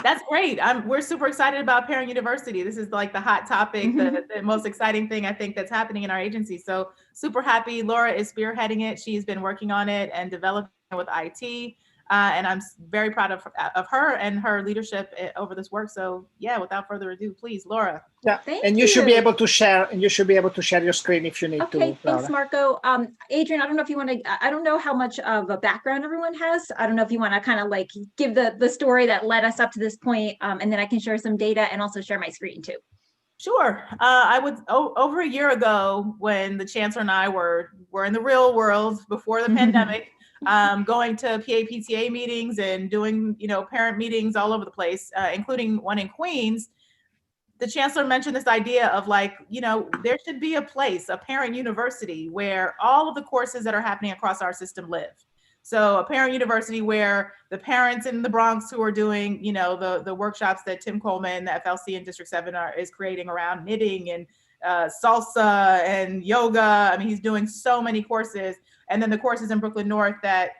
That's great. We're super excited about Parent University. This is like the hot topic, the most exciting thing I think that's happening in our agency. So super happy. Laura is spearheading it. She's been working on it and developing it with IT. And I'm very proud of her and her leadership over this work. So yeah, without further ado, please, Laura. Yeah, you should be able to share, your screen if you need to. Okay, thanks, Marco. Adrian, I don't know if you want to, I don't know how much of a background everyone has. I don't know if you want to kind of like give the story that led us up to this point, and then I can share some data and also share my screen too. Sure. Over a year ago, when the chancellor and I were in the real world before the pandemic, going to PTA meetings and doing, parent meetings all over the place, including one in Queens. The chancellor mentioned this idea of, like, there should be a place, a parent university, where all of the courses that are happening across our system live. So a parent university where the parents in the Bronx who are doing, the workshops that Tim Coleman, the FLC in District 7 is creating around knitting and salsa and yoga. I mean, he's doing so many courses. And then the courses in Brooklyn North that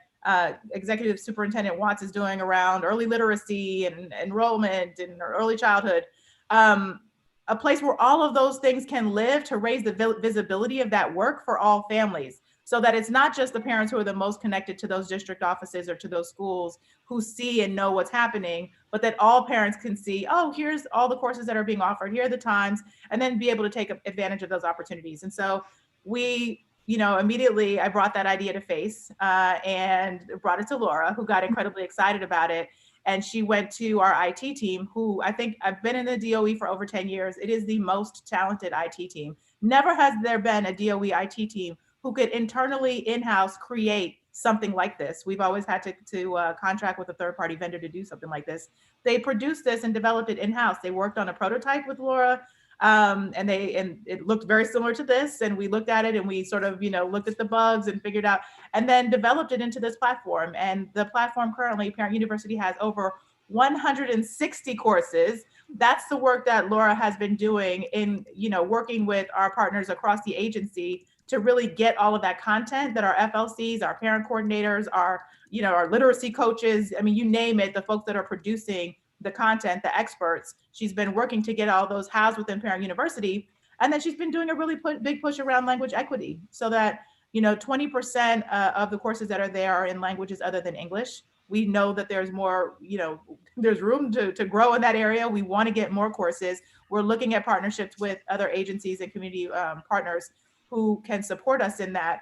Executive Superintendent Watts is doing around early literacy and enrollment and early childhood. A place where all of those things can live to raise the visibility of that work for all families, so that it's not just the parents who are the most connected to those district offices or to those schools who see and know what's happening, but that all parents can see, oh, here's all the courses that are being offered, here are the times, and then be able to take advantage of those opportunities. And so we, immediately I brought that idea to FACE and brought it to Laura, who got incredibly excited about it. And she went to our IT team, who I think, I've been in the DOE for over 10 years. It is the most talented IT team. Never has there been a DOE IT team who could internally in-house create something like this. We've always had to contract with a third-party vendor to do something like this. They produced this and developed it in-house. They worked on a prototype with Laura. And it looked very similar to this. And we looked at it and we sort of, looked at the bugs and figured out, and then developed it into this platform. And the platform currently, Parent University, has over 160 courses. That's the work that Laura has been doing in, working with our partners across the agency to really get all of that content that our FLCs, our parent coordinators, our literacy coaches, I mean, you name it, the folks that are producing the content, the experts. She's been working to get all those housed within Parent University. And then she's been doing a really big push around language equity so that, 20% of the courses that are there are in languages other than English. We know that there's more, there's room to grow in that area. We want to get more courses. We're looking at partnerships with other agencies and community partners who can support us in that.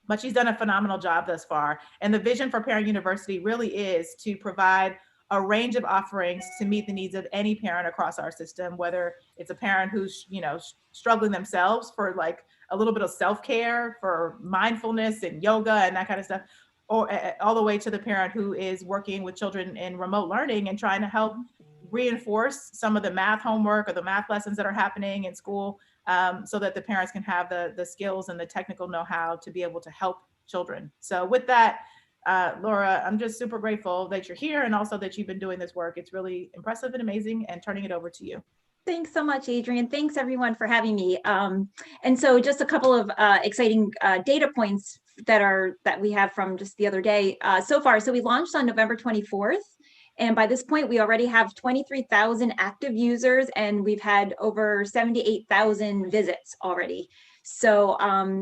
But she's done a phenomenal job thus far. And the vision for Parent University really is to provide a range of offerings to meet the needs of any parent across our system, whether it's a parent who's, struggling themselves for like a little bit of self-care, for mindfulness and yoga and that kind of stuff, or all the way to the parent who is working with children in remote learning and trying to help reinforce some of the math homework or the math lessons that are happening in school, so that the parents can have the skills and the technical know-how to be able to help children. So with that, Laura, I'm just super grateful that you're here and also that you've been doing this work. It's really impressive and amazing, and turning it over to you. Thanks so much, Adrienne. Thanks everyone for having me. And so just a couple of exciting data points that we have from just the other day so far. So we launched on November 24th. And by this point, we already have 23,000 active users, and we've had over 78,000 visits already. So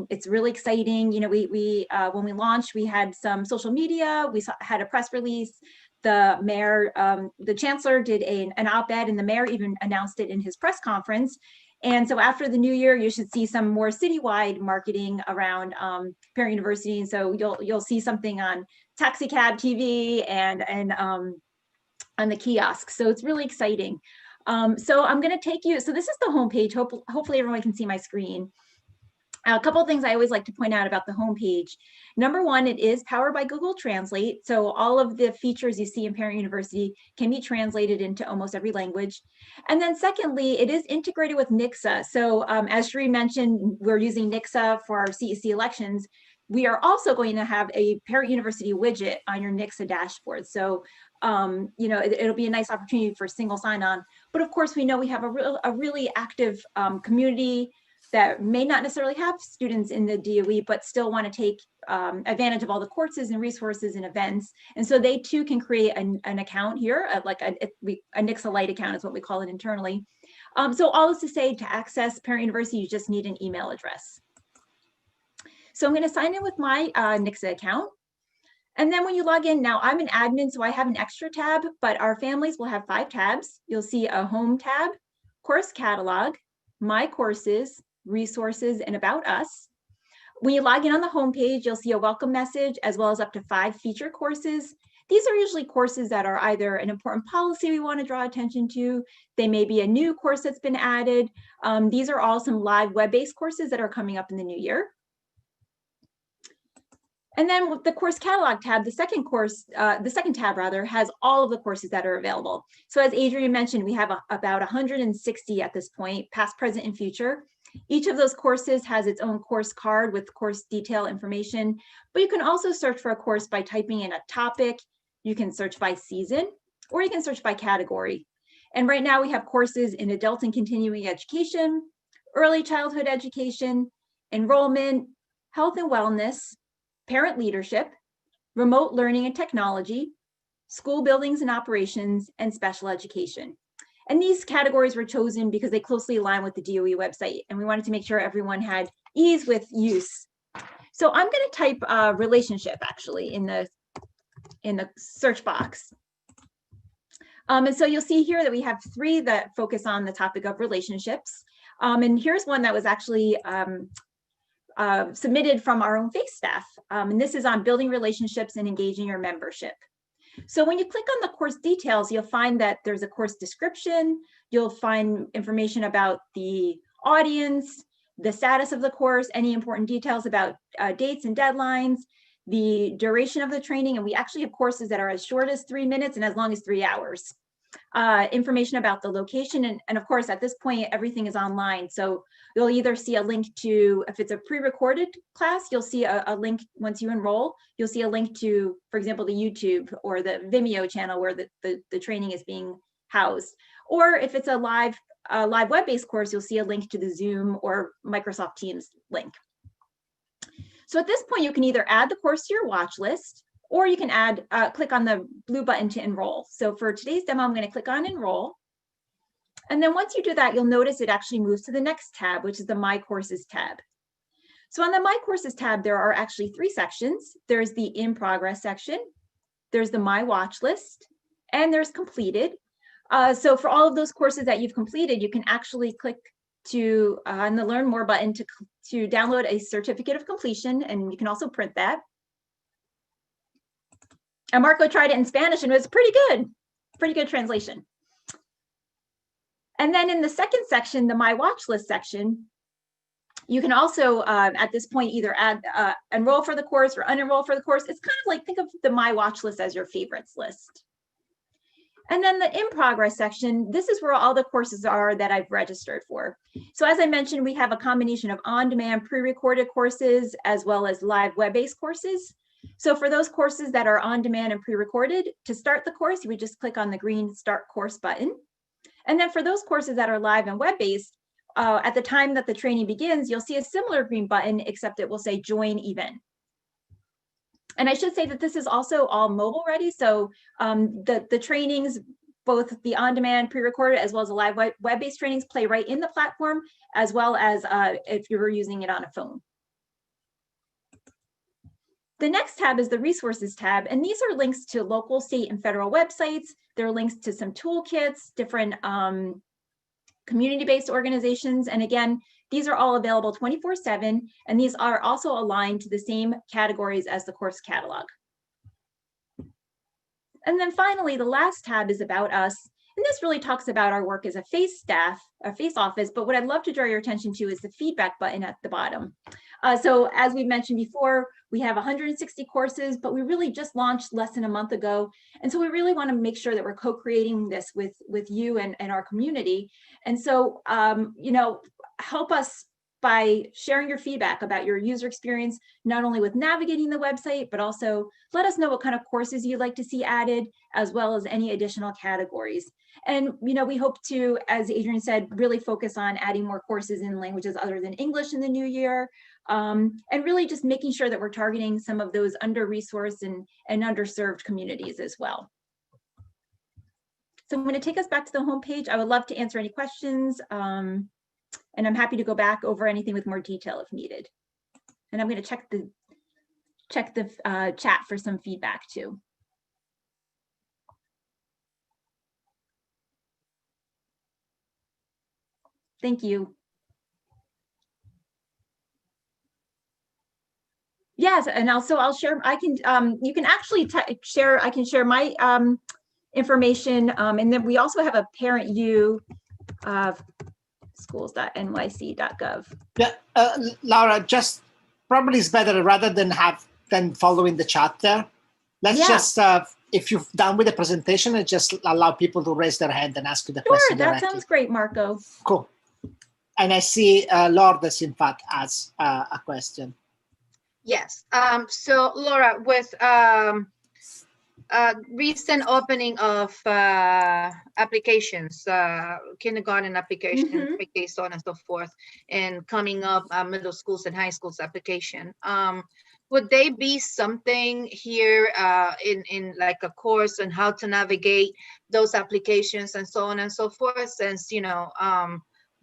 it's really exciting. When we launched, we had some social media, had a press release. The mayor, the chancellor did an op-ed, and the mayor even announced it in his press conference. And so after the new year, you should see some more citywide marketing around Parent University. And so you'll see something on Taxi Cab TV and on the kiosk. So it's really exciting. So I'm going to take you, so this is the homepage. Hopefully everyone can see my screen. A couple of things I always like to point out about the homepage. Number one, it is powered by Google Translate. So all of the features you see in Parent University can be translated into almost every language. And then secondly, it is integrated with Nixa. So as Sheree mentioned, we're using Nixa for our CEC elections. We are also going to have a Parent University widget on your Nixa dashboard. So it'll be a nice opportunity for single sign-on. But of course, we know we have a really active community that may not necessarily have students in the DOE, but still want to take advantage of all the courses and resources and events. And so they too can create an account here, like a Nixa Lite account is what we call it internally. So all is to say, to access Parent University, you just need an email address. So I'm going to sign in with my Nixa account. And then when you log in, now I'm an admin, so I have an extra tab, but our families will have 5 tabs. You'll see a home tab, course catalog, my courses, resources, and about us. When you log in on the homepage, you'll see a welcome message as well as up to 5 feature courses. These are usually courses that are either an important policy we want to draw attention to. They may be a new course that's been added. These are all some live web-based courses that are coming up in the new year. And then with the course catalog tab, the second tab rather, has all of the courses that are available. So as Adrienne mentioned, we have about 160 at this point, past, present, and future. Each of those courses has its own course card with course detail information, but you can also search for a course by typing in a topic. You can search by season, or you can search by category. And right now we have courses in adult and continuing education, early childhood education, enrollment, health and wellness, parent leadership, remote learning and technology, school buildings and operations, and special education. And these categories were chosen because they closely align with the DOE website, and we wanted to make sure everyone had ease with use. So I'm going to type relationship actually in the search box. And so you'll see here that we have 3 that focus on the topic of relationships. And here's one that was actually submitted from our own FACE staff. And this is on building relationships and engaging your membership. So when you click on the course details, you'll find that there's a course description. You'll find information about the audience, the status of the course, any important details about dates and deadlines, the duration of the training. And we actually have courses that are as short as 3 minutes and as long as 3 hours. information about the location. And of course, at this point, everything is online. So you'll either see a link to, if it's a pre-recorded class, you'll see a link once you enroll. You'll see a link to, for example, the YouTube or the Vimeo channel where the training is being housed. Or if it's a live web-based course, you'll see a link to the Zoom or Microsoft Teams link. So at this point, you can either add the course to your watch list, or you can click on the blue button to enroll. So for today's demo, I'm going to click on enroll. And then once you do that, you'll notice it actually moves to the next tab, which is the My Courses tab. So on the My Courses tab, there are actually 3 sections. There's the In Progress section, there's the My Watch List, and there's Completed. So for all of those courses that you've completed, you can actually click to on the Learn More button to download a certificate of completion, and you can also print that. And Marco tried it in Spanish and it was pretty good translation. And then in the second section, the My Watch List section, you can also at this point either enroll for the course or unenroll for the course. It's kind of like, think of the My Watch List as your favorites list. And then the In Progress section, this is where all the courses are that I've registered for. So as I mentioned, we have a combination of on-demand pre-recorded courses as well as live web-based courses. So for those courses that are on demand and pre-recorded, to start the course, you would just click on the green Start Course button. And then for those courses that are live and web-based, at the time that the training begins, you'll see a similar green button, except it will say Join Event. And I should say that this is also all mobile ready. So the trainings, both the on-demand pre-recorded as well as the live web-based trainings play right in the platform, as well as if you were using it on a phone. The next tab is the Resources tab, and these are links to local, state, and federal websites. There are links to some toolkits, different community-based organizations, and again, these are all available 24/7, and these are also aligned to the same categories as the course catalog. And then finally, the last tab is About Us, and this really talks about our work as a FACE staff, a FACE office, but what I'd love to draw your attention to is the feedback button at the bottom. So as we mentioned before, we have 160 courses, but we really just launched less than a month ago. And so we really want to make sure that we're co-creating this with you and our community. And so, you know, help us by sharing your feedback about your user experience, not only with navigating the website, but also let us know what kind of courses you'd like to see added, as well as any additional categories. And, you know, we hope to, as Adrian said, really focus on adding more courses in languages other than English in the new year. And really just making sure that we're targeting some of those under-resourced and underserved communities as well. So I'm going to take us back to the homepage. I would love to answer any questions. And I'm happy to go back over anything with more detail if needed. And I'm going to check the chat for some feedback too. Thank you. Yes, and also I'll share. I can. You can actually share. I can share my information, and then we also have a parent U. Schools.nyc.gov. Yeah, Laura, just probably it's better rather than following the chat there. Let's just, if you're done with the presentation, and just allow people to raise their hand and ask you the question Sure, that directly. sounds great, Marco. Cool. And I see Lourdes, in fact, has a question. Yes. So Laura, with recent opening of applications, kindergarten applications, pre-K, so on and so forth, and coming up middle schools and high schools application, would they be something here in like a course on how to navigate those applications and so on and so forth? Since, you know,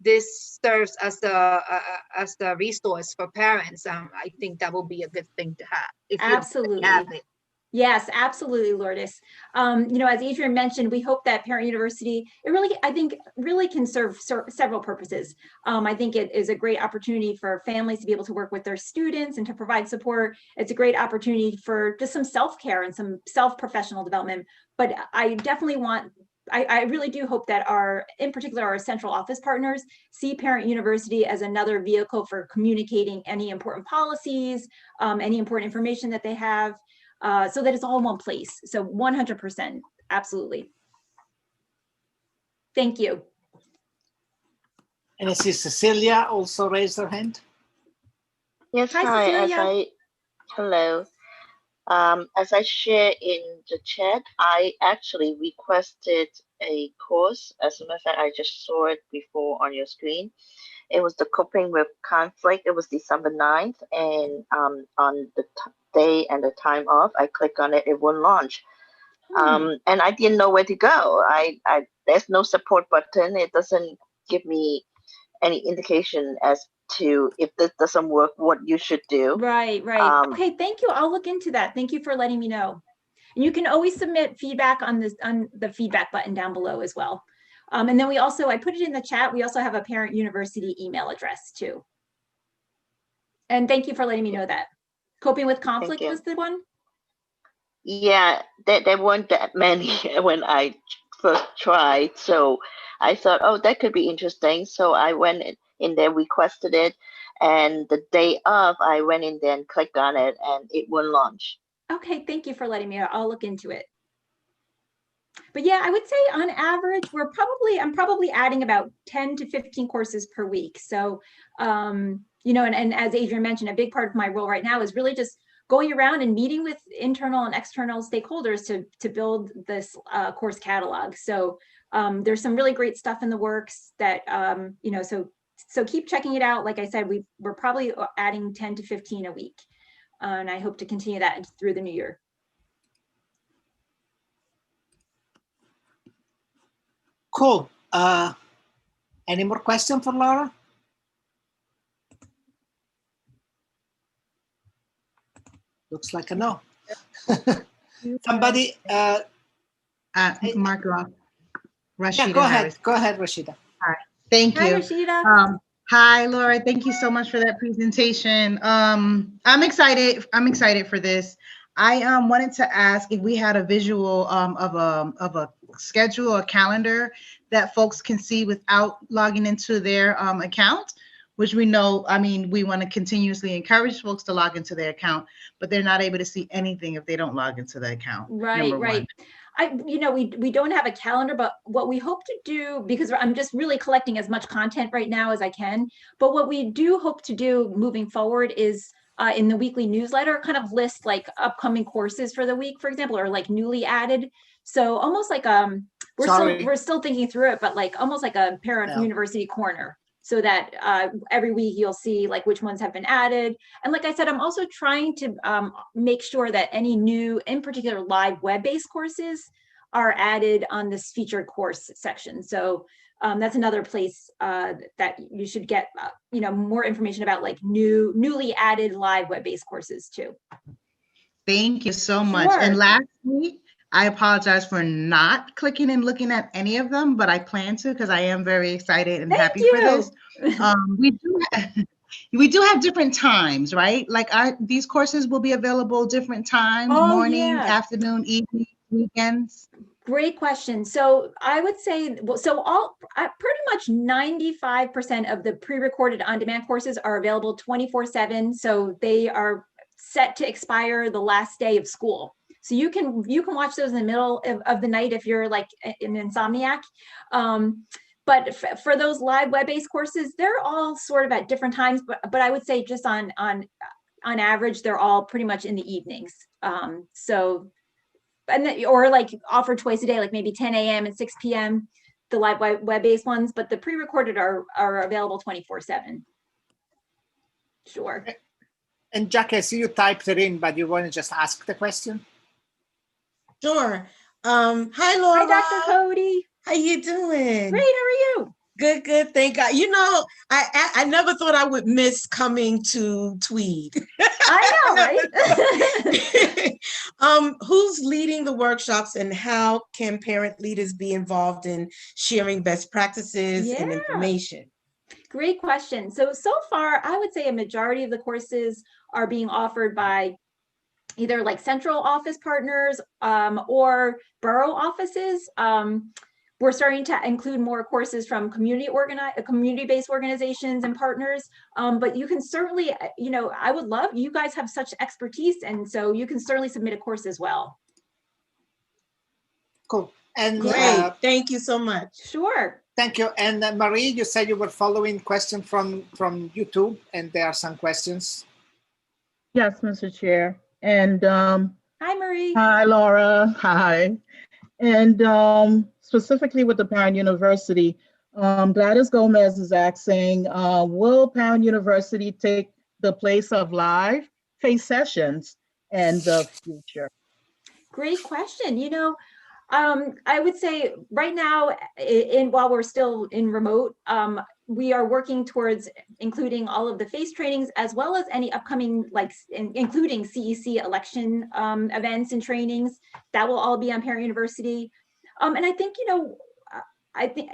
this serves as the resource for parents. I think that will be a good thing to have. If Absolutely. You have it. Yes, absolutely, Lourdes. You know, as Adrian mentioned, we hope that Parent University, it really, I think, really can serve several purposes. I think it is a great opportunity for families to be able to work with their students and to provide support. It's a great opportunity for just some self-care and some self-professional development. But I definitely want, I really do hope that in particular, our central office partners see Parent University as another vehicle for communicating any important policies, any important information that they have. So that it's all in one place. So 100%, absolutely. Thank you. And I see Cecilia also raised her hand. Yes, Hi, hi. Cecilia. Hello. As I share in the chat, I actually requested a course. As a matter of fact, I just saw it before on your screen. It was the coping with conflict. It was December 9th, and on the day and the time off, I click on it, it won't launch. And I didn't know where to go. There's no support button. It doesn't give me any indication as to if this doesn't work, what you should do. Right. Okay, thank you. I'll look into that. Thank you for letting me know. And you can always submit feedback on the feedback button down below as well. And then I put it in the chat. We also have a parent university email address too. And thank you for letting me know that. Coping with conflict was the one? Yeah, there weren't that many when I first tried. So I thought, oh, that could be interesting. So I went in there, requested it. And the day of, I went in there and clicked on it, and it won't launch. Okay, thank you for letting me know. I'll look into it. But yeah, I would say on average, I'm probably adding about 10 to 15 courses per week. So, you know, and as Adrian mentioned, a big part of my role right now is really just going around and meeting with internal and external stakeholders to build this course catalog. So there's some really great stuff in the works that, you know, so keep checking it out. Like I said, we're probably adding 10 to 15 a week. And I hope to continue that through the new year. Cool. Any more questions for Laura? Looks like a no. Somebody. Mark off. Rashida Yeah, go ahead. Harris. Go ahead, Rashida. All right. Thank Hi, you. Rashida. Hi, Laura. Thank you so much for that presentation. I'm excited. I'm excited for this. I wanted to ask if we had a visual of a schedule or calendar that folks can see without logging into their account, which we know, I mean, we want to continuously encourage folks to log into their account, but they're not able to see anything if they don't log into the account. Right. You know, we don't have a calendar, but what we hope to do, because I'm just really collecting as much content right now as I can, but what we do hope to do moving forward is in the weekly newsletter, kind of list like upcoming courses for the week, for example, or like newly added. So almost like we're still thinking through it, but like almost like a parent university corner, so that every week you'll see like which ones have been added. And like I said, I'm also trying to make sure that any new, in particular, live web-based courses are added on this featured course section. So that's another place that you should get you know, more information about like newly added live web-based courses too. Thank you so much. Sure. And lastly, I apologize for not clicking and looking at any of them, but I plan to because I am very excited and happy for this. We do have different times, right? Like these courses will be available different times, morning, afternoon, evening, weekends. Great question. So I would say, so pretty much 95% of the pre-recorded on-demand courses are available 24/7. So they are set to expire the last day of school. So you can watch those in the middle of the night if you're like an insomniac. But for those live web-based courses, they're all sort of at different times. But I would say just on average, they're all pretty much in the evenings. Or like offered twice a day, like maybe 10 a.m. and 6 p.m. the live web-based ones. But the pre-recorded are available 24/7. Sure. And Jackie, I see you typed it in, but you want to just ask the question? Sure. Hi, Laura. Hi, Dr. Cody. How you doing? Great. How are you? Good. Thank God. You know, I never thought I would miss coming to Tweed. I know, right? Who's leading the workshops, and how can parent leaders be involved in sharing best practices and information? Great question. So far, I would say a majority of the courses are being offered by either like central office partners or borough offices. We're starting to include more courses from community-based organizations and partners. But you can certainly, you know, I would love, you guys have such expertise, and so you can certainly submit a course as well. Cool. And Great, thank you so much. Sure. thank you. And Marie, you said you were following questions from YouTube, and there are some questions. Yes, Mr. Chair. And hi, Marie. Hi, Laura. Hi. And specifically with the Parent University, Gladys Gomez is asking, will Parent University take the place of live face sessions in the future? Great question. You know, I would say right now, while we're still in remote, we are working towards including all of the face trainings as well as any upcoming, like including CEC election events and trainings that will all be on Parent University. And I think, you know, I think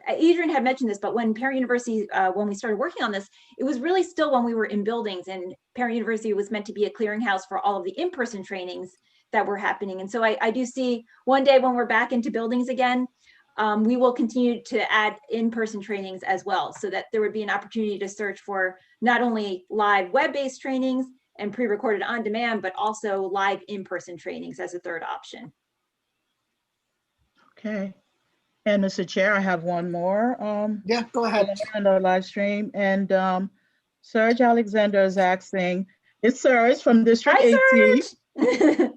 Adrian had mentioned this, but when Parent University, when we started working on this, it was really still when we were in buildings, and Parent University was meant to be a clearinghouse for all of the in-person trainings that were happening. And so I do see one day when we're back into buildings again, we will continue to add in-person trainings as well, so that there would be an opportunity to search for not only live web-based trainings and pre-recorded on demand, but also live in-person trainings as a third option. Okay. And Mr. Chair, I have one more. Yeah, go ahead. On the live stream. And Serge Alexander is asking, it's Serge from District 18.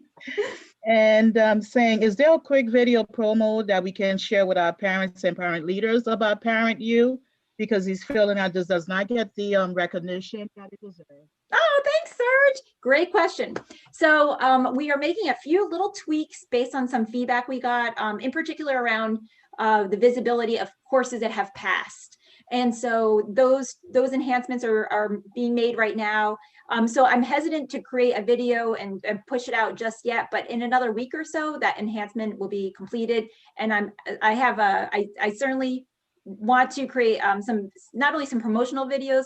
And saying, is there a quick video promo that we can share with our parents and parent leaders about Parent U? Because he's feeling that this does not get the recognition that it deserves. Oh, thanks, Serge. Great question. So we are making a few little tweaks based on some feedback we got, in particular around the visibility of courses that have passed. And so those enhancements are being made right now. So I'm hesitant to create a video and push it out just yet, but in another week or so, that enhancement will be completed. And I certainly want to create some, not only some promotional videos,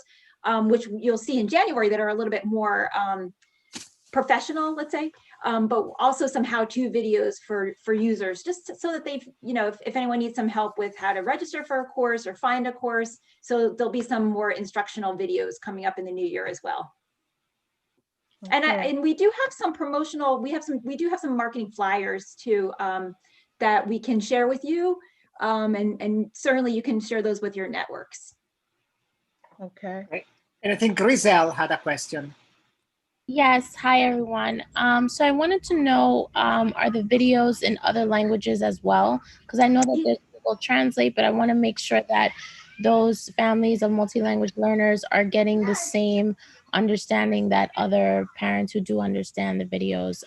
which you'll see in January, that are a little bit more professional, let's say, but also some how-to videos for users, just so that they've, you know, if anyone needs some help with how to register for a course or find a course. So there'll be some more instructional videos coming up in the new year as well. Okay. And we do have some promotional, we do have some marketing flyers too, that we can share with you. And certainly you can share those with your networks. Okay. Right. And I think Grisel had a question. Yes, hi everyone. So I wanted to know, are the videos in other languages as well? Because I know that there's Google Translate, but I want to make sure that those families of multi-language learners are getting the same understanding that other parents who do understand the videos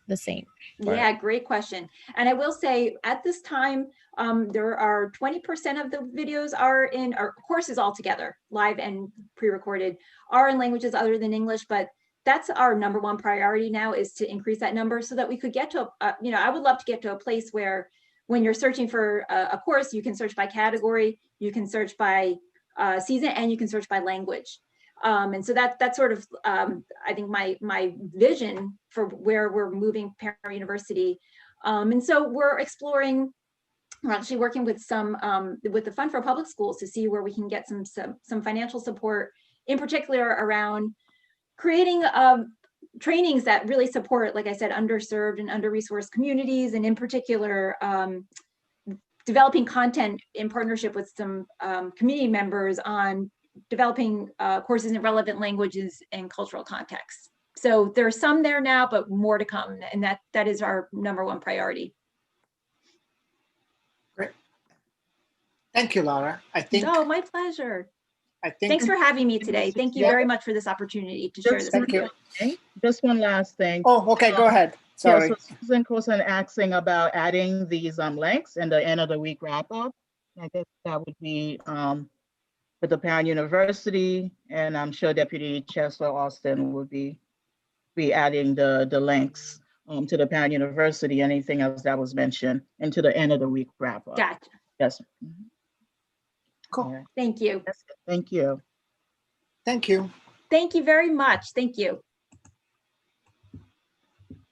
the same. Yeah, great question. And I will say at this time, there are 20% of the videos are in our courses altogether, live and pre-recorded, are in languages other than English, but that's our number one priority now, is to increase that number so that we could get to, you know, I would love to get to a place where when you're searching for a course, you can search by category, you can search by season, and you can search by language. And so that's sort of, I think my vision for where we're moving Parent University. And so we're actually working with with the Fund for Public Schools to see where we can get some financial support, in particular around creating trainings that really support, like I said, underserved and under-resourced communities, and in particular, developing content in partnership with some community members on developing courses in relevant languages and cultural contexts. So there's some there now, but more to come, and that is our number one priority. Great. Thank you, Laura. I think. Oh, my pleasure. I think. Thanks for having me today. Thank you very much for this opportunity to share this with you. Just one last thing. Oh, okay, go ahead. Sorry. Yeah, so Susan Coulson asking about adding these links in the end of the week wrap up. I guess that would be with the Parent University, and I'm sure Deputy Chancellor Austin would be adding the links to the Parent University, anything else that was mentioned, into the end of the week wrap up. Gotcha. Yes. Cool. Yeah. Thank you. Thank you. Thank you. Thank you very much. Thank you.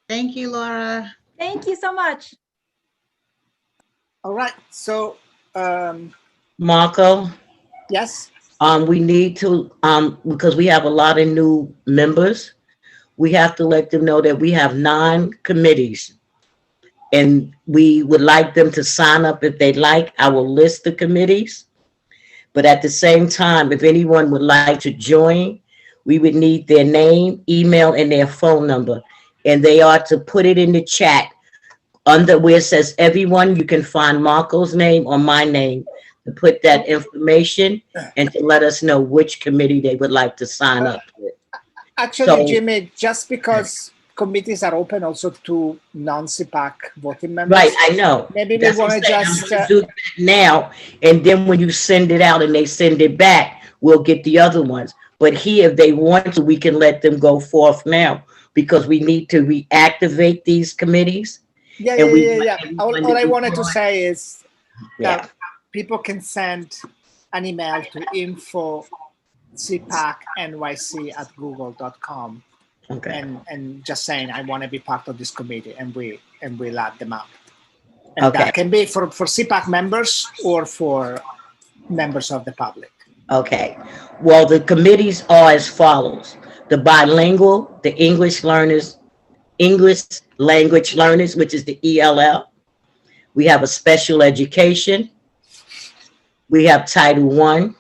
Thank you, Laura. Thank you so much. All right. So, Marco, yes. we need to, because we have a lot of new members, we have to let them know that we have 9 committees. and we would like them to sign up if they'd like. I will list the committees, but at the same time, if anyone would like to join, we would need their name, email, and their phone number, and they are to put it in the chat under where it says everyone. You can find Marco's name or my name to put that information and to let us know which committee they would like to sign up with. Actually, So- Jimmy, just because committees are open also to non-CPAC voting members. Right, I know. Maybe we That's what want to I'm saying. just, I'm gonna do that now, and then when you send it out and they send it back, we'll get the other ones. But here, if they want to, we can let them go forth now, because we need to reactivate these committees. yeah, and yeah, we yeah, want yeah. everyone All to I be wanted to on. say is Yeah. that people can send an email to info@cpacnyc@google.com Okay. and just saying, I want to be part of this committee, and we'll add them up. And Okay. that can be for CPAC members or for members of the public. Okay. Well, the committees are as follows: the bilingual, the English learners, English language learners, which is the ELL. We have a special education. We have Title I.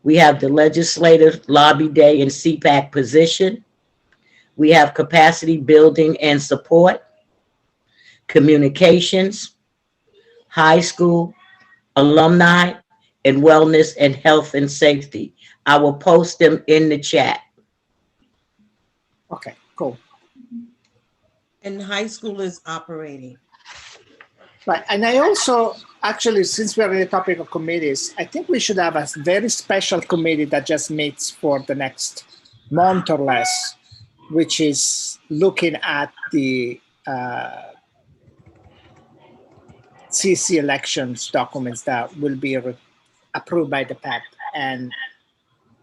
We have the legislative lobby day and CPAC position. We have capacity building and support, communications, high school, alumni, and wellness and health and safety. I will post them in the chat. Okay, cool. And high school is operating. Right, and I also, actually, since we're on the topic of committees, I think we should have a very special committee that just meets for the next month or less, which is looking at the CC elections documents that will be approved by the PEP and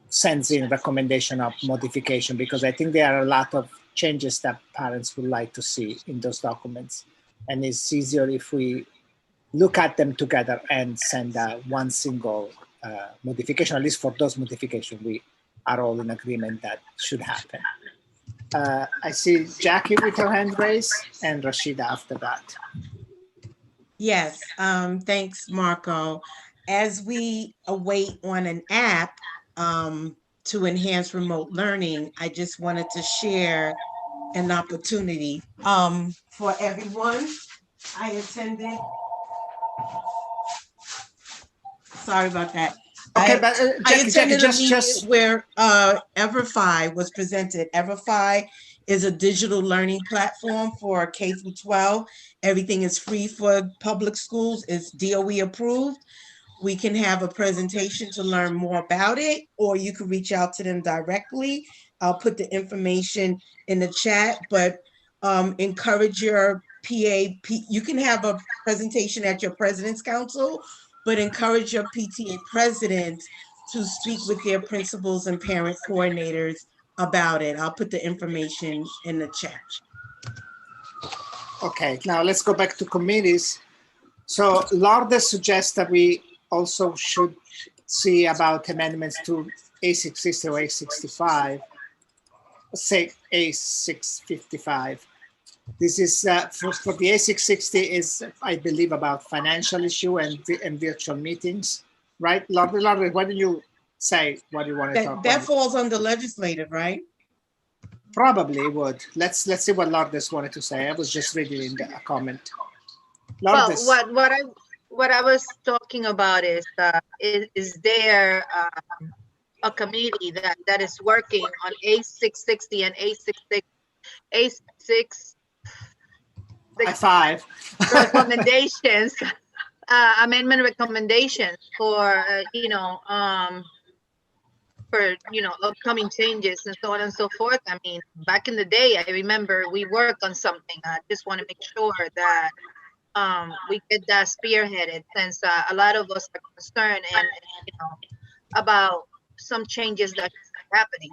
sends in recommendation of modification, because I think there are a lot of changes that parents would like to see in those documents. And it's easier if we look at them together and send one single modification. At least for those modifications, we are all in agreement that should happen. I see Jackie with her hand raised and Rashida after that. Yes, thanks, Marco. As we await on an app to enhance remote learning, I just wanted to share an opportunity for everyone. I attended. Sorry about that. Okay, I attended a meeting where Everfi was presented. Everfi is a digital learning platform for K through 12. Everything is free for public schools. It's DOE approved. We can have a presentation to learn more about it, or you can reach out to them directly. I'll put the information in the chat, but encourage your PA. You can have a presentation at your President's Council, but encourage your PTA presidents to speak with their principals and parent coordinators about it. I'll put the information in the chat. Okay, now let's go back to committees. So Lourdes suggests that we also should see about amendments to A660 or A65, say A655. This is for the A660 is, I believe, about financial issue and virtual meetings, right? Lourdes, why don't you say what you want to talk about? That falls under legislative, right? Probably would. Let's see what Lourdes wanted to say. I was just reading a comment. Well, Lourdes. what I was talking about is there a committee that is working on A660 and A6 recommendations, amendment recommendations for upcoming changes and so on and so forth. I mean, back in the day, I remember we worked on something. I just want to make sure that we get that spearheaded, since a lot of us are concerned and about some changes that are happening.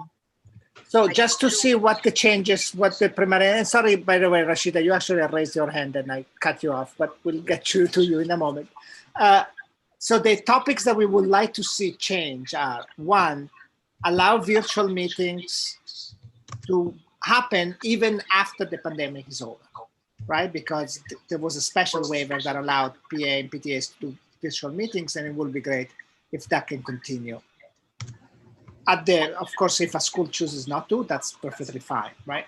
So just to see what the changes, what the primary, and sorry, by the way, Rashida, you actually raised your hand and I cut you off, but we'll get to you in a moment. So the topics that we would like to see change are: one, allow virtual meetings to happen even after the pandemic is over, right? Because there was a special waiver that allowed PA and PTAs to do virtual meetings, and it would be great if that can continue. Of course, if a school chooses not to, that's perfectly fine, right?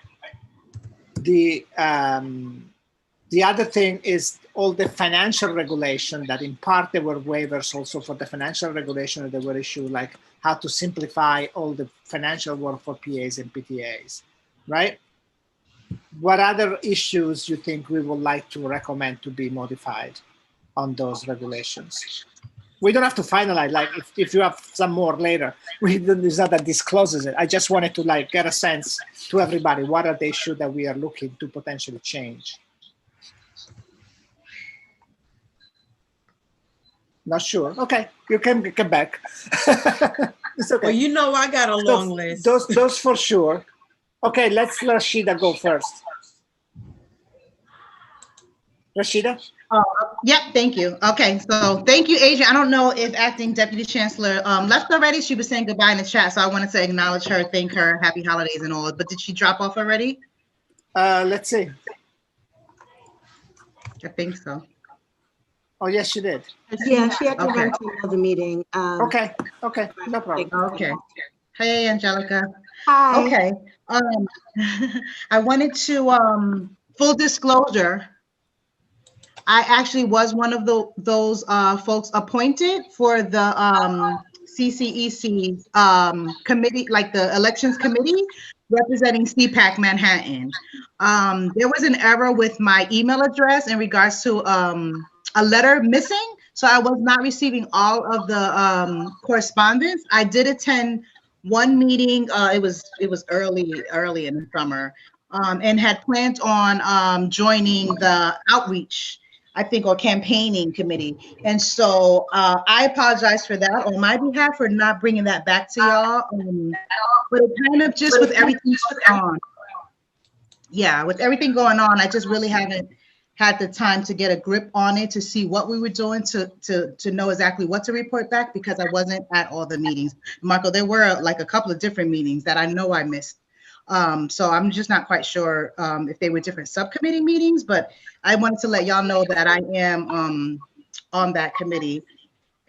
The other thing is all the financial regulation that in part there were waivers also for the financial regulation that there were issues like how to simplify all the financial work for PAs and PTAs, right? What other issues you think we would like to recommend to be modified on those regulations? We don't have to finalize, like if you have some more later, it's not that discloses it. I just wanted to like get a sense to everybody, what are the issues that we are looking to potentially change? Not sure. Okay, you can come back. It's okay. Well, you know I got a long list. Those for sure. Okay, let's Rashida go first. Rashida? Yep, thank you. Okay, so thank you, Adrian. I don't know if Acting Deputy Chancellor left already. She was saying goodbye in the chat, so I wanted to acknowledge her, thank her, happy holidays and all. But did she drop off already? Let's see. I think so. Oh, yes, she did. Yeah, she had to Okay. run to another meeting. Okay, no problem. Okay. Hey, Angelica. Hi. Okay. I wanted to full disclosure. I actually was one of those folks appointed for the CCEC committee, like the elections committee representing CPAC Manhattan. There was an error with my email address in regards to a letter missing. So I was not receiving all of the correspondence. I did attend one meeting. It was early in the summer, and had planned on joining the outreach, I think, or campaigning committee. And so I apologize for that on my behalf for not bringing that back to y'all. But it kind of just with everything going on. Yeah, with everything going on, I just really haven't had the time to get a grip on it, to see what we were doing, to know exactly what to report back, because I wasn't at all the meetings. Marco, there were like a couple of different meetings that I know I missed. So I'm just not quite sure if they were different subcommittee meetings, but I wanted to let y'all know that I am on that committee.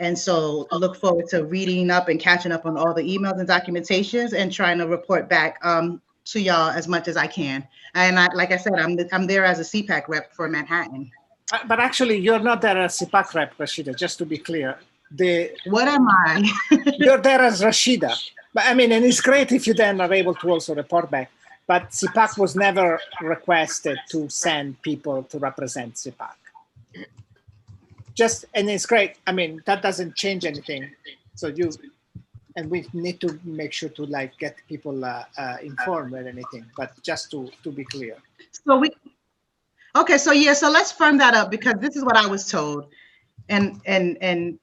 And so I look forward to reading up and catching up on all the emails and documentations and trying to report back to y'all as much as I can. And like I said, I'm there as a CPAC rep for Manhattan. But actually, you're not there as CPAC rep, Rashida, just to be clear. What am I? You're there as Rashida. But I mean, and it's great if you then are able to also report back. But CPAC was never requested to send people to represent CPAC. And it's great. I mean, that doesn't change anything. So and we need to make sure to like get people informed or anything, but just to be clear. So so let's firm that up, because this is what I was told. And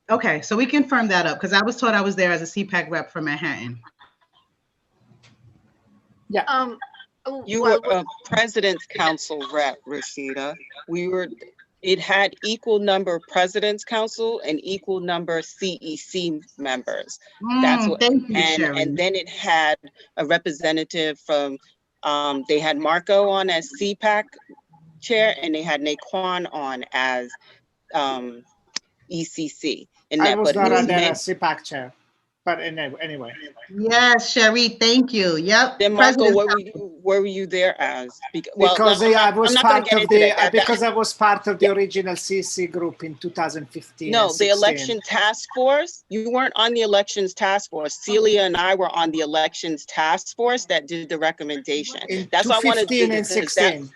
okay, so we can firm that up, because I was told I was there as a CPAC rep for Manhattan. Yeah. You were a President's Council rep, Rashida. It had equal number President's Council and equal number CEC members. That's what. Thank you, Sherry. And then it had a representative from. They had Marco on as CPAC chair, and they had Naquan on as ECC. I was not on there as CPAC chair, but anyway. Yes, Sherry, thank you. Yep. Then Marco, where were you there as? Because I was part of the original CC group in 2015. No, the election task force. You weren't on the elections task force. Celia and I were on the elections task force that did the recommendation. That's what I wanted to do. And 16.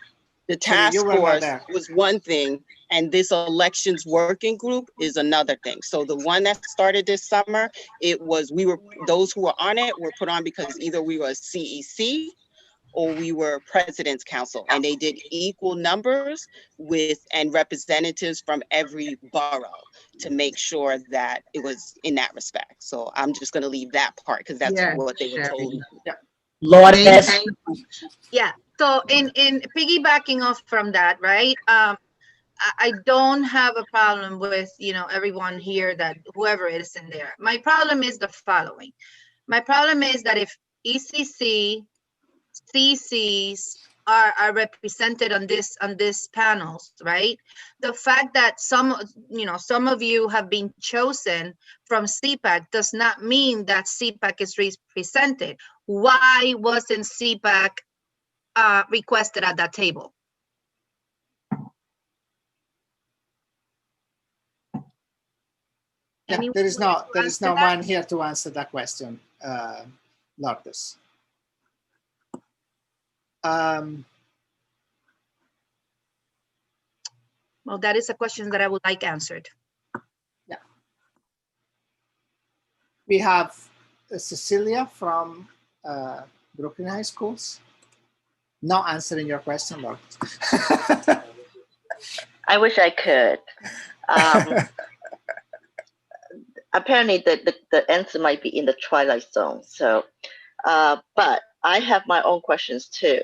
The task force was one thing, and this elections working group is another thing. So the one that started this summer, those who were on it were put on because either we were a CEC or we were President's Council, and they did equal numbers and representatives from every borough to make sure that it was in that respect. So I'm just going to leave that part because that's what they were told. Yeah. Lord, yeah. So in piggybacking off from that, right? I don't have a problem with, everyone here, that whoever is in there. My problem is the following. My problem is that if ECC, CCs, are represented on this panels, right? The fact that some of you have been chosen from CPAC does not mean that CPAC is represented. Why wasn't CPAC requested at that table? Yeah, there is no one here to answer that question, Lourdes. Well, that is a question that I would like answered. Yeah. We have Cecilia from Brooklyn High Schools. Not answering your question, Lourdes. I wish I could. Apparently, the answer might be in the twilight zone. So, but I have my own questions too.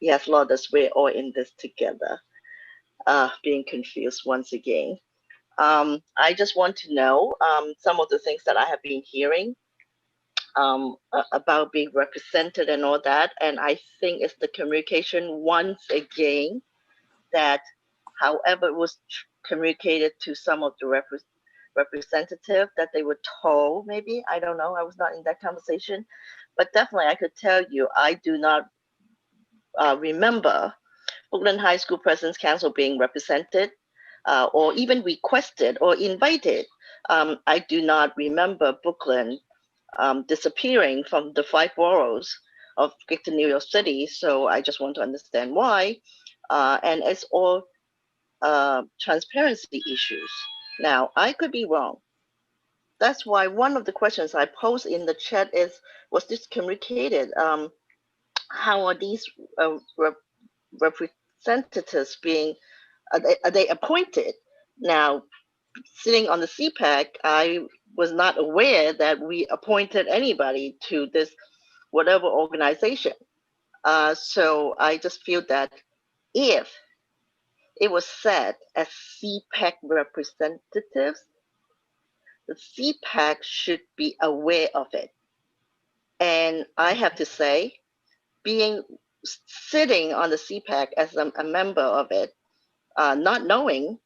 Yes, Lourdes, we're all in this together. Being confused once again. I just want to know some of the things that I have been hearing about being represented and all that. And I think it's the communication once again that however it was communicated to some of the representative that they were told, maybe, I don't know, I was not in that conversation, but definitely I could tell you, I do not remember Brooklyn High School President's Council being represented or even requested or invited. I do not remember Brooklyn disappearing from the 5 boroughs of Greater New York City. So I just want to understand why. And it's all transparency issues. Now, I could be wrong. That's why one of the questions I posed in the chat is, was this communicated? How are these representatives being, are they appointed? Now, sitting on the CPAC, I was not aware that we appointed anybody to this whatever organization. So I just feel that if it was said as CPAC representatives, the CPAC should be aware of it. And I have to say, sitting on the CPAC as a member of it, not knowing,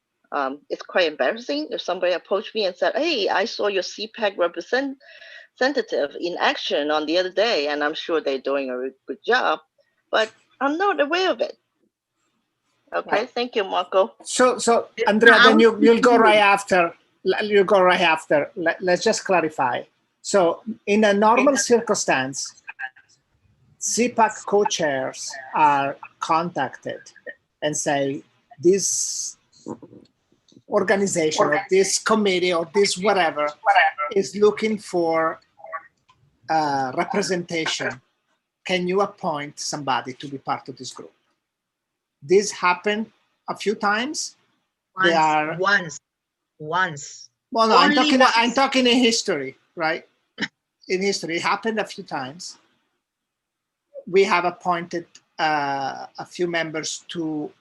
it's quite embarrassing if somebody approached me and said, hey, I saw your CPAC representative in action on the other day, and I'm sure they're doing a good job, but I'm not aware of it. Okay, right. Thank you, Marco. So Andrea, then you'll go right after. You go right after. Let's just clarify. So in a normal circumstance, CPAC co-chairs are contacted and say, this organization or this committee or this whatever is looking for representation. Can you appoint somebody to be part of this group? This happened a few times. Once. Well, no, Only I'm talking in history, right? In history, it happened a few times. We have appointed a few members to,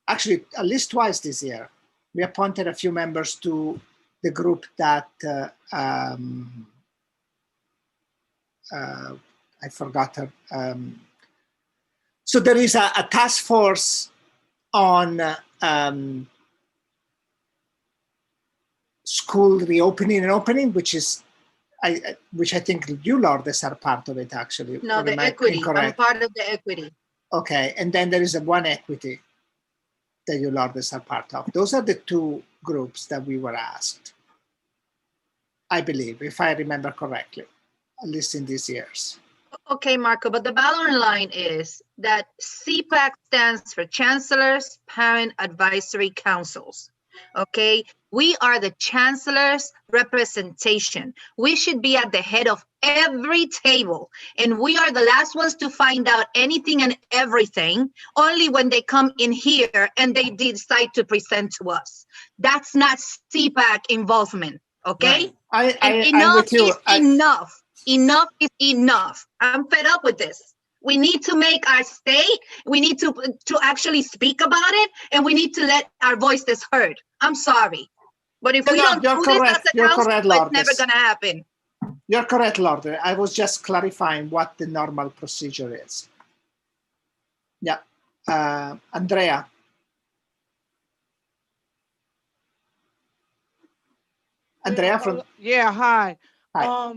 actually at least twice this year, we appointed a few members to the group that I forgot her. So there is a task force on school reopening and opening, which I think you, Lourdes, are part of it, actually. No, the equity. I'm part of the equity. Okay, and then there is one equity that you, Lourdes, are part of. Those are the 2 groups that we were asked, I believe, if I remember correctly, at least in these years. Okay, Marco, but the bottom line is that CPAC stands for Chancellor's Parent Advisory Councils. Okay, we are the Chancellor's representation. We should be at the head of every table, and we are the last ones to find out anything and everything only when they come in here and they decide to present to us. That's not CPAC involvement, okay? Right. I'm with you. Enough. Enough is enough. I'm fed up with this. We need to make our state. We need to actually speak about it, and we need to let our voices heard. I'm sorry, but if we don't do this as a council, it's never going to happen. You're correct, Lourdes. I was just clarifying what the normal procedure is. Yeah. Andrea. Andrea from. Yeah, hi. Hi.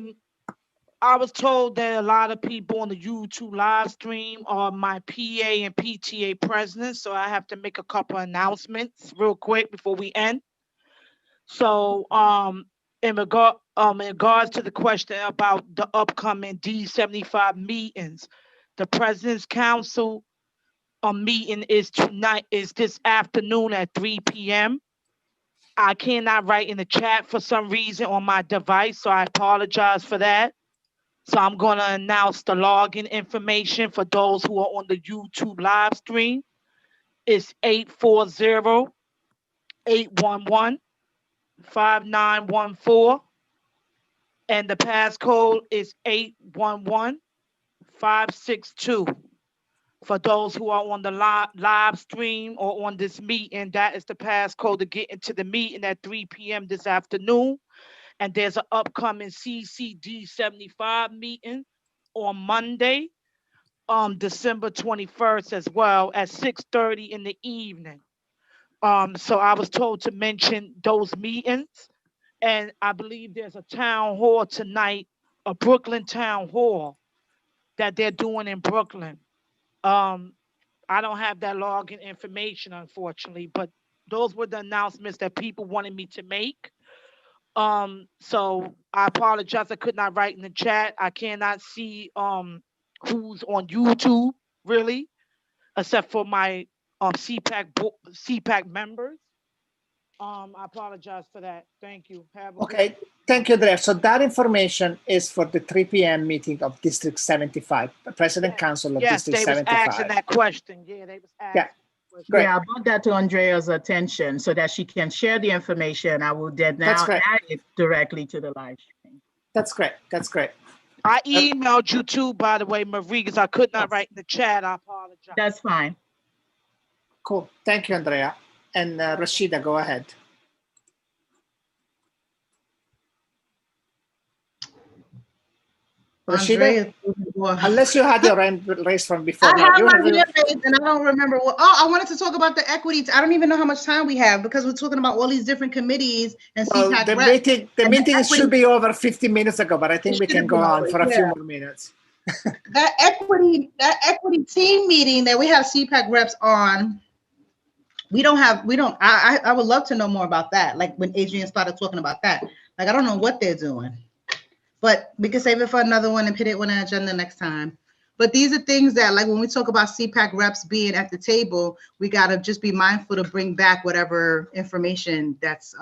I was told that a lot of people on the YouTube live stream are my PA and PTA presidents, so I have to make a couple announcements real quick before we end. So, in regards to the question about the upcoming D75 meetings, the President's Council meeting is this afternoon at 3 p.m. I cannot write in the chat for some reason on my device, so I apologize for that. So I'm going to announce the login information for those who are on the YouTube live stream. It's 840-811-5914. And the passcode is 811562. For those who are on the live stream or on this meeting, that is the passcode to get into the meeting at 3 p.m. this afternoon. And there's an upcoming CCD 75 meeting on Monday, December 21st as well at 6:30 in the evening. So I was told to mention those meetings. And I believe there's a town hall tonight, a Brooklyn town hall that they're doing in Brooklyn. I don't have that login information, unfortunately, but those were the announcements that people wanted me to make. So I apologize. I could not write in the chat. I cannot see who's on YouTube really, except for my CPAC members. I apologize for that. Thank you. Have a Okay, thank you, Andrea. So that information is for the 3 p.m. meeting of District 75, President Council of District they 75. was asking that question. Yeah, they was asking. Yeah. Great. Yeah, I brought that to Andrea's attention so that she can share the information. I will then now add it directly to the live stream. That's great. That's great. I emailed you too, by the way, Marie, because I could not write in the chat. I apologize. That's fine. Cool. Thank you, Andrea. And Rashida, go ahead. Rashida, unless you had your hand raised from before. I have you my have hand raised and I don't remember what. Oh, I wanted to talk about the equity. I don't even know how much time we have because we're talking about all these different committees and well, CPAC the reps. meeting should be over 50 minutes ago, but I think we can go on for a few yeah. more minutes. that equity team meeting that we have CPAC reps on, I would love to know more about that. Like when Adrian started talking about that, like I don't know what they're doing, but we can save it for another one and put it on the agenda next time. But these are things that, like when we talk about CPAC reps being at the table, we got to just be mindful to bring back whatever information that's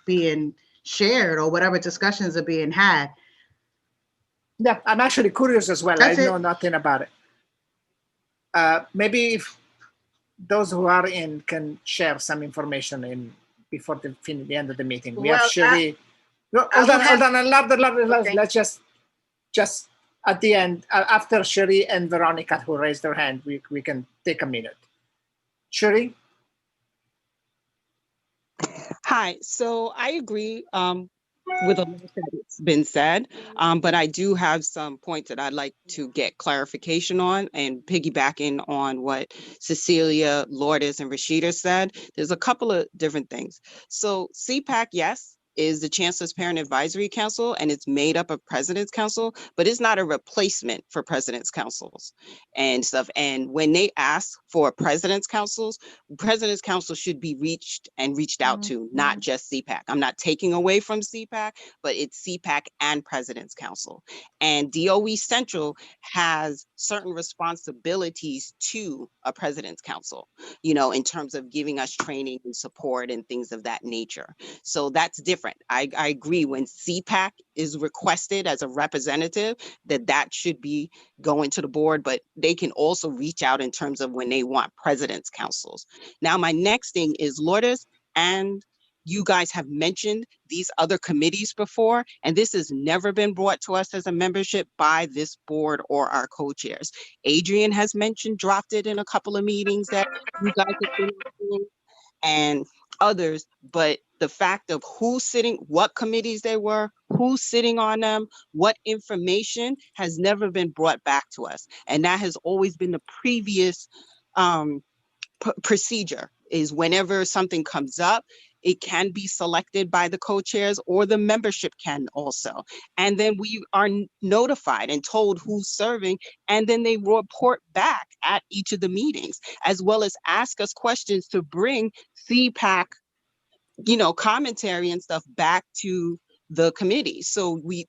being shared or whatever discussions are being had. Yeah, I'm actually curious as well. I know nothing about it. Maybe if those who are in can share some information before the end of the meeting. We have Sherry. Hold on. Let's just at the end, after Sherry and Veronica who raised their hand, we can take a minute. Sherry? Hi, so I agree with a lot that's been said, but I do have some points that I'd like to get clarification on and piggybacking on what Cecilia, Lourdes, and Rashida said. There's a couple of different things. So CPAC, yes, is the Chancellor's Parent Advisory Council, and it's made up of President's Council, but it's not a replacement for President's Councils and stuff. And when they ask for President's Council should be reached out to, not just CPAC. I'm not taking away from CPAC, but it's CPAC and President's Council. And DOE Central has certain responsibilities to a President's Council, in terms of giving us training and support and things of that nature. So that's different. I agree when CPAC is requested as a representative that should be going to the board, but they can also reach out in terms of when they want President's Councils. Now, my next thing is Lourdes, and you guys have mentioned these other committees before, and this has never been brought to us as a membership by this board or our co-chairs. Adrian has dropped it in a couple of meetings that you guys have been doing, and others, but the fact of who's sitting, what committees they were, who's sitting on them, what information has never been brought back to us. And that has always been the previous procedure, is whenever something comes up, it can be selected by the co-chairs, or the membership can also. And then we are notified and told who's serving, and then they report back at each of the meetings, as well as ask us questions to bring CPAC, commentary and stuff back to the committee. So we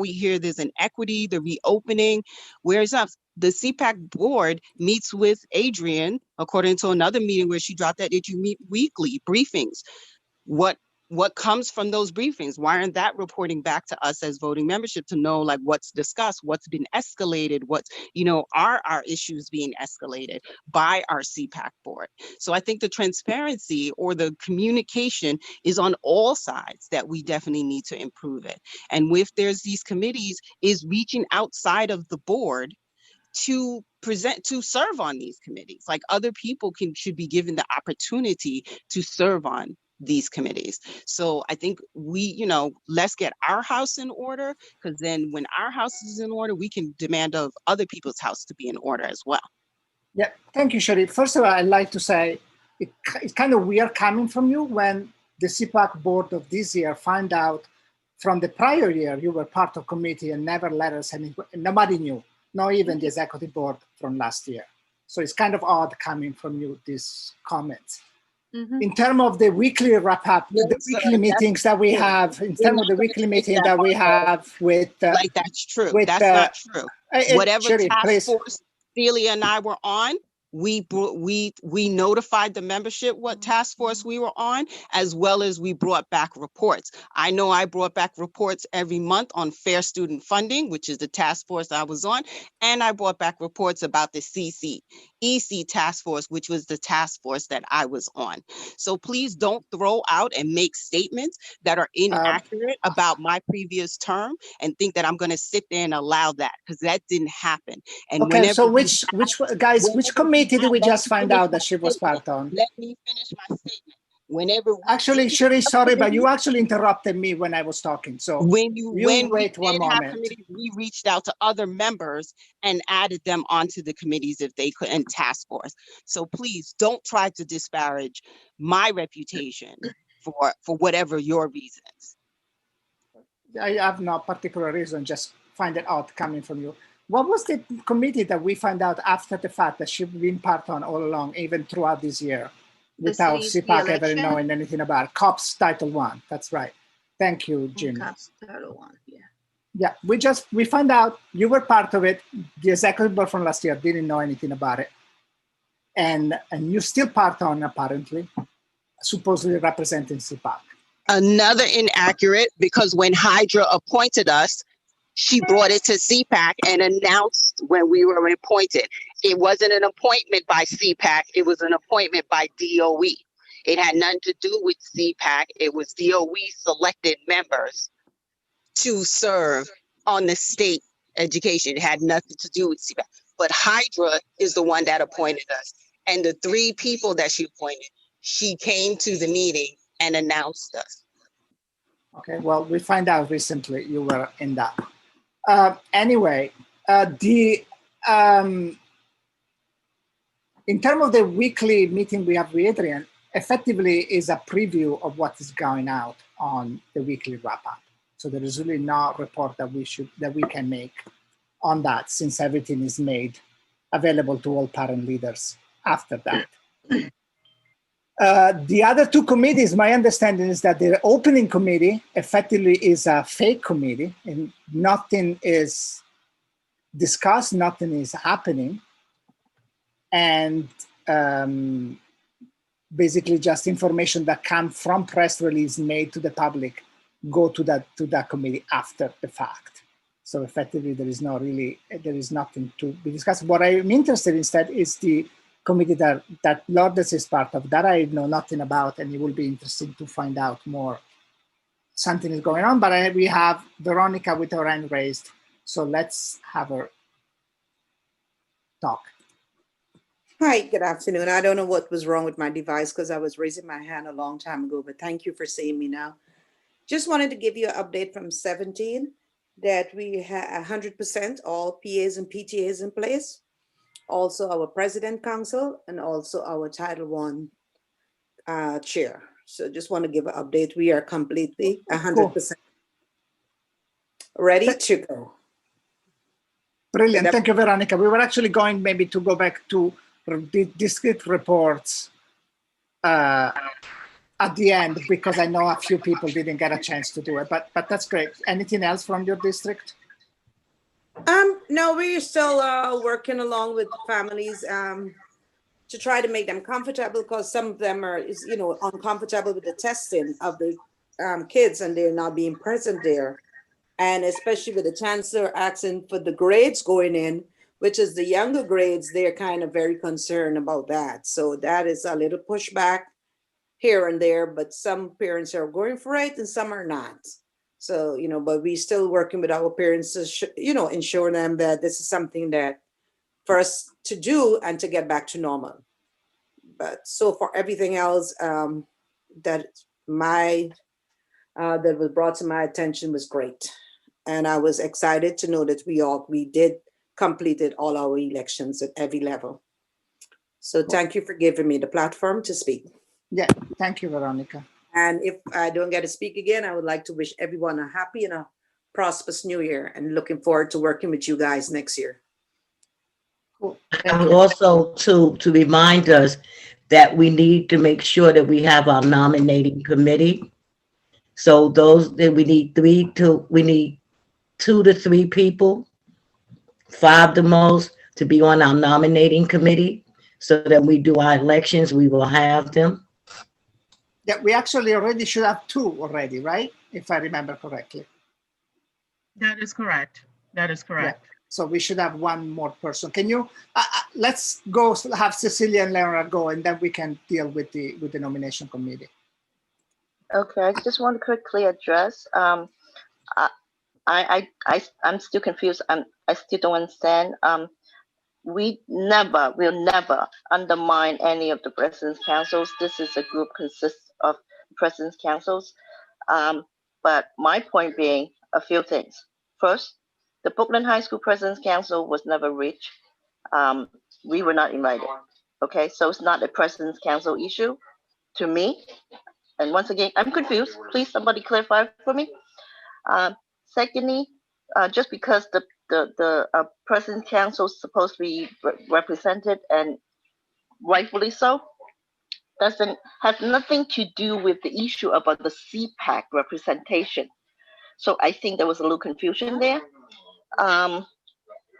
hear there's an equity, the reopening, whereas the CPAC board meets with Adrian, according to another meeting where she dropped that you meet weekly briefings. What comes from those briefings? Why aren't that reporting back to us as voting membership to know like what's discussed, what's been escalated, what's, are our issues being escalated by our CPAC board? So I think the transparency or the communication is on all sides that we definitely need to improve it. And if there's these committees, is reaching outside of the board to serve on these committees. Like other people should be given the opportunity to serve on these committees. So I think we, let's get our house in order, because then when our house is in order, we can demand of other people's house to be in order as well. Yeah, thank you, Sherry. First of all, I'd like to say it's kind of weird coming from you when the CPAC board of this year find out from the prior year you were part of committee and never let us any, nobody knew, not even the executive board from last year. So it's kind of odd coming from you, these comments. In terms of the weekly wrap up, the weekly meetings that we have, in terms of the weekly meeting that we have with like that's true. That's not true. Whatever Sherry, task please. force Celia and I were on, we notified the membership what task force we were on, as well as we brought back reports. I know I brought back reports every month on fair student funding, which is the task force I was on, and I brought back reports about the EC task force, which was the task force that I was on. So please don't throw out and make statements that are inaccurate about my previous term and think that I'm going to sit there and allow that, because that didn't happen. And okay, so which committee did we just find out that she was part on? Let me finish my statement. Whenever actually, Sherry, sorry, but you actually interrupted me when I was talking. So when wait one moment. We reached out to other members and added them onto the committees if they could, and task force. So please don't try to disparage my reputation for whatever your reasons. I have no particular reason, just find it out coming from you. What was the committee that we found out after the fact that she'd been part on all along, even throughout this year, without CPAC ever knowing anything about it? COPS Title I, that's right. Thank you, Jim. COPS Title I, yeah. Yeah, we found out you were part of it. The executive board from last year didn't know anything about it. And you're still part on, apparently, supposedly representing CPAC. Another inaccurate, because when Hydra appointed us, she brought it to CPAC and announced when we were appointed. It wasn't an appointment by CPAC, it was an appointment by DOE. It had nothing to do with CPAC, it was DOE selected members to serve on the state education. It had nothing to do with CPAC. But Hydra is the one that appointed us. And the 3 people that she appointed, she came to the meeting and announced us. Okay, well, we find out recently you were in that. Anyway, in terms of the weekly meeting we have with Adrian, effectively is a preview of what is going out on the weekly wrap-up. So there is really no report that we can make on that, since everything is made available to all parent leaders after that. The other 2 committees, my understanding is that the opening committee effectively is a fake committee, and nothing is discussed, nothing is happening, and basically just information that comes from press release made to the public go to that committee after the fact. So effectively, there is nothing to be discussed. What I'm interested in instead is the committee that Lourdes is part of, that I know nothing about, and it will be interesting to find out more. Something is going on, but we have Veronica with her hand raised, so let's have her talk. Hi, good afternoon. I don't know what was wrong with my device because I was raising my hand a long time ago, but thank you for seeing me now. Just wanted to give you an update from 17 that we have 100% all PAs and PTAs in place. Also our president council and also our Title I chair. So just want to give an update. We are completely 100% ready to go. Brilliant. Thank you, Veronica. We were actually going maybe to go back to the district reports at the end, because I know a few people didn't get a chance to do it, but that's great. Anything else from your district? No, we're still working along with families to try to make them comfortable, because some of them are, uncomfortable with the testing of the kids, and they're not being present there. And especially with the chancellor asking for the grades going in, which is the younger grades, they're kind of very concerned about that. So that is a little pushback here and there, but some parents are going for it and some are not. So, but we still working with our parents to, ensure them that this is something that for us to do and to get back to normal. But so far, everything else that was brought to my attention was great. And I was excited to know that we did completed all our elections at every level. So thank you for giving me the platform to speak. Yeah, thank you, Veronica. And if I don't get to speak again, I would like to wish everyone a happy and a prosperous new year, and looking forward to working with you guys next year. Cool. And also to remind us that we need to make sure that we have our nominating committee. So we need 2 to 3 people, 5 the most, to be on our nominating committee, so that when we do our elections, we will have them. Yeah, we actually already should have 2 already, right? If I remember correctly. That is correct. That is correct. Yeah. So we should have 1 more person. Can you, let's go have Cecilia and Leonard go, and then we can deal with the nomination committee. Okay, I just want to quickly address. I'm still confused. I still don't understand. We will never undermine any of the president's councils. This is a group consists of president's councils. But my point being a few things. First, the Brooklyn High School President's Council was never reached. We were not invited. Okay, so it's not a President's Council issue to me. And once again, I'm confused. Please, somebody clarify for me. Secondly, just because the President's Council is supposed to be represented, and rightfully so, has nothing to do with the issue about the CPAC representation. So I think there was a little confusion there. And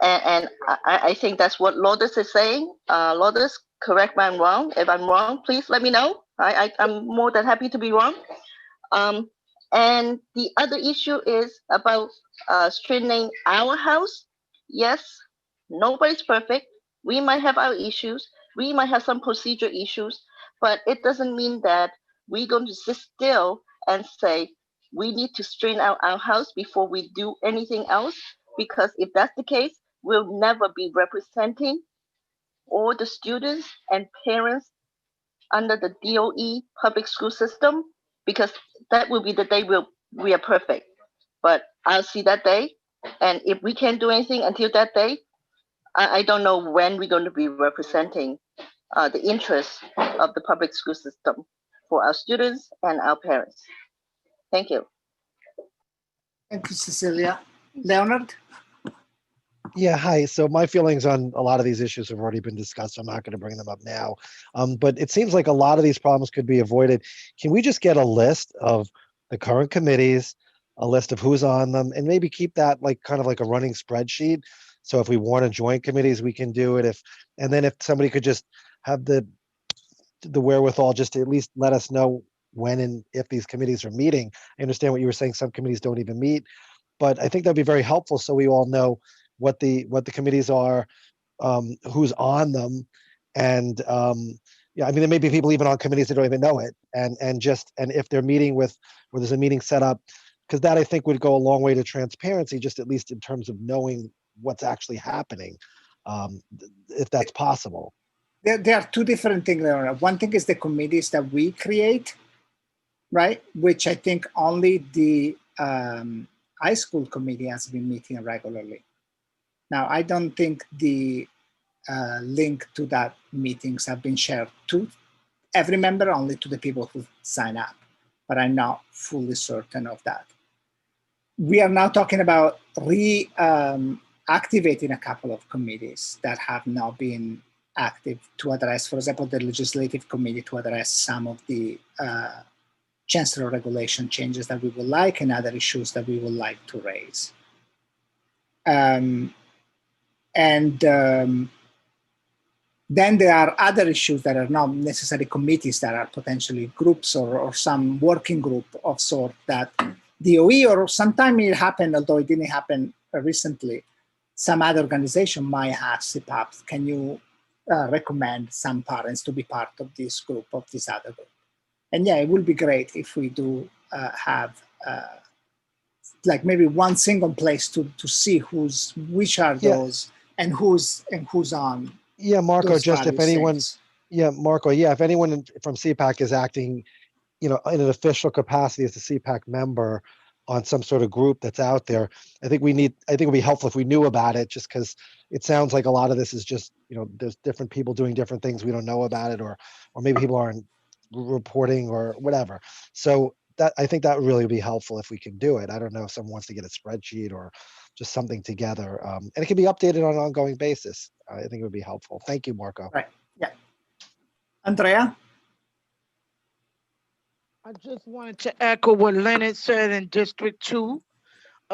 I think that's what Lourdes is saying. Lourdes, correct me if I'm wrong. If I'm wrong, please let me know. I'm more than happy to be wrong. And the other issue is about strengthening our house. Yes, nobody's perfect. We might have our issues. We might have some procedure issues, but it doesn't mean that we're going to sit still and say, we need to straighten out our house before we do anything else. Because if that's the case, we'll never be representing all the students and parents under the DOE public school system, because that will be the day we are perfect. But I'll see that day. And if we can't do anything until that day, I don't know when we're going to be representing the interests of the public school system for our students and our parents. Thank you. Thank you, Cecilia. Leonard? Yeah, hi. So my feelings on a lot of these issues have already been discussed. So I'm not going to bring them up now. But it seems like a lot of these problems could be avoided. Can we just get a list of the current committees, a list of who's on them, and maybe keep that like kind of like a running spreadsheet? So if we want to join committees, we can do it. And then if somebody could just have the wherewithal just to at least let us know when and if these committees are meeting. I understand what you were saying. Some committees don't even meet, but I think that'd be very helpful so we all know what the committees are, who's on them. And yeah, I mean, there may be people even on committees that don't even know it. And if they're meeting or there's a meeting set up, because that I think would go a long way to transparency, just at least in terms of knowing what's actually happening, if that's possible. There are 2 different things. One thing is the committees that we create, right? Which I think only the high school committee has been meeting regularly. Now, I don't think the link to that meetings have been shared to every member, only to the people who sign up, but I'm not fully certain of that. We are now talking about reactivating a couple of committees that have not been active to address, for example, the legislative committee to address some of the chancellor regulation changes that we would like and other issues that we would like to raise. Then there are other issues that are not necessarily committees, that are potentially groups or some working group of sort that DOE, or sometime it happened, although it didn't happen recently, some other organization might have CPAC. Can you recommend some parents to be part of this group, of this other group? And yeah, it would be great if we do have like maybe one single place to see which are those and who's on. Yeah, Marco, just if anyone, things. yeah, Marco, yeah, if anyone from CPAC is acting, in an official capacity as a CPAC member on some sort of group that's out there, I think it would be helpful if we knew about it, just because it sounds like a lot of this is just, there's different people doing different things. We don't know about it, or maybe people aren't reporting or whatever. So that, I think that would really be helpful if we can do it. I don't know if someone wants to get a spreadsheet or just something together. And it can be updated on an ongoing basis. I think it would be helpful. Thank you, Marco. Right. Yeah. Andrea? I just wanted to echo what Leonard said in District 2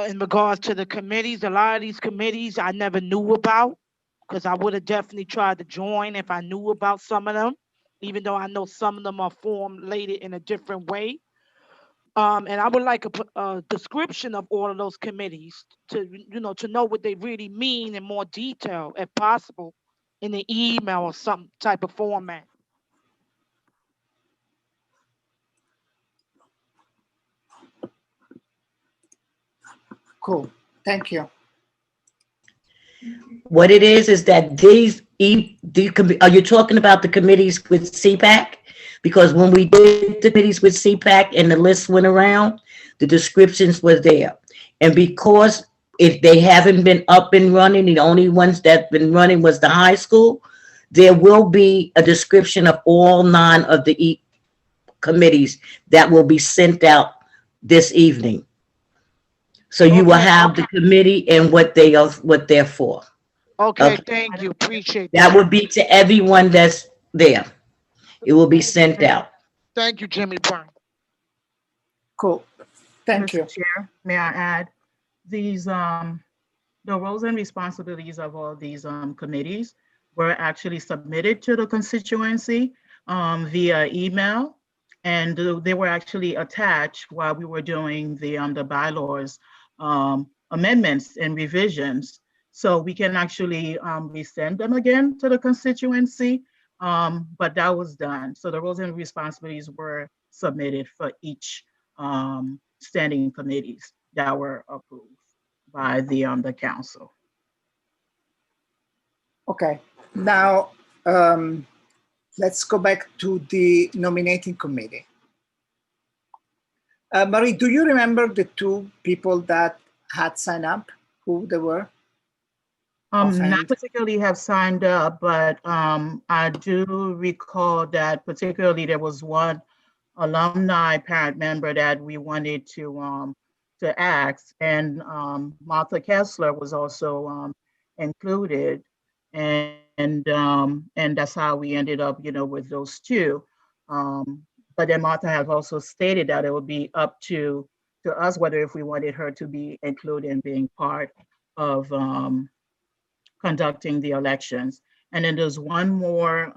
in regards to the committees. A lot of these committees I never knew about, because I would have definitely tried to join if I knew about some of them, even though I know some of them are formulated in a different way. And I would like a description of all of those committees to know what they really mean in more detail, if possible, in an email or some type of format. Cool. Thank you. What it is that are you talking about the committees with CPAC? Because when we did the committees with CPAC and the list went around, the descriptions were there. And because if they haven't been up and running, the only ones that been running was the high school, there will be a description of all 9 of the committees that will be sent out this evening. So you will have the committee and what they're for. Okay, thank you. Appreciate that. That would be to everyone that's there. It will be sent out. Thank you, Jimmy Brown. Cool. Thank Mr. you. Chair, may I add, these the roles and responsibilities of all these committees were actually submitted to the constituency via email, and they were actually attached while we were doing the bylaws amendments and revisions. So we can actually resend them again to the constituency, but that was done. So the roles and responsibilities were submitted for each standing committees that were approved by the council. Okay. Now, let's go back to the nominating committee. Marie, do you remember the 2 people that had signed up, who they were? Not particularly have signed up, but I do recall that particularly there was one alumni parent member that we wanted to ask, and Martha Kessler was also included, and that's how we ended up, with those 2. But then Martha has also stated that it would be up to us whether if we wanted her to be included in being part of conducting the elections. And then there's one more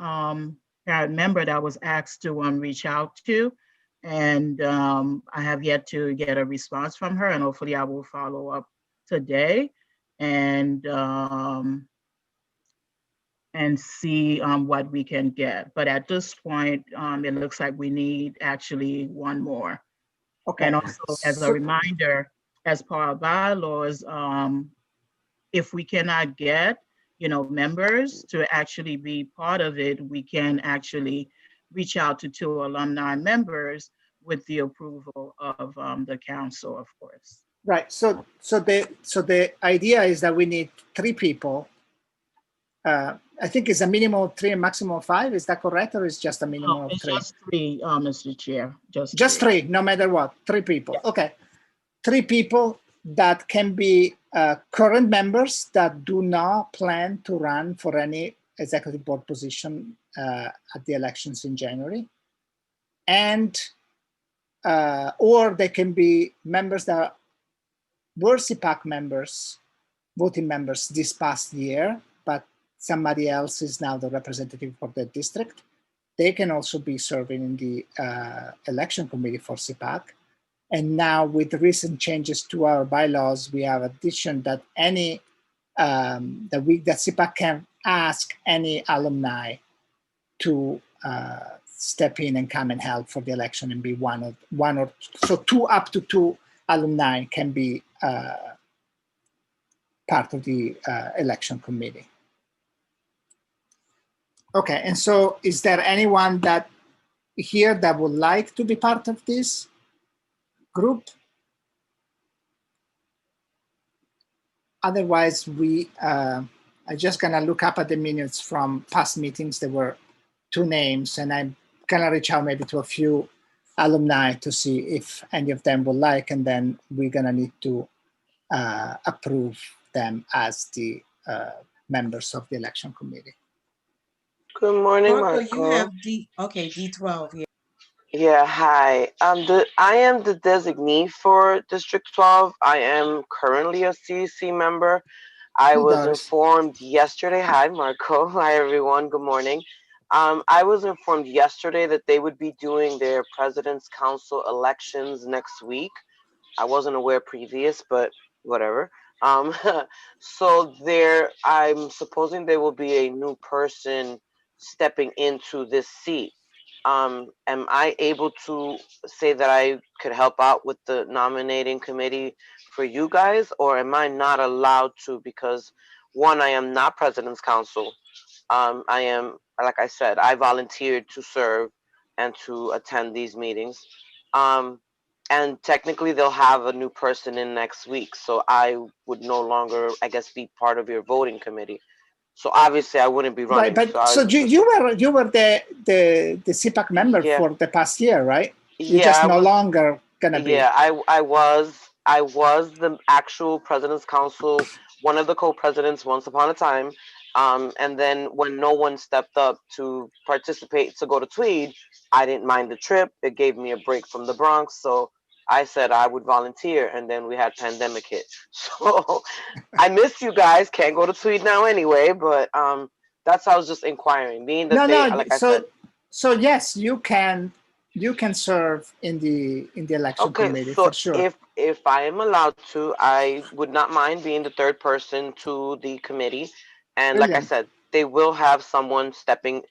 parent member that was asked to reach out to, and I have yet to get a response from her, and hopefully I will follow up today and see what we can get. But at this point, it looks like we need actually one more. Okay. And also, as a reminder, as part of bylaws, if we cannot get, members to actually be part of it, we can actually reach out to 2 alumni members with the approval of the council, of course. Right. So the idea is that we need 3 people. I think it's a minimum of 3 and maximum of 5. Is that correct, or is just a minimum of 3? It's just 3, Mr. Chair. Just 3, no matter what. 3 people. Yeah. Okay. 3 people that can be current members that do not plan to run for any executive board position at the elections in January, and or they can be members that were CPAC members, voting members this past year, but somebody else is now the representative for the district. They can also be serving in the election committee for CPAC. And now with the recent changes to our bylaws, we have addition that any that CPAC can ask any alumni to step in and come and help for the election and be one or so 2 up to 2 alumni can be part of the election committee. Okay, and so is there anyone that here that would like to be part of this group? Otherwise, we I'm just gonna look up at the minutes from past meetings. There were 2 names, and I'm gonna reach out maybe to a few alumni to see if any of them would like, and then we're gonna need to approve them as the members of the election committee. Good morning, Marco, Michael. you have D12 here. Yeah, hi. I am the designee for District 12. I am currently a CEC member. I was informed yesterday. Hi, Marco. Hi, everyone. Good morning. I was informed yesterday that they would be doing their President's Council elections next week. I wasn't aware previous, but whatever. So I'm supposing there will be a new person stepping into this seat. Am I able to say that I could help out with the nominating committee for you guys, or am I not allowed to? Because 1, I am not President's Council. I am, like I said, I volunteered to serve and to attend these meetings. And technically they'll have a new person in next week. So I would no longer, I guess, be part of your voting committee. So obviously I wouldn't be running. Right, but so you were the CPAC member for the past year, right? You're just no longer gonna be. Yeah, I was the actual President's Council, one of the co-presidents once upon a time. And then when no one stepped up to participate to go to Tweed, I didn't mind the trip. It gave me a break from the Bronx, so I said I would volunteer, and then we had pandemic hit. So I miss you guys. Can't go to Tweed now anyway, but that's how I was just inquiring. Being that I said. So yes, you can serve in the election committee for sure. If I am allowed to, I would not mind being the 3rd person to the committee. And Brilliant. like I said, they will have someone stepping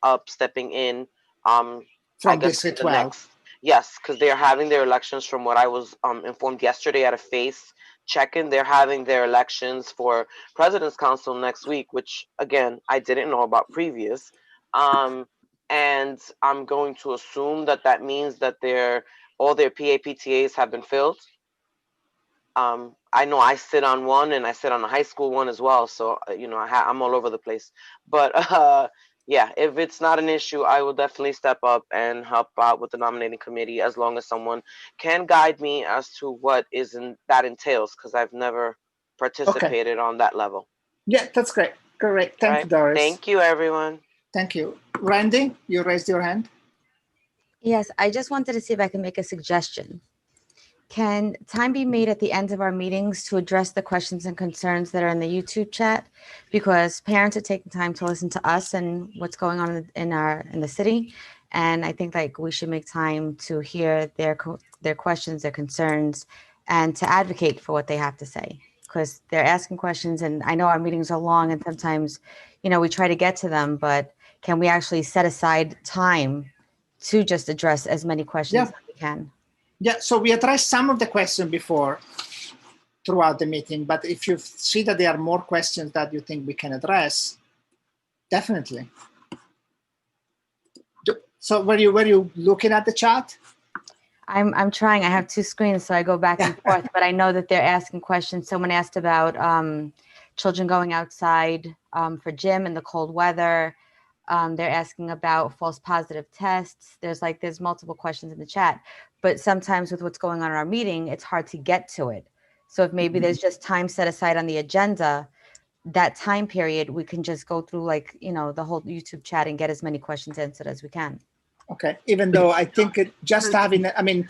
in. From District 12. Yes, because they are having their elections, from what I was informed yesterday at a FACE check-in. They're having their elections for President's Council next week, which again I didn't know about previous. And I'm going to assume that means that all their PAPTAs have been filled. I know I sit on one, and I sit on a high school one as well. So, I'm all over the place. But yeah, if it's not an issue, I will definitely step up and help out with the nominating committee, as long as someone can guide me as to what that entails, because I've never participated on that level. Yeah, that's great. Correct. Thank you, Doris. Thank you, everyone. Thank you. Randy, you raised your hand. Yes, I just wanted to see if I can make a suggestion. Can time be made at the end of our meetings to address the questions and concerns that are in the YouTube chat? Because parents are taking time to listen to us and what's going on in the city. And I think we should make time to hear their questions, their concerns, and to advocate for what they have to say. Because they're asking questions, and I know our meetings are long, and sometimes, we try to get to them, but can we actually set aside time to just address as many questions as we can? Yeah, so we addressed some of the questions before throughout the meeting, but if you see that there are more questions that you think we can address, definitely. So were you looking at the chat? I'm trying. I have two screens, so I go back and forth, but I know that they're asking questions. Someone asked about children going outside for gym in the cold weather. They're asking about false positive tests. There's multiple questions in the chat, but sometimes with what's going on in our meeting, it's hard to get to it. So if maybe there's just time set aside on the agenda, that time period, we can just go through the whole YouTube chat and get as many questions answered as we can. Okay, even though I think just having, I mean,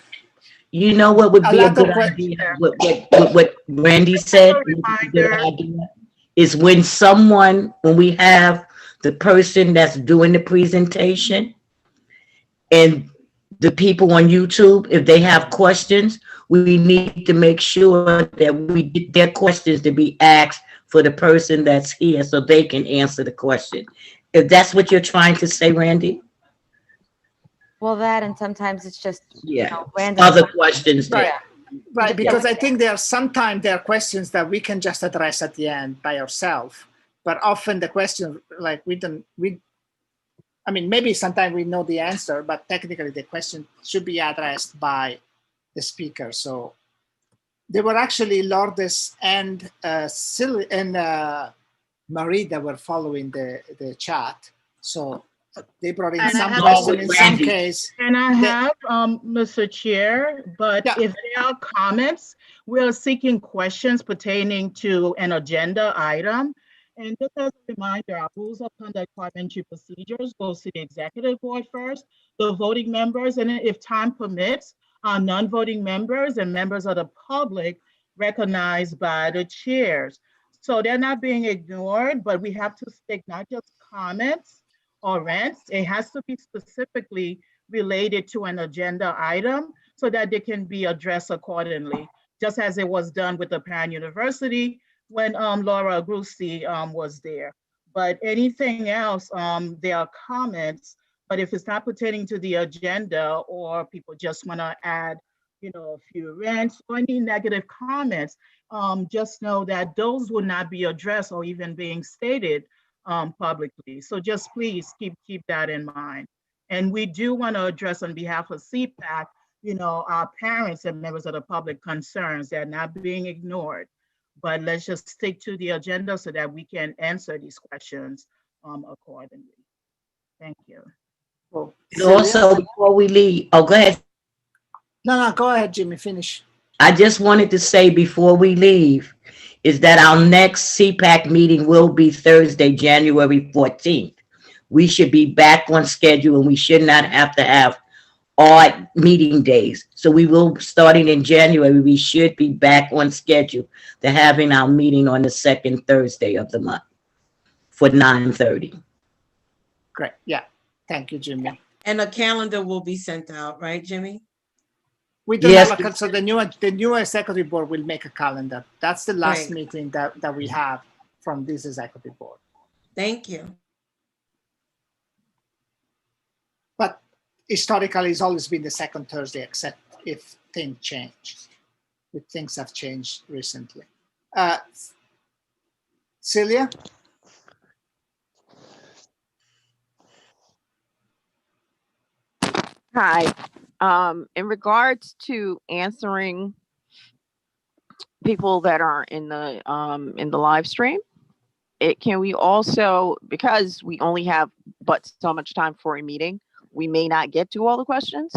you know what would be a good of idea? What Randy said, a good idea is when we have the person that's doing the presentation and the people on YouTube, if they have questions, we need to make sure that we get their questions to be asked for the person that's here so they can answer the question. If that's what you're trying to say, Randy? Well, that, and sometimes it's just, random other questions. Right. Right, because I think sometimes there are questions that we can just address at the end by ourselves, but often the question, like I mean, maybe sometimes we know the answer, but technically the question should be addressed by the speaker. So there were actually Lourdes and Marie that were following the chat. So they brought in some questions in some case. And I have, Mr. Chair, but if there are comments, we are seeking questions pertaining to an agenda item. And just as a reminder, our rules of conduct parliamentary procedures goes to the executive board first, the voting members, and if time permits, our non-voting members and members of the public recognized by the chairs. So they're not being ignored, but we have to stick not just comments or rants. It has to be specifically related to an agenda item so that they can be addressed accordingly, just as it was done with the Parent University when Laura Agrusti was there. But anything else, there are comments, but if it's not pertaining to the agenda or people just wanna add, a few rants or any negative comments, just know that those will not be addressed or even being stated publicly. So just please keep that in mind. And we do want to address on behalf of CPAC, our parents and members of the public concerns. They're not being ignored. But let's just stick to the agenda so that we can answer these questions accordingly. Thank you. Well, and also, before we leave, go ahead. No, go ahead, Jimmy, finish. I just wanted to say before we leave is that our next CPAC meeting will be Thursday, January 14th. We should be back on schedule and we should not have to have odd meeting days. So we will, starting in January, we should be back on schedule to having our meeting on the second Thursday of the month for 9:30. Great, yeah. Thank you, Jimmy. And a calendar will be sent out, right, Jimmy? We don't have a, so the new executive board will make a calendar. That's the last meeting that we have from this executive board. Thank you. But historically, it's always been the second Thursday, except if things change. If things have changed recently. Celia? Hi. In regards to answering people that are in the live stream, can we also, because we only have but so much time for a meeting, we may not get to all the questions.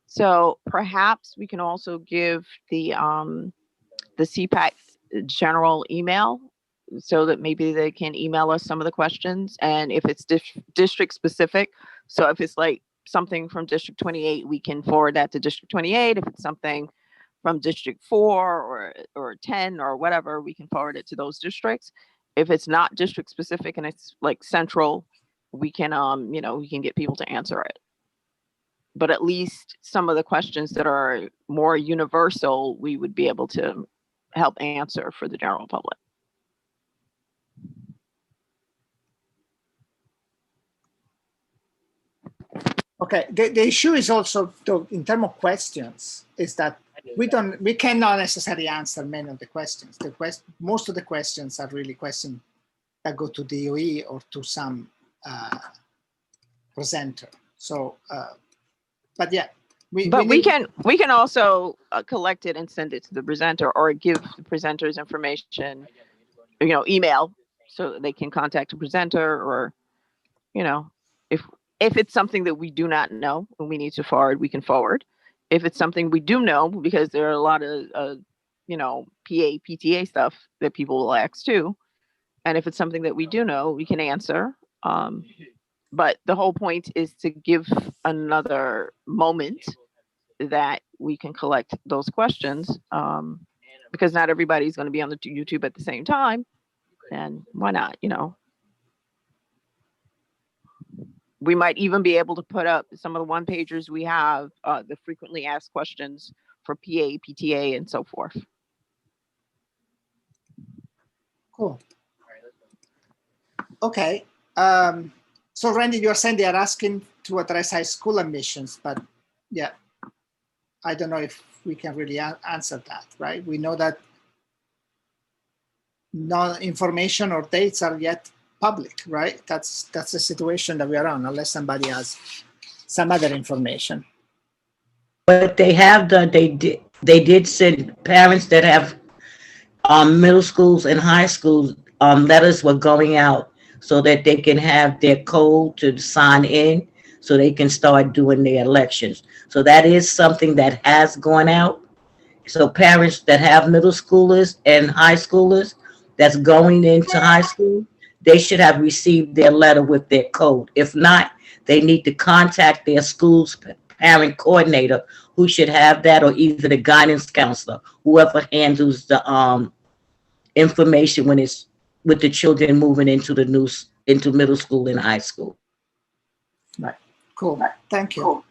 So perhaps we can also give the CPAC general email so that maybe they can email us some of the questions. And if it's district specific, so if it's like something from District 28, we can forward that to District 28. If it's something from District 4 or 10 or whatever, we can forward it to those districts. If it's not district specific and it's like central, we can we can get people to answer it. But at least some of the questions that are more universal, we would be able to help answer for the general public. Okay, the issue is also, though, in terms of questions, is that we cannot necessarily answer many of the questions. Most of the questions are really questions that go to DOE or to some presenter. So, but yeah, But we can also collect it and send it to the presenter, or give the presenters information, email, so that they can contact the presenter, or, if it's something that we do not know and we need to forward, we can forward. If it's something we do know, because there are a lot of, PTA stuff that people will ask too. And if it's something that we do know, we can answer. But the whole point is to give another moment that we can collect those questions, because not everybody's going to be on the YouTube at the same time. And why not? We might even be able to put up some of the one pagers we have, the frequently asked questions for PA, PTA, and so forth. Cool. Okay. So Randy, you are saying they are asking to address high school admissions, but yeah, I don't know if we can really answer that, right? We know that no information or dates are yet public, right? That's the situation that we are on, unless somebody has some other information. But they have done, they did send parents that have middle schools and high schools, letters were going out so that they can have their code to sign in, so they can start doing their elections. So that is something that has gone out. So parents that have middle schoolers and high schoolers that's going into high school, they should have received their letter with their code. If not, they need to contact their school's parent coordinator, who should have that, or either the guidance counselor, whoever handles the information when it's with the children moving into into middle school and high school. Right. Cool. Thank you.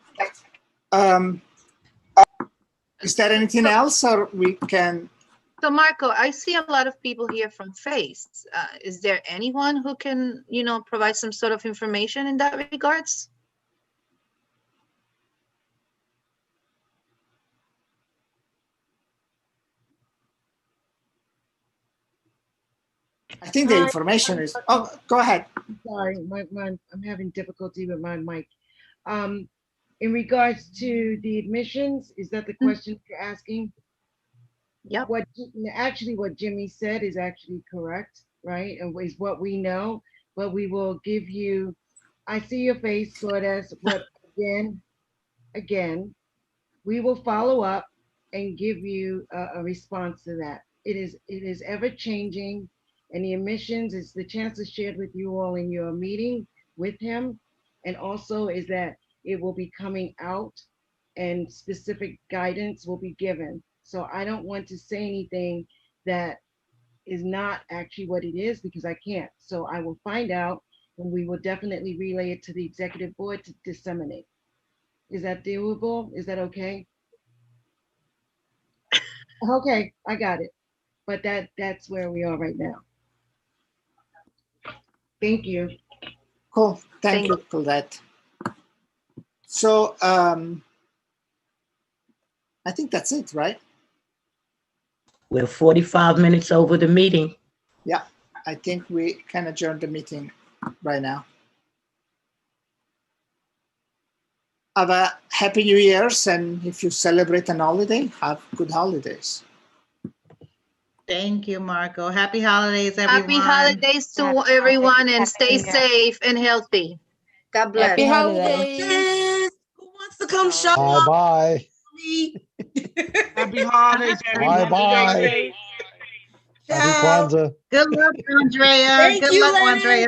Is there anything else, or we can? So Marco, I see a lot of people here from FACE. Is there anyone who can, provide some sort of information in that regards? I think the information is, oh, go ahead. Sorry, I'm having difficulty with my mic. In regards to the admissions, is that the question you're asking? Yeah. Actually, what Jimmy said is actually correct, right? And is what we know, but we will give you, I see your face, Lourdes, but again, we will follow up and give you a response to that. It is ever changing, and the admissions, is the chancellor shared with you all in your meeting with him, and also is that it will be coming out and specific guidance will be given. So I don't want to say anything that is not actually what it is, because I can't. So I will find out, and we will definitely relay it to the executive board to disseminate. Is that doable? Is that okay? Okay, I got it. But that's where we are right now. Thank you. Cool. Thank you for that. So I think that's it, right? We're 45 minutes over the meeting. Yeah, I think we can adjourn the meeting right now. Have a happy New Year's, and if you celebrate an holiday, have good holidays. Thank you, Marco. Happy holidays, everyone. Happy holidays to everyone, and stay safe and healthy. God bless. Happy holidays. Who wants to come show up? Bye. Happy holidays, everyone. Bye. Stay safe. Happy Kwanzaa. Good luck, Andrea. Thank Good you, luck, ladies. Andrea.